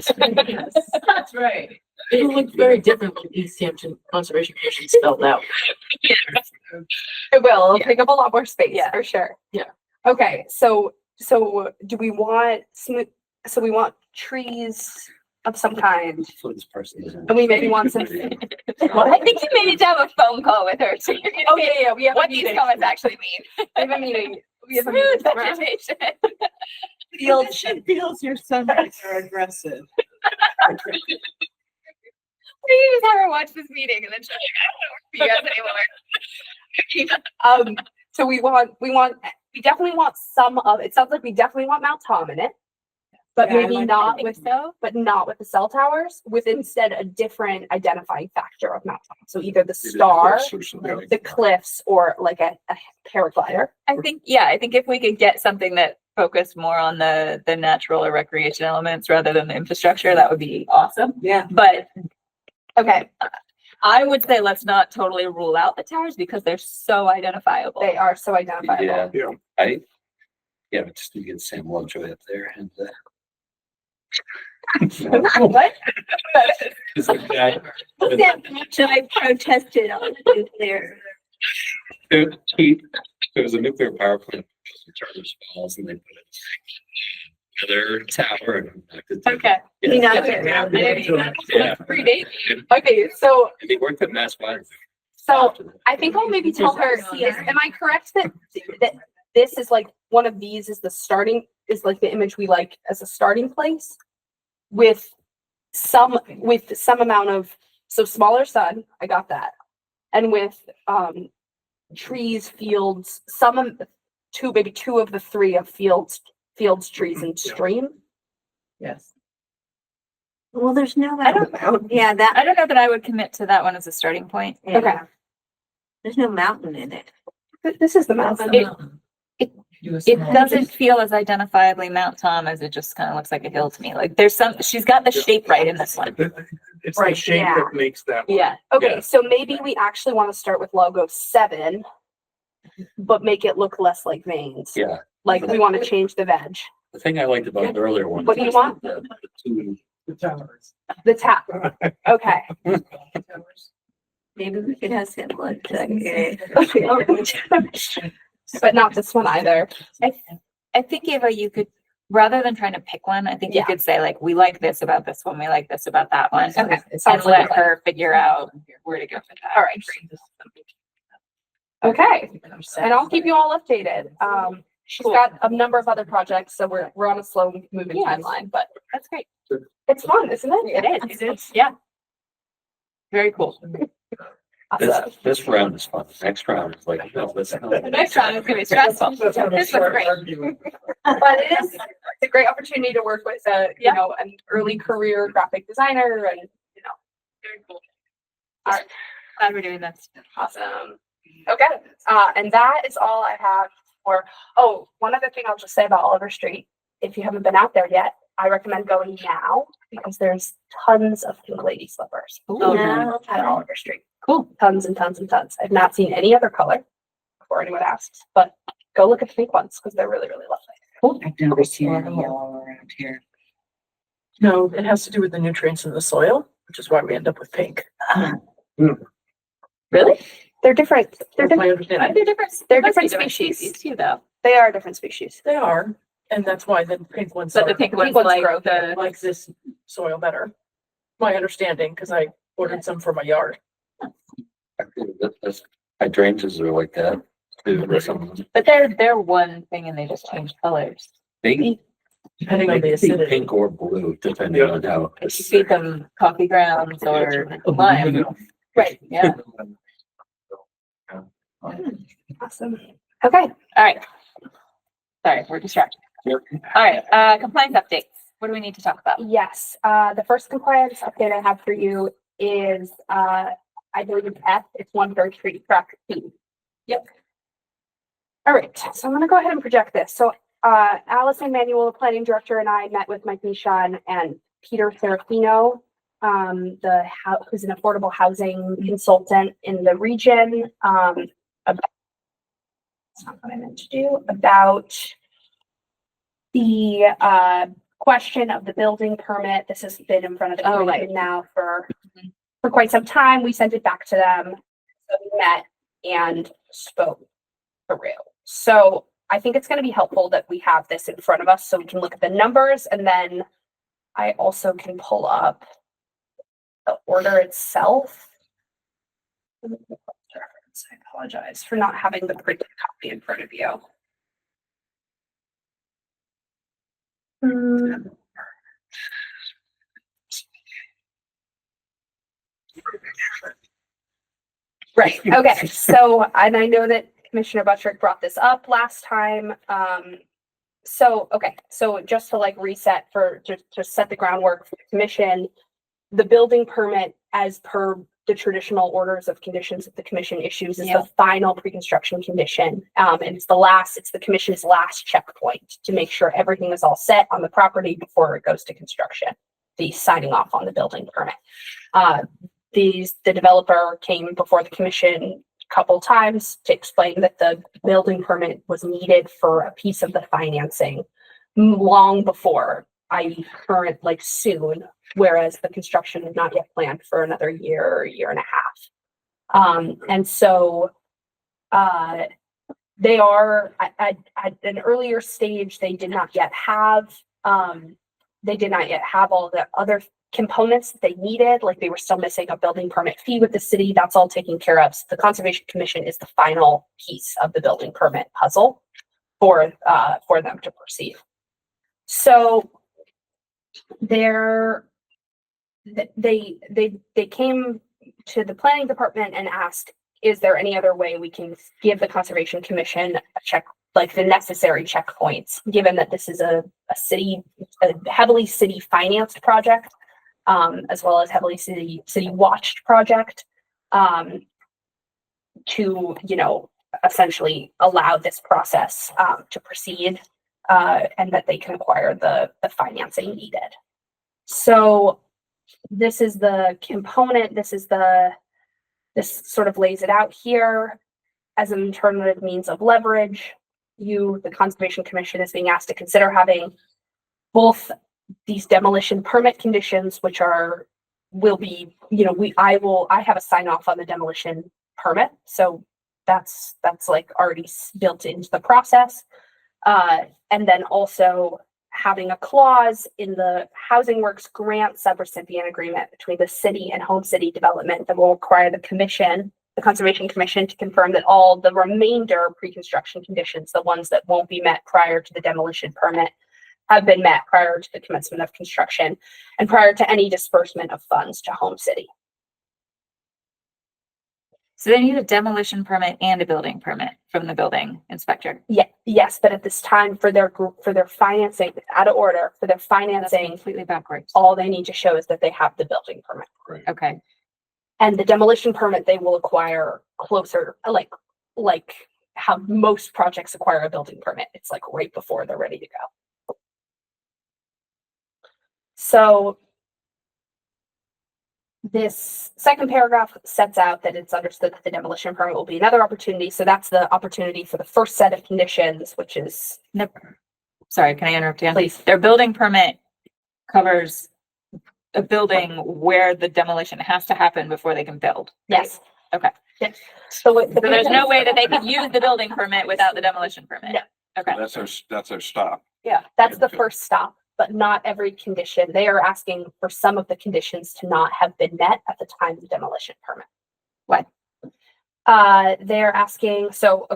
That's right. It looked very different when Easthampton Conservation Commission spelled out. It will. It'll take up a lot more space, Yeah. for sure. Yeah. Okay, so do we want smooth, so we want trees of some kind. So this person isn't. And we maybe want some. I think you may need to have a phone call with her. So you can Oh, see yeah, we have a what these meeting. comments actually mean. We have a meeting. We have a Smooth meeting tomorrow. vegetation. She feels your sunlights are aggressive. You just have her watch this meeting and then she's like, I don't know what you guys anymore. So we definitely want some of, it sounds like we definitely want Mount Tom in it. But Yeah, I maybe like not think with, so. but not with the cell towers, with instead a different identifying factor of Mount Tom. So either the star, the cliffs, or like a paraglider. I think if we could get something that focused more on the natural or recreation elements rather than the infrastructure, that would be awesome. Yeah. But, okay, I would say let's not totally rule out the towers because they're so identifiable. They are so identifiable. Yeah, yeah, but just to get Sam Lovejoy up there and, What? it's like that. I protested on nuclear. There was a nuclear power plant in Charters Falls and they put another tower and knocked it down. Okay. Yeah. Yeah. Predate. Okay, so And he worked at Mass Water. I think I'll maybe tell her, am I correct that this is like, one of these is the starting, is like the image we like as a starting place? With some amount of, so smaller sun, I got that. And with, trees, fields, maybe two of the three of fields, trees and stream. Yes. Well, there's no. I don't know. Yeah, that, I don't know that I would commit to that one as a starting point. yeah. Okay. There's no mountain in it. This is the mountain. It doesn't feel as identifiably Mount Tom as it just kind of looks like a hill to me. Like there's she's got the shape right in this one. It's the shape yeah. that makes that. one. Yeah. Okay, so maybe we actually want to start with logo 7, but make it look less like veins. Yeah, Like we want to change the veg. the thing I liked about the earlier one. What do you was want? The two, The towers. The tap. Okay. Maybe we could have some blood. But not this one either. I think Ava, you could, rather than trying to pick one, I think you Yeah. could say like, we like this about this one, we like this about that one. Okay. And Sounds like let her figure out where to go for that. All right. Okay, and I'll keep you all updated. She's got a number of other projects, so we're on a slow moving Yes. timeline, but That's great. it's fun, isn't it? It is. Yeah. Very cool. Awesome. this round is fun. The next round is like, no, let's not. The next round is gonna be stressful. Let's have a This was short great. argument. But it's a great opportunity to work with an early career graphic designer and, Very cool. All right. Glad we're doing this. awesome. Okay, and that is all I have for, one other thing I'll just say about Oliver Street. If you haven't been out there yet, I recommend going now because there's tons of pink lady slippers no. at Oliver Street. Cool. Tons and tons and tons. I've not seen any other color before anyone asks, but go look at the pink ones because they're really, really lovely. I've never seen any yellow around here. No, it has to do with the nutrients in the soil, which is why we end up with pink. Really? They're different. They're That's my different. understanding. They're different. They're Must be different species. too, though. They are different species. They are, and that's why the pink ones But the are, pink ones ones like grow the, like this soil better. My understanding, because I ordered some for my yard. Hydrangeas are like that. Too. Some of them. but they're one thing and they just change colors. They Depending on the can be acidity. pink or blue, depending on how. You feed them coffee grounds or lime. Right. Yeah. Awesome. Okay. All right. Sorry, we're distracted. Yep. All right, compliance updates. What do we need to talk about? Yes, the first compliance update I have for you is, I believe it's F, it's 1 Street, track P. Yep. All right, so I'm gonna go ahead and project this. So, Allison Manuel, the planning director, and I met with Mike Nishan and Peter Serafino, who's an affordable housing consultant in the region, about, that's not what I meant to do, about the, question of the building permit. This has been in front of the Oh, commission right. now for quite some time. We sent it back to them. So we met and spoke through. So I think it's going to be helpful that we have this in front of us so we can look at the numbers and then I also can pull up the order itself. I apologize for not having the printed copy in front of you. Right, okay, so, and I know that Commissioner Buttrick brought this up last time. So, okay, so just to like reset for, to set the groundwork for the commission, the building permit as per the traditional orders of conditions that the commission issues is the final pre-construction condition. And it's the commission's last checkpoint to make sure everything is all set on the property before it goes to construction, the signing off on the building permit. The developer came before the commission a couple times to explain that the building permit was needed for a piece of the financing long before, i.e. current, like soon, whereas the construction is not yet planned for another year or year and a half. And so they are at an earlier stage, they did not yet have all the other components that they needed. Like they were still missing a building permit fee with the city. That's all taken care of. So the Conservation Commission is the final piece of the building permit puzzle for them to proceed. So they came to the planning department and asked, is there any other way we can give the Conservation Commission a check, like the necessary checkpoints, given that this is a heavily city financed project, as well as heavily city watched project, to, essentially allow this process to proceed, and that they can acquire the financing needed. So this is the component, this sort of lays it out here as an alternative means of leverage. The Conservation Commission, is being asked to consider having both these demolition permit conditions, which I have a sign off on the demolition permit. So that's like already built into the process. And then also having a clause in the Housing Works grant subrecipient agreement between the city and Home City Development that will require the Conservation Commission, to confirm that all the remainder pre-construction conditions, the ones that won't be met prior to the demolition permit, have been met prior to the commencement of construction and prior to any disbursement of funds to Home City. So they need a demolition permit and a building permit from the building inspector. Yeah, yes, but at this time for their financing, out of order, for their financing, That's completely backwards. all they need to show is that they have the building permit. Okay. And the demolition permit they will acquire closer, like how most projects acquire a building permit. It's like right before they're ready to go. So this second paragraph sets out that it's understood that the demolition permit will be another opportunity. So that's the opportunity for the first set of conditions, which is. Sorry, can I interrupt you? Please. Their building permit covers a building where the demolition has to happen before they can build. Yes. Okay. Yes. So there's no way that they can use the building permit without the demolition permit. No. Okay. That's our stop. Yeah, that's the first stop, but not every condition. They are asking for some of the conditions to not have been met at the time of the demolition permit. What? They're asking, so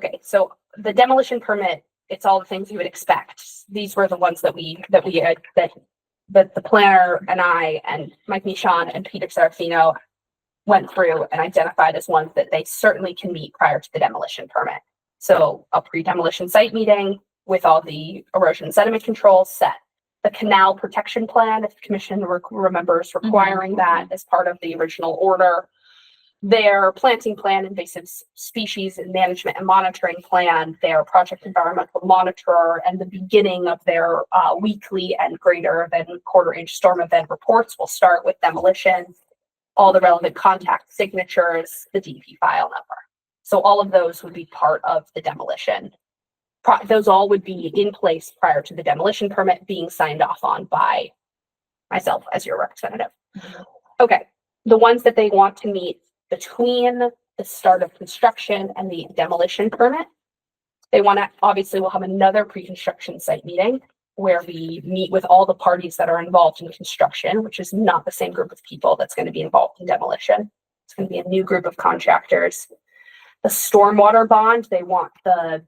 the demolition permit, it's all the things you would expect. These were the ones that the planner and I and Mike Michon and Peter Serafino went through and identified as ones that they certainly can meet prior to the demolition permit. So a pre-demolition site meeting with all the erosion and sediment controls set. The canal protection plan, if the commission remembers requiring that as part of the original order. Their planting plan, invasive species and management and monitoring plan, their project environmental monitor, and the beginning of their weekly and greater than quarter-inch storm event reports will start with demolition, all the relevant contact signatures, the DP file number. So all of those would be part of the demolition. Those all would be in place prior to the demolition permit being signed off on by myself as your representative. Okay, the ones that they want to meet between the start of construction and the demolition permit, they want to, obviously we'll have another pre-construction site meeting where we meet with all the parties that are involved in construction, which is not the same group of people that's going to be involved in demolition. It's going to be a new group of contractors. The stormwater bond, they want the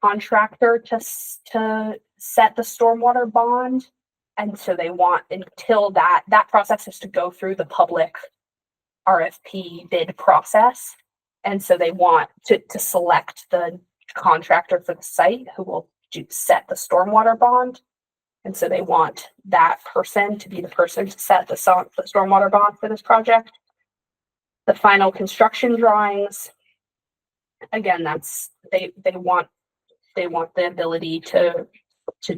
contractor to set the stormwater bond. And so they want, until that process has to go through the public RFP bid process. And so they want to select the contractor for the site who will set the stormwater bond. And so they want that person to be the person to set the stormwater bond for this project. The final construction drawings, again, that's, they want the ability to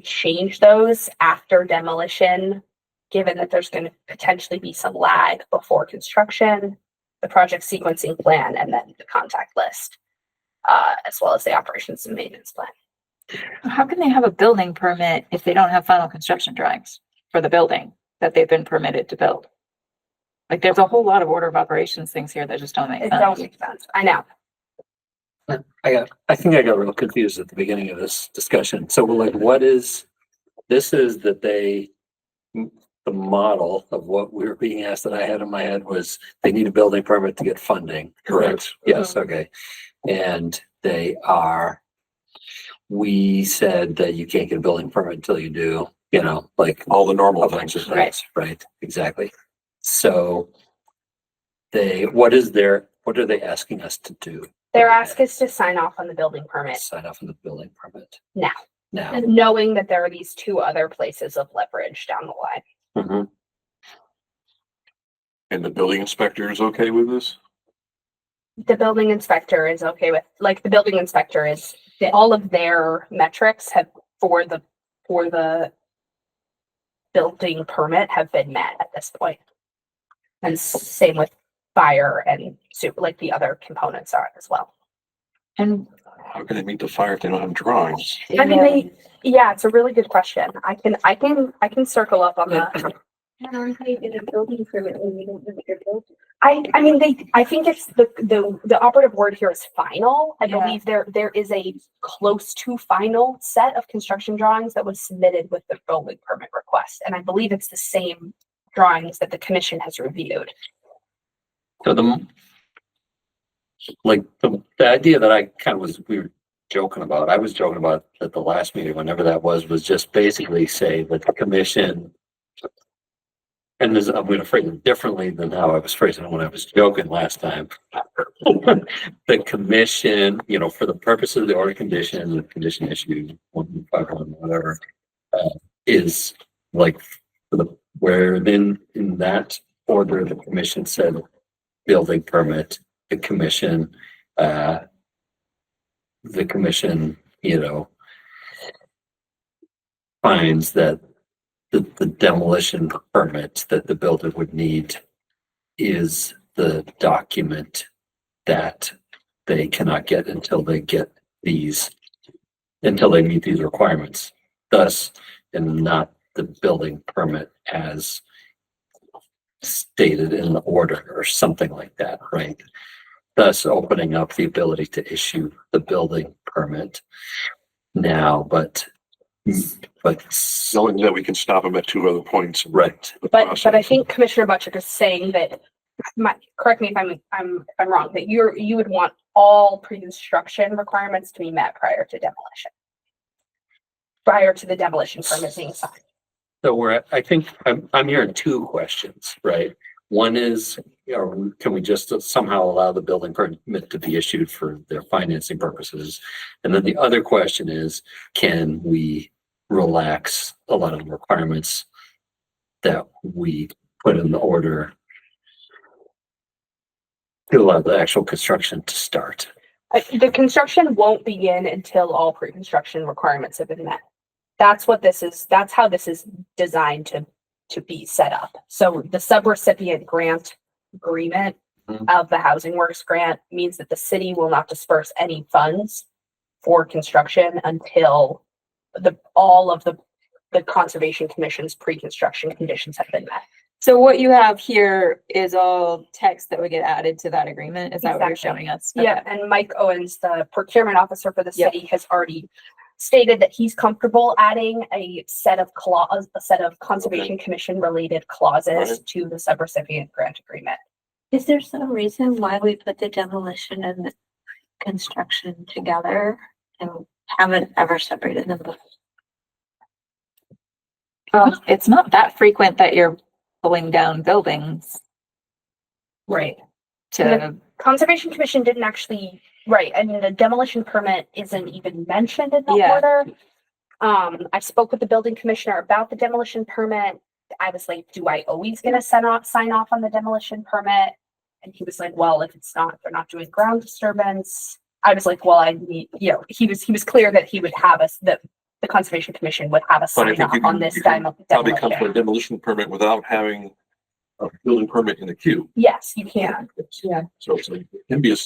change those after demolition, given that there's going to potentially be some lag before construction, the project sequencing plan, and then the contact list, as well as the operations and maintenance plan. How can they have a building permit if they don't have final construction drawings for the building that they've been permitted to build? Like, there's a whole lot of order of operations things here that just don't make It sense. don't make sense. I know. I think I got real confused at the beginning of this discussion. So we're like, this is that the model of what we were being asked that I had in my head was they need a building permit to get funding. Correct. Yes, okay. And we said that you can't get a building permit until you do, like All the normal a bunch things. of things, right? Exactly. So what are they asking us to do? Their ask is to sign off on the building permit Sign off on the building permit. now, Now. knowing that there are these two other places of leverage down the line. Mhm. And the building inspector is okay with this? The building inspector is okay with, like, the building inspector is, all of their metrics have, for the building permit, have been met at this point. And same with fire and like the other components are as well. And How can they meet the fire if they don't have drawings? I mean, yeah, it's a really good question. I can circle up on that. How do you get a building permit when you don't have your building? I mean, I think it's the operative word here is final. I Yeah. believe there is a close to final set of construction drawings that was submitted with the building permit request. And I believe it's the same drawings that the commission has reviewed. So the idea that we were joking about, I was joking about at the last meeting, whenever that was just basically say that the commission, and I'm going to phrase it differently than how I was phrasing it when I was joking last time. The commission, for the purpose of the order condition, the condition issue 151, whatever, is like where then in that order, the commission said building permit, the commission, finds that the demolition permit that the builder would need is the document that they cannot get until they meet these requirements. Thus, and not the building permit as stated in the order or something like that, right? Thus opening up the ability to issue the building permit now, but Knowing that we can stop them at two other points. right. But I think Commissioner Butcher is saying that, correct me if I'm wrong, that you would want all pre-construction requirements to be met prior to demolition. Prior to the demolition permit being signed. So I think I'm hearing two questions, right? One is, can we just somehow allow the building permit to be issued for their financing purposes? And then the other question is, can we relax a lot of the requirements that we put in the order to allow the actual construction to start? The construction won't begin until all pre-construction requirements have been met. That's how this is designed to be set up. So the subrecipient grant agreement of the Housing Works grant means that the city will not disperse any funds for construction until all of the Conservation Commission's pre-construction conditions have been met. so what you have here is all text that would get added to that agreement. Is that what you're Exactly. showing us? Yeah, and Mike Owens, the procurement officer for the Yep. city, has already stated that he's comfortable adding a set of Conservation Commission related clauses Right. to the subrecipient grant agreement. Is there some reason why we put the demolition and the construction together and haven't ever separated them before? It's not that frequent that you're pulling down buildings Right. to, Conservation Commission didn't actually, right, I mean, the demolition permit isn't even mentioned in the Yeah. order. I spoke with the building commissioner about the demolition permit. I was like, do I always get a sign off on the demolition permit? And he was like, well, if it's not, they're not doing ground disturbance. I was like, well, I need, he was clear that he would have us, that the Conservation Commission would have a But I sign think off you on can, this you can probably come for a demolition. demolition permit without having a building permit in the queue. Yes, you can. yeah. So it's like, it can be a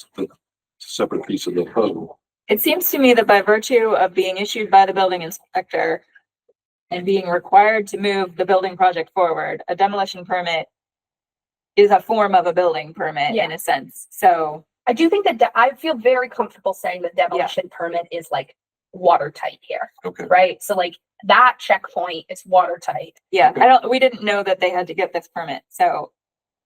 separate piece of the puzzle. It seems to me that by virtue of being issued by the building inspector and being required to move the building project forward, a demolition permit is a form of a building permit in a sense. So I do think that I feel very comfortable saying the demolition permit is like watertight here, Okay. right? So like that checkpoint is watertight. yeah, we didn't know that they had to get this permit. So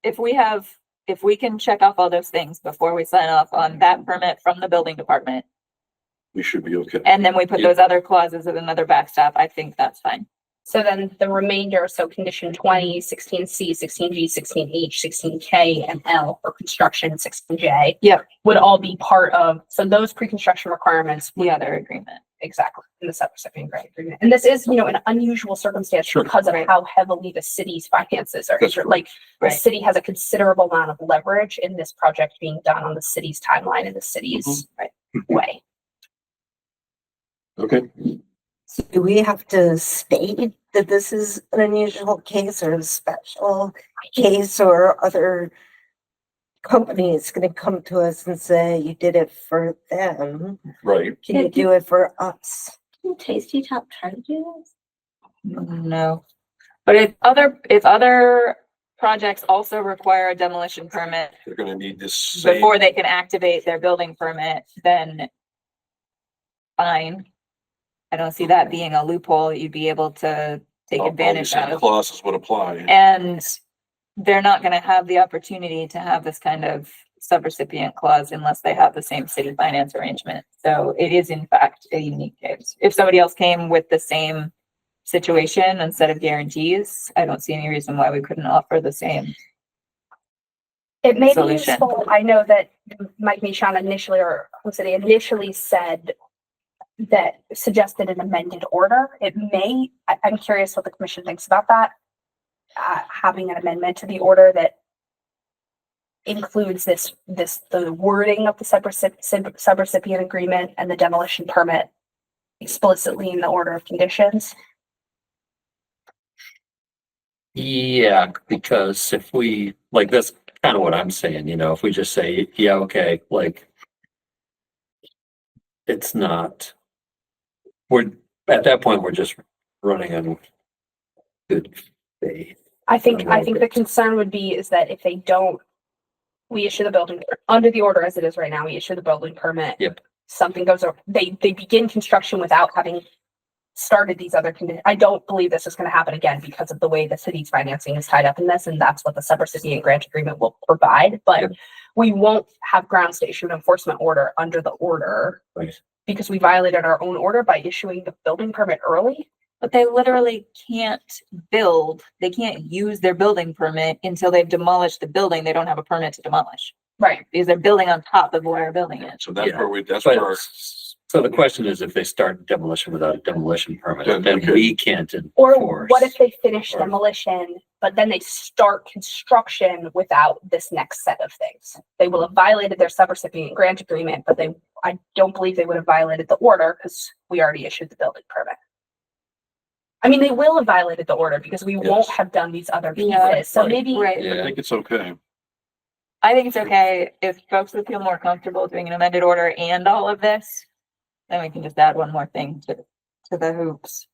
if we can check off all those things before we sign off on that permit from the building department, We should be okay. and then we put those other clauses as another backstop, I think that's fine. So then the remainder, so condition 20, 16C, 16G, 16H, 16K, and L for construction, 16J. Yep. Would all be part of, so those pre-construction requirements. The other agreement. Exactly, in the subrecipient grant agreement. And this is, an unusual circumstance Sure. because of how heavily the city's finances are. That's right. Like, the Right. city has a considerable amount of leverage in this project being done on the city's timeline and the city's way. Okay. So do we have to state that this is an unusual case or a special case, or other companies gonna come to us and say, you did it for them? Right. Can you do it for us? Can Tasty Top try to do this? No. But if other projects also require a demolition permit They're gonna need this same. before they can activate their building permit, then fine. I don't see that being a loophole that you'd be able to take all the advantage same of. clauses would apply. And they're not gonna have the opportunity to have this kind of subrecipient clause unless they have the same city finance arrangement. So it is in fact a unique case. If somebody else came with the same situation instead of guarantees, I don't see any reason why we couldn't offer the same. It may be Solution. useful, I know that Mike Michon initially, or was it initially said that suggested an amended order. I'm curious what the commission thinks about that. Having an amendment to the order that includes the wording of the subrecipient agreement and the demolition permit explicitly in the order of conditions. Yeah, because if we, like, that's kind of what I'm saying, if we just say, yeah, okay, like, it's not, at that point, we're just running on good faith. I think the concern would be is that if they don't, we issue the building under the order as it is right now, we issue the building permit. Yep. Something goes over, they begin construction without having started these other conditions. I don't believe this is going to happen again because of the way the city's financing is tied up in this, and that's what the subrecipient grant agreement will provide. But Yep. we won't have ground station enforcement order under the order. Right. Because we violated our own order by issuing the building permit early. But they literally can't they can't use their building permit until they've demolished the building. They don't have a permit to demolish. Right. Because they're building on top of where our building is. So that's Yeah. that's But, where our. so the question is, if they start demolition without a demolition permit, Then then we could- we can't Or enforce. what if they finish Right. demolition, but then they start construction without this next set of things? They will have violated their subrecipient grant agreement, but I don't believe they would have violated the order because we already issued the building permit. I mean, they will have violated the order because we won't Yes. have done these other Yeah, pieces. So right. maybe, Right. I Yeah, think it's okay. I think it's okay if folks would feel more comfortable doing an amended order and all of this, then we can just add one more thing to the hoops.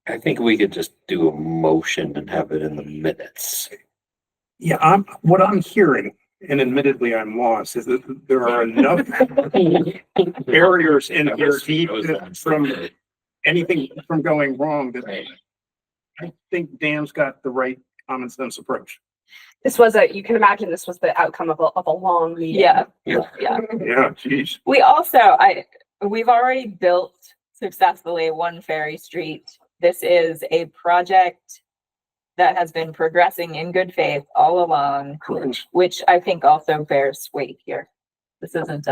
I think we could just do a motion and have it in the minutes. Yeah, what I'm hearing and admittedly I'm lost, is that there are enough barriers in here to keep it from anything from going wrong that I think Dan's got the right common sense approach. This was you can imagine this was the outcome of a long meeting. Yeah, Yeah. Yeah, geez. we also, we've already built successfully One Ferry Street. This is a project that has been progressing in good faith all along, Correct. which I think also bears weight here. This isn't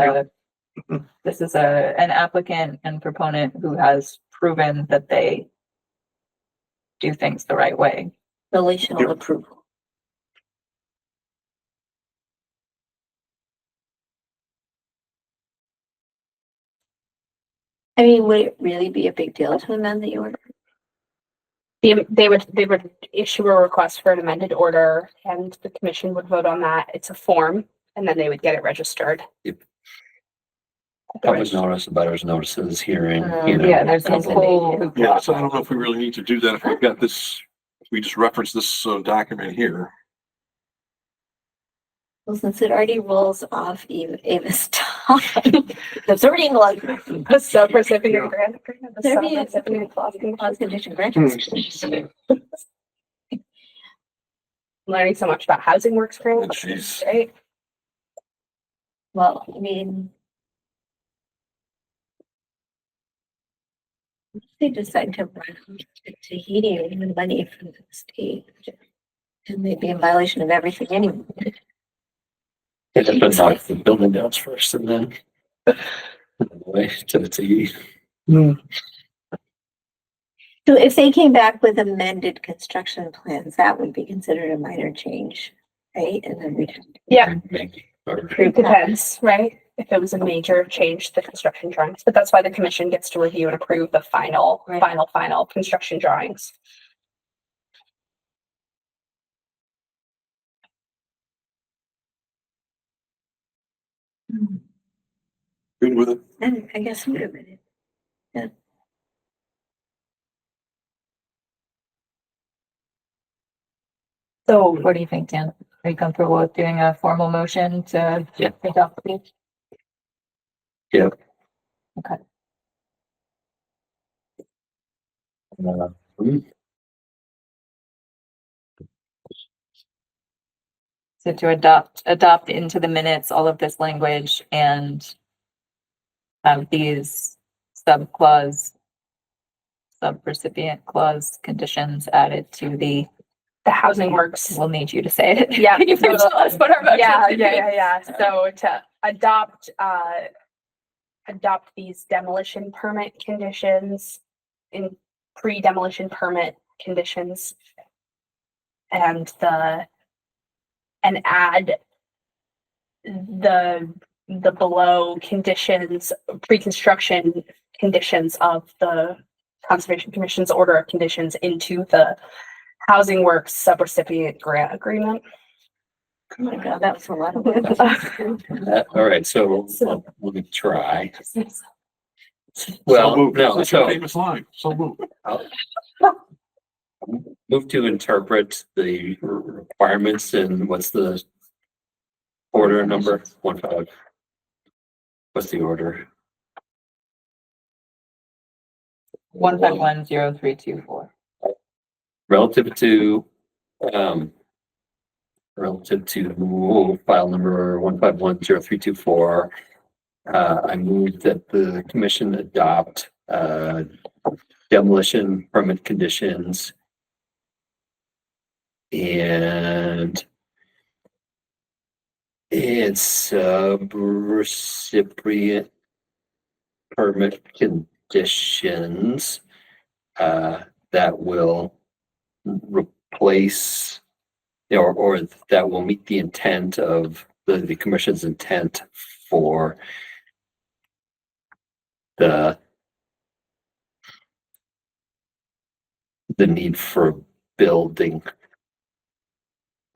this is an applicant and proponent who has proven that they do things the right way. Relational approval. I mean, would it really be a big deal to amend the order? They would issue a request for an amended order and the commission would vote on that. It's a form and then they would get it registered. Yep. Public notice, abutters notices, hearing, Yeah, there's a whole. Yeah, so I don't know if we really need to do that. If we've got this, if we just reference this document here. Well, since it already rolls off Ava's time, it's already in law. The sub-recipient grant agreement, the There be a sub-recipient clause condition condition. Learning so much about housing works grant, Jeez. right? Well, I mean, if they decide to run to heating and money from the state, and they'd be in violation of everything anyway. It depends on the building down first and then way to the T. So if they came back with amended construction plans, that would be considered a minor change, right? And then we'd. Yeah, Maybe. Or it depends, right? If it was a major change to the construction drawings, but that's why the commission gets to review and approve the final construction drawings. Good with it? And I guess we would. Yeah. So what do you think, Dan? Are you comfortable with doing a formal motion to adopt these? Yeah. Okay. So to adopt into the minutes all of this language and have these sub-recipient clause conditions added to the housing works. We'll need you to say it. Yeah. Can you please tell us what our motion should be? Yeah. So to adopt these demolition permit conditions in pre-demolition permit conditions and add the below conditions, pre-construction conditions of the Conservation Commission's order of conditions into the Housing Works sub-recipient grant agreement. Oh my God, that was a lot of All right, so let me try. Well, no, That's your so famous line. So move. move to interpret the requirements and what's the order number? 15. What's the order? 1510324. Relative to file number 1510324, I move that the commission adopt demolition permit conditions and its sub-recipient permit conditions that will replace or that will meet the intent of the commission's intent for the need for building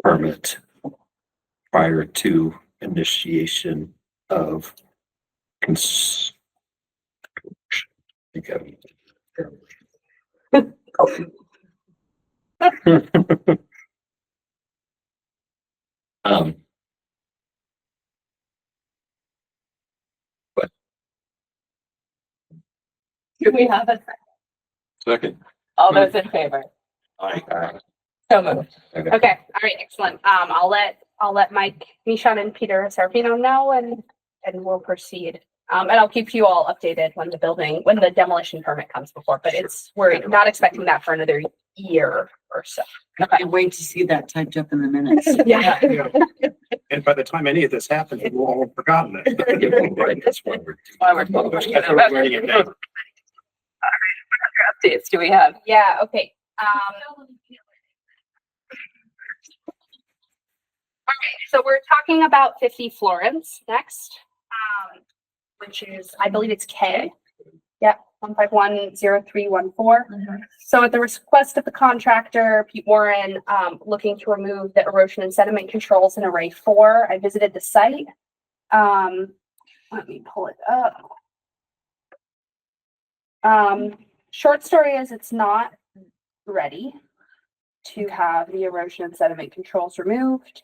permit prior to initiation of construction. Do we have a, Second. all those in favor? Aye. So moved. Okay, all right, excellent. I'll let Mike, Nishant and Peter Serafino know and we'll proceed. And I'll keep you all updated when the demolition permit comes before, but we're not expecting that for another year or so. I can't wait to see that typed up in the minutes. Yeah. And by the time any of this happens, we'll all have forgotten it. Right, that's why we're. Why we're Writing it down. Updates do we have? Yeah, okay. So we're talking about 50 Florence next, which is, I believe it's K. Yeah, 1510314. So at the request of the contractor, Pete Warren, looking to remove the erosion and sediment controls in Array 4. I visited the site. Let me pull it up. Short story is it's not ready to have the erosion and sediment controls removed.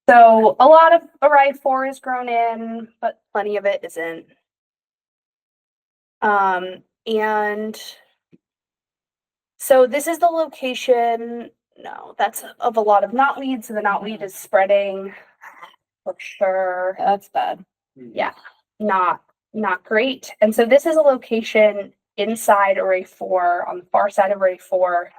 So a lot of Array 4 is grown in, but plenty of it isn't. And so this is the location, no, that's of a lot of knotweed, so the knotweed is spreading for sure. That's bad. Yeah, not great. And so this is a location inside Array 4, on the far side of Array 4.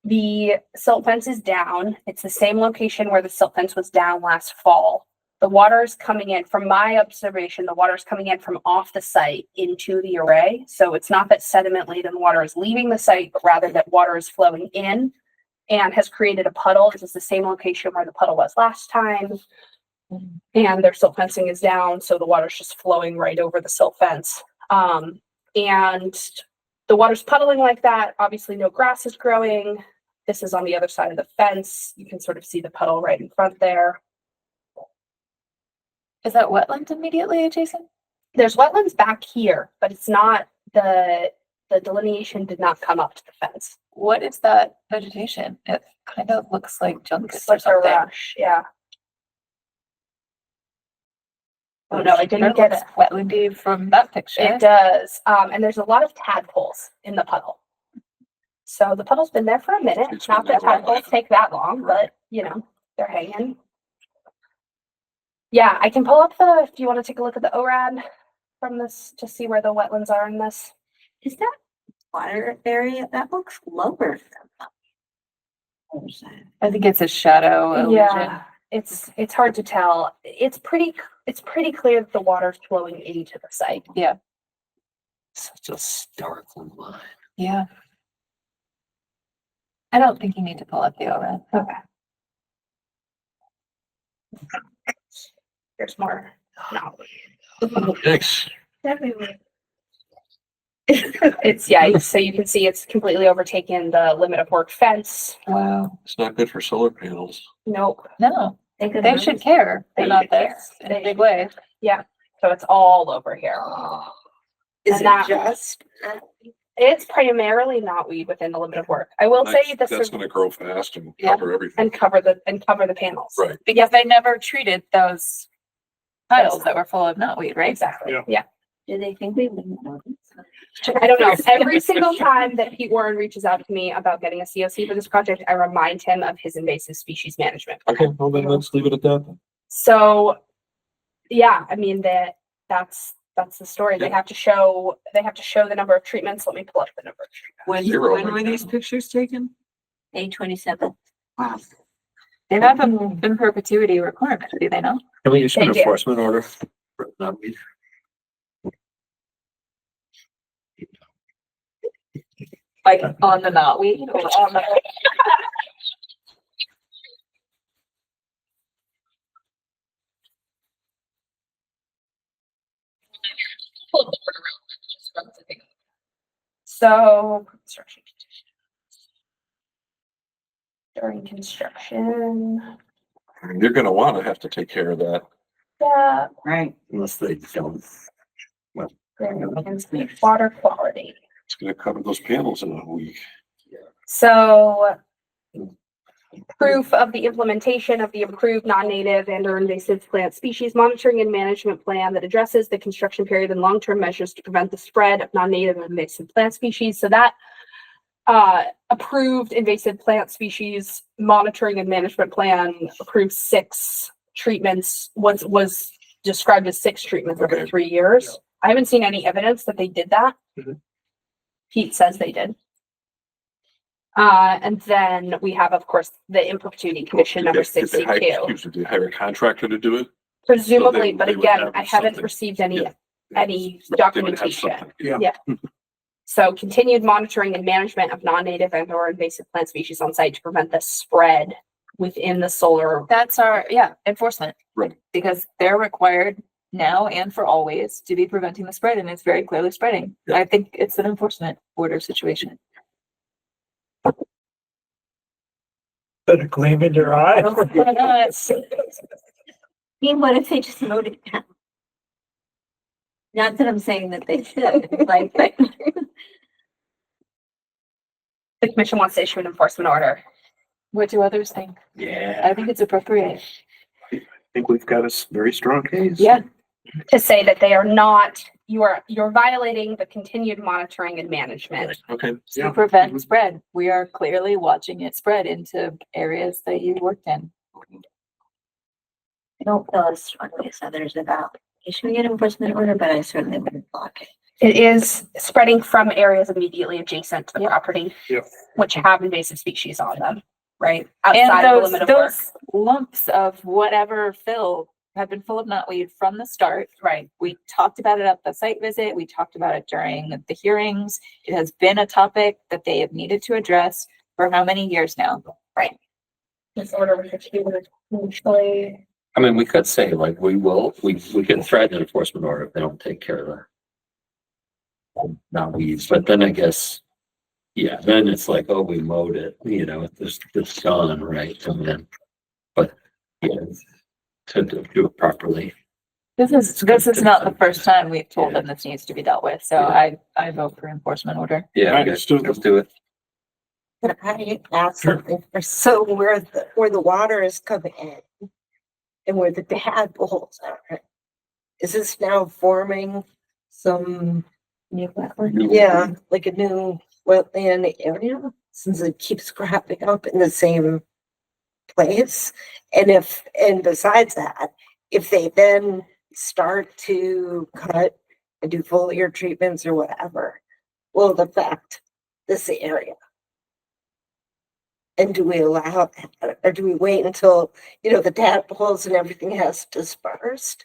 The silt fence is down. It's the same location where the silt fence was down last fall. The water is coming in, from my observation, the water is coming in from off the site into the array. So it's not that sediment laden water is leaving the site, but rather that water is flowing in and has created a puddle. This is the same location where the puddle was last time. And their silt fencing is down, so the water's just flowing right over the silt fence. And the water's puddling like that. Obviously, no grass is growing. This is on the other side of the fence. You can sort of see the puddle right in front there. Is that wetland immediately adjacent? There's wetlands back here, but it's not, the delineation did not come up to the fence. What is that vegetation? It kind of looks like junkus It's or like a something. rush, yeah. Oh, no, I didn't get it. Wetlandy from that picture. It does. And there's a lot of tadpoles in the puddle. So the puddle's been there for a minute. It's Not been that there a while. tadpoles take that long, but you know, they're hanging. Yeah, I can pull up if you want to take a look at the ORAD from this to see where the wetlands are in this. Is that water area? That looks lower than that. I think it's a shadow illusion. Yeah, it's hard to tell. It's pretty clear that the water's flowing into the site. Yeah. Such a stark line. Yeah. I don't think you need to pull up the ORAD. Okay. There's more. No. Thanks. It's, yeah, so you can see it's completely overtaken the limit of work fence. Wow. It's not good for solar panels. Nope. No, They they should care They about should care. this in a big way. Yeah, so it's all over here. Is And it that- just? It's primarily knotweed within the limit of work. I will say That's this gonna grow fast and Yeah. cover everything. and cover the panels. Right. Because they never treated those piles that were full of knotweed, right? Exactly. Yeah. Yeah. Do they think we wouldn't know this? I don't know. Every single time that Pete Warren reaches out to me about getting a COC for this project, I remind him of his invasive species management. Okay, well then let's leave it at that. So, yeah, I mean that's the story. They Yeah. have to show the number of treatments. Let me pull up the number of treatments. Zero. Were these pictures taken? A27. Wow. They have an in perpetuity requirement, do they not? Can we issue an They do. enforcement order? for knotweed? Like on the knotweed or on the. So construction conditions. During construction, You're gonna wanna have to take care of that. yeah, Right. Unless they don't. water quality. It's gonna cover those panels in a week. So proof of the implementation of the approved non-native and or invasive plant species monitoring and management plan that addresses the construction period and long-term measures to prevent the spread of non-native and invasive plant species. So that approved invasive plant species monitoring and management plan approved 6 treatments, was described as 6 treatments over 3 years. I haven't seen any evidence that they did that. Pete says they did. And then we have, of course, the in perpetuity condition number 62. Did they hire a contractor to do it? Presumably, So but they would again, have I haven't something. received any Yeah. any They would have documentation. something. Yeah. So continued monitoring and management of non-native and or invasive plant species on site to prevent the spread within the solar. That's our, enforcement. Right. Because they're required now and for always to be preventing the spread, and it's very clearly spreading. Yeah. I think it's an enforcement order situation. Put a gleam in your eye. What if they just mowed it down? Not that I'm saying that they should, like, but The commission wants to issue an enforcement order. What do others think? Yeah, I think it's appropriate. I think we've got a very strong case. Yeah. To say that they are not, you're violating the continued monitoring and management. Okay. To prevent spread. We are clearly watching it spread into areas that you worked in. I don't feel as strongly as others about issuing an enforcement order, but I certainly wouldn't block it. It is spreading from areas immediately adjacent to the property, Yep. which have invasive species on them, right? And Outside of the those, limit of work. those lumps of whatever fill have been full of knotweed from the start. Right. We talked about it at the site visit. We talked about it during the hearings. It has been a topic that they have needed to address for how many years now? This order was issued mutually. I mean, we could say like, we can threaten an enforcement order if they don't take care of the not weeds, but then I guess, yeah, then it's like, oh, we mowed it, it's gone, right? And then, but yeah, to do it properly. This is not the first time we've told them this needs to be dealt with. So I vote for enforcement order. Yeah, Right, okay, let's do it. Can I add something? So where the water is coming in and where the tadpoles are, is this now forming some, New wetland. yeah, like a new wetland area? Since it keeps cropping up in the same place? And besides that, if they then start to cut and do foliar treatments or whatever, will it affect this area? And do we allow, or do we wait until, the tadpoles and everything has dispersed?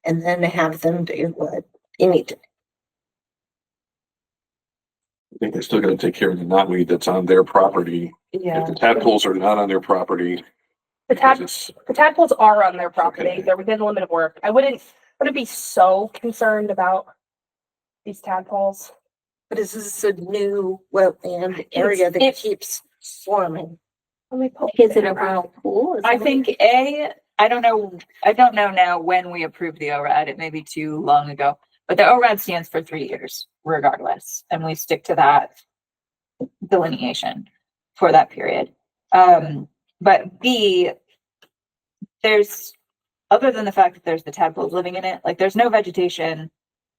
And then have them do what you need to? I think they still gotta take care of the knotweed that's on their property. Yeah. If the tadpoles are not on their property, The it's- tadpoles are on their property. Okay. They're within the limit of work. I wouldn't be so concerned about these tadpoles. But is this a new wetland area that keeps forming? Is it a rural pool? Is I it- think I don't know now when we approved the ORAD. It may be too long ago, but the ORAD stands for 3 years regardless. And we stick to that delineation for that period. But B, there's, other than the fact that there's the tadpoles living in it, like there's no vegetation.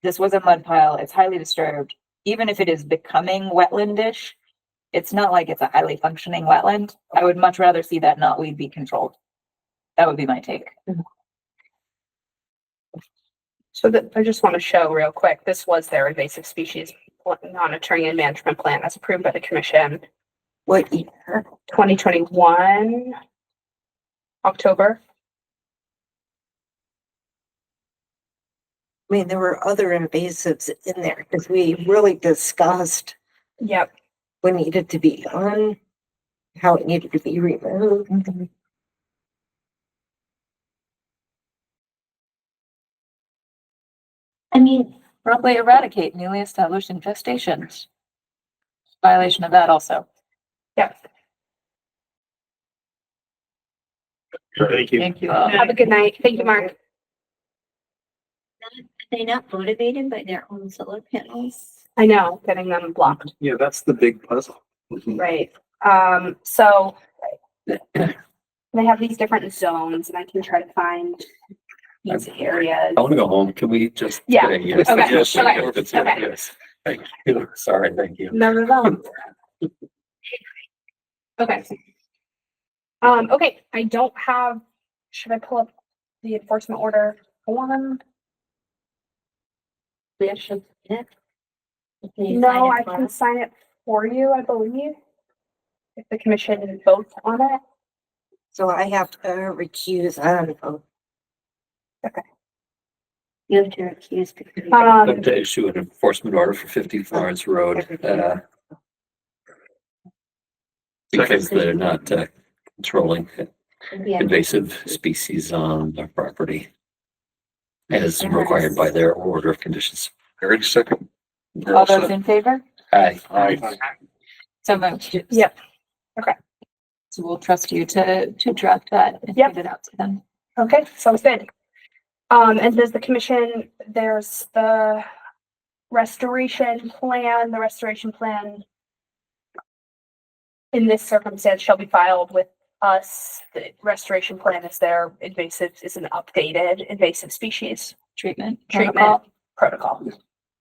This was a mud pile. It's highly disturbed. Even if it is becoming wetlandish, it's not like it's a highly functioning wetland. I would much rather see that knotweed be controlled. That would be my take. So that, I just want to show real quick, this was their invasive species monitoring and management plan as approved by the commission, What year? 2021, October. I mean, there were other invasives in there because we really discussed Yep. what needed to be done, how it needed to be removed. I mean, Promptly eradicate newly established infestations. Violation of that also. Yep. Thank you. Thank you all. Have a good night. Thank you, Mark. are they not motivated by their own solar panels? I know, getting them blocked. Yeah, that's the big puzzle. Right. So They have these different zones and I can try to find these areas. I want to go home. Can we just? Yeah. say yes? Okay. Yes, Okay. yes, Okay. yes. Thank you. Sorry, thank you. No. Okay. Okay, I don't have, should I pull up the enforcement order form? We actually did. Can you sign No, it I for can us? sign it for you, I believe. If the commission votes on it. So I have to recuse on, You have to recuse. because you- I have to issue an enforcement order for 50 Florence Road, because they're not controlling Yeah. invasive species on their property as required by their order of conditions. Eric, second. You're All all those set? in favor? Aye. Aye. So moved. Yep. So we'll trust you to draft that and Yep. get it out to them. Okay, sounds good. And does the commission, there's the restoration plan, in this circumstance shall be filed with us. The restoration plan is their invasive, is an updated invasive species Treatment. protocol.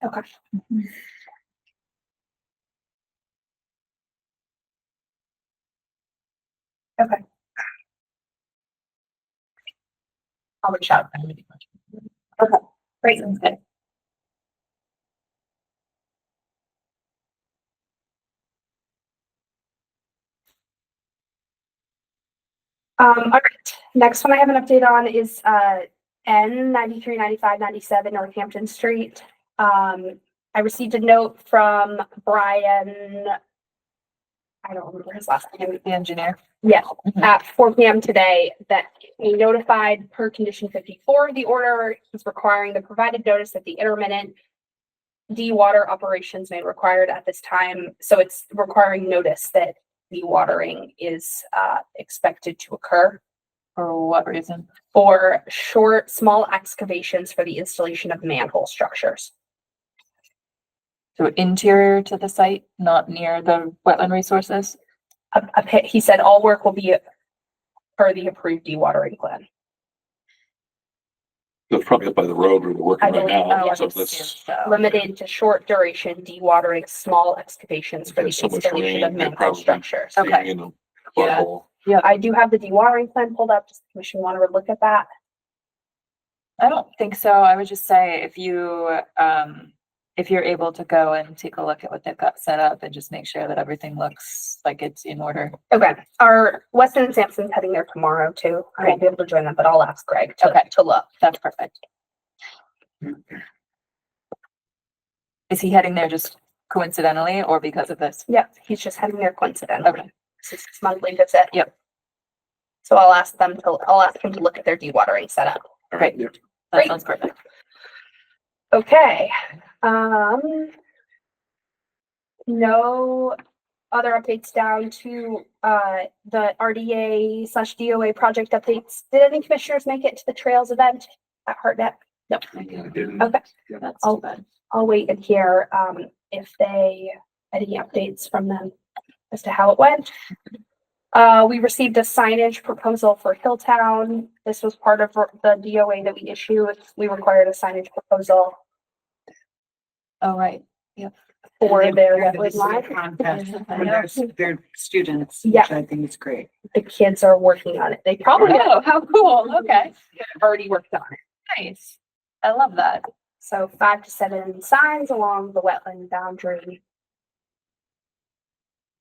Okay. Okay. I'll reach out. Okay, great. Sounds good. All right, next one I have an update on is, N 93, 95, 97 Northampton Street. I received a note from Brian. I don't remember his last name. The engineer. Yeah, at 4 p.m. today that he notified per condition 54 of the order, he's requiring the provided notice that the intermittent de-water operations may be required at this time. So it's requiring notice that dewatering is expected to occur. For what reason? For short, small excavations for the installation of manhole structures. So interior to the site, not near the wetland resources? A pit, he said all work will be per the approved dewatering plan. That's probably up by the road where they're working I right believe- now. I So assume that's, so. Limited to short duration dewatering small excavations for the there's so much installation of rain, they're manhole probably structures. Okay. being in a Yeah. butthole. I do have the dewatering plan pulled up. Does the commission want to look at that? I don't think so. I would just say if you're able to go and take a look at what they've got set up and just make sure that everything looks like it's in order. Okay, our Weston and Sampson's heading there tomorrow too. I won't be able to join them, but I'll ask Greg to look. That's perfect. Is he heading there just coincidentally or because of this? Yep, he's just heading there coincidentally. Okay. This is his monthly visit. Yep. So I'll ask him to look at their dewatering setup. Great. Yep. That sounds perfect. Okay, no other updates down to, the RDA / DOA project updates. Did any commissioners make it to the Trails event at Hartnett? No. Okay, That's I'll- too bad. I'll wait and hear, if they, any updates from them as to how it went. We received a signage proposal for Hilltown. This was part of the DOA that we issued. We required a signage proposal Oh, right. for their They're gonna wetland do line. a contest I for know. their students, Yeah. which I think is great. The kids are working on it. They probably Oh, how cool. Okay. have already worked on it. Nice. I love that. So 5 to 7 signs along the wetland boundary.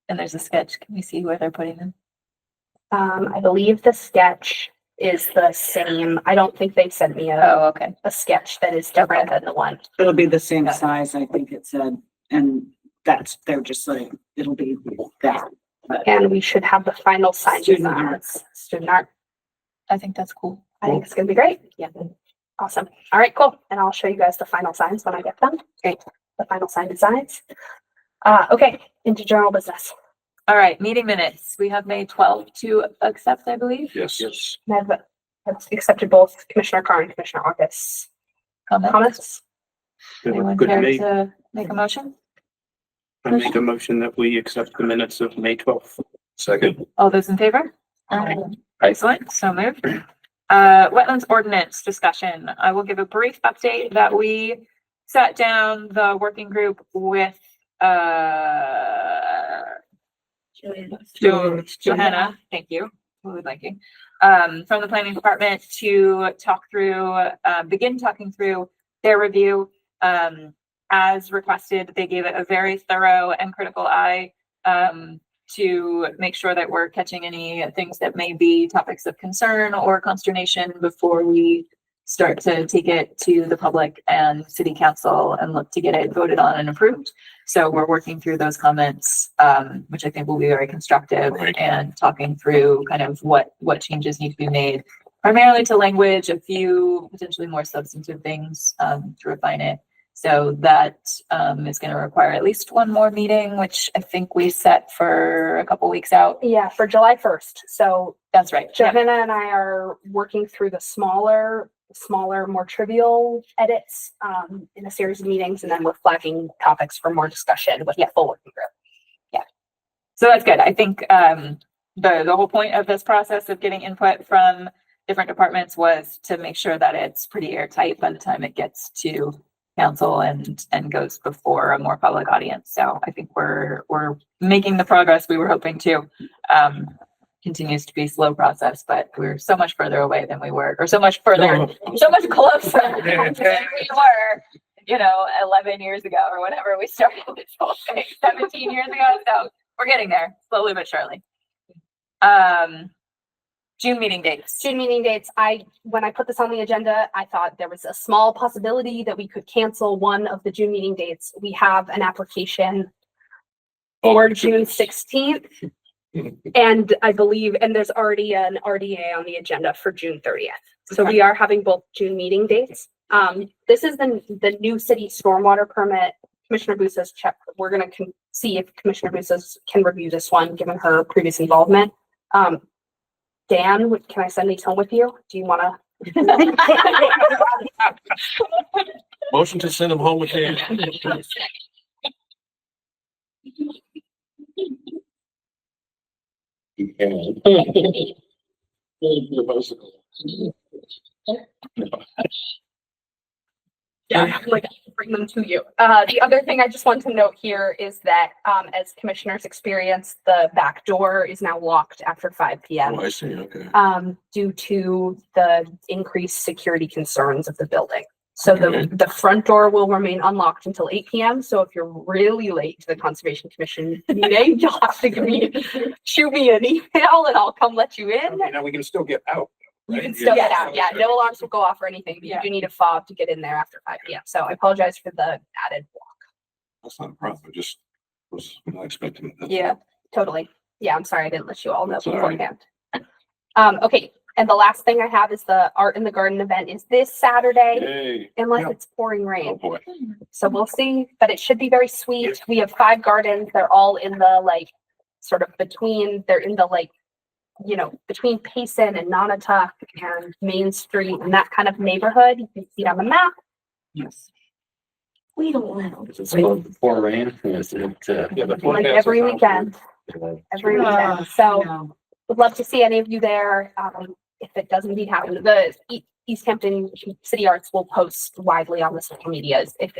And there's a sketch. Can we see where they're putting them? I believe the sketch is the same. I don't think they sent me Oh, okay. a sketch that is different than the one. It'll be the same Yeah. size, I think it said, and they're just saying, it'll be that. But And we should have the final sign Student designs. Student art. I think that's cool. I think it's gonna be great. Yeah. Awesome. All right, cool. And I'll show you guys the final signs when I get them. Great. The final sign designs. Okay, into general business. All right, meeting minutes. We have May 12th to accept, I believe. Yes, yes. And I've accepted both Commissioner Carr and Commissioner August comments. Anyone Good to care me. to make a motion? I make a motion that we accept the minutes of May 12th. Second. All those in favor? Excellent, so moved. Wetlands ordinance discussion. I will give a brief update that we sat down the working group with, Johanna, thank you. Totally blanking. From the planning department to talk through, begin talking through their review. As requested, they gave it a very thorough and critical eye, to make sure that we're catching any things that may be topics of concern or consternation before we start to take it to the public and city council and look to get it voted on and approved. So we're working through those comments, which I think will be very constructive, and talking through kind of what changes need to be made, primarily to language, a few potentially more substantive things, to refine it. So that is going to require at least one more meeting, which I think we set for a couple weeks out. Yeah, for July 1st. So that's right. Johanna and I are working through the smaller, more trivial edits in a series of meetings, and then we're flagging topics for more discussion with the full working group. Yeah. So that's good. I think the whole point of this process of getting input from different departments was to make sure that it's pretty airtight by the time it gets to council and goes before a more public audience. So I think we're making the progress we were hoping to. Continues to be a slow process, but we're so much further away than we were, or so much further, so much closer than we were, 11 years ago or whatever we started this whole thing, 17 years ago. So we're getting there slowly but surely. June meeting dates. When I put this on the agenda, I thought there was a small possibility that we could cancel one of the June meeting dates. We have an application for June 16th. And I believe, and there's already an RDA on the agenda for June 30th. So we are having both June meeting dates. This is the new city stormwater permit. Commissioner Bussa's check. We're going to see if Commissioner Bussa's can review this one, given her previous involvement. Dan, can I send these home with you? Do you want to? Motion to send them home with Dan. Yeah, like bring them to you. The other thing I just want to note here is that as commissioners experience, the back door is now locked after 5 p.m. Oh, I see, okay. Due to the increased security concerns of the building. So the front door will remain unlocked until 8 p.m. So if you're really late to the Conservation Commission meeting, you'll have to shoot me an email and I'll come let you in. Okay, now we can still get out. You can still get out. Yeah, no alarms will go off or anything, but you do need a fob to get in there after 5 p.m. So I apologize for the added walk. That's not a problem. I just was not expecting it. Yeah, totally. Yeah, I'm sorry I didn't let you all know That's all right. beforehand. Okay, and the last thing I have is the Art in the Garden event is this Saturday, Hey. unless Yeah. it's pouring Oh, rain. boy. So we'll see, but it should be very sweet. We have 5 gardens. They're all in the they're in the between Payson and Nonotuck and Main Street and that kind of neighborhood. You can see it on the map. Yes. We don't want. Is it supposed to pour rain? Is it, Like every weekend, every weekend. So would love to see any of you there. If it does indeed happen, the Easthampton City Arts will post widely on the social medias if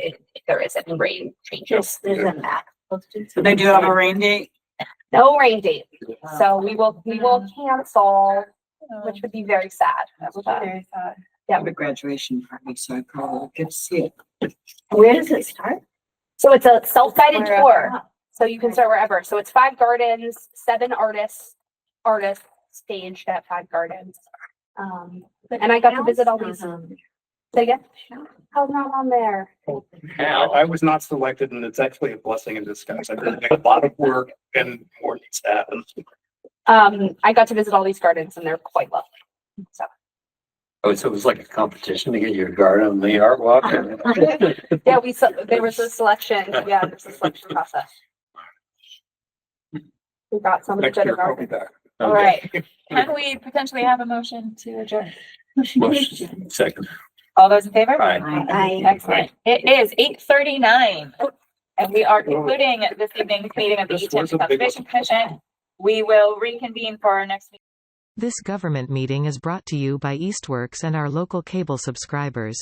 there is any rain changes. There's a map posted. So they do have a rain date? No rain date. So we will cancel, which would be very sad. That would be very sad. I have a graduation party, so I probably get to see it. Where does it start? So it's a self-guided Wherever. tour. So you can start wherever. So it's 5 gardens, 7 artists staged at 5 gardens. And I got to visit all these. Say again? How's not on there? I was not selected, and it's actually a blessing in disguise. I've been doing a lot of work and more needs to happen. I got to visit all these gardens and they're quite lovely. So oh, so it was like a competition to get your garden on the art walk? yeah, there was a selection. Yeah, there's a selection process. We got some of the Next year, better I'll be gardens. back. All right. Can we potentially have a motion to adjourn? Motion. Second. All those in favor? Aye. Excellent. It is 8:39 and we are concluding this evening's meeting of the This was Easthampton a big one. Conservation Commission. We will reconvene for our next meeting. This government meeting is brought to you by Eastworks and our local cable subscribers.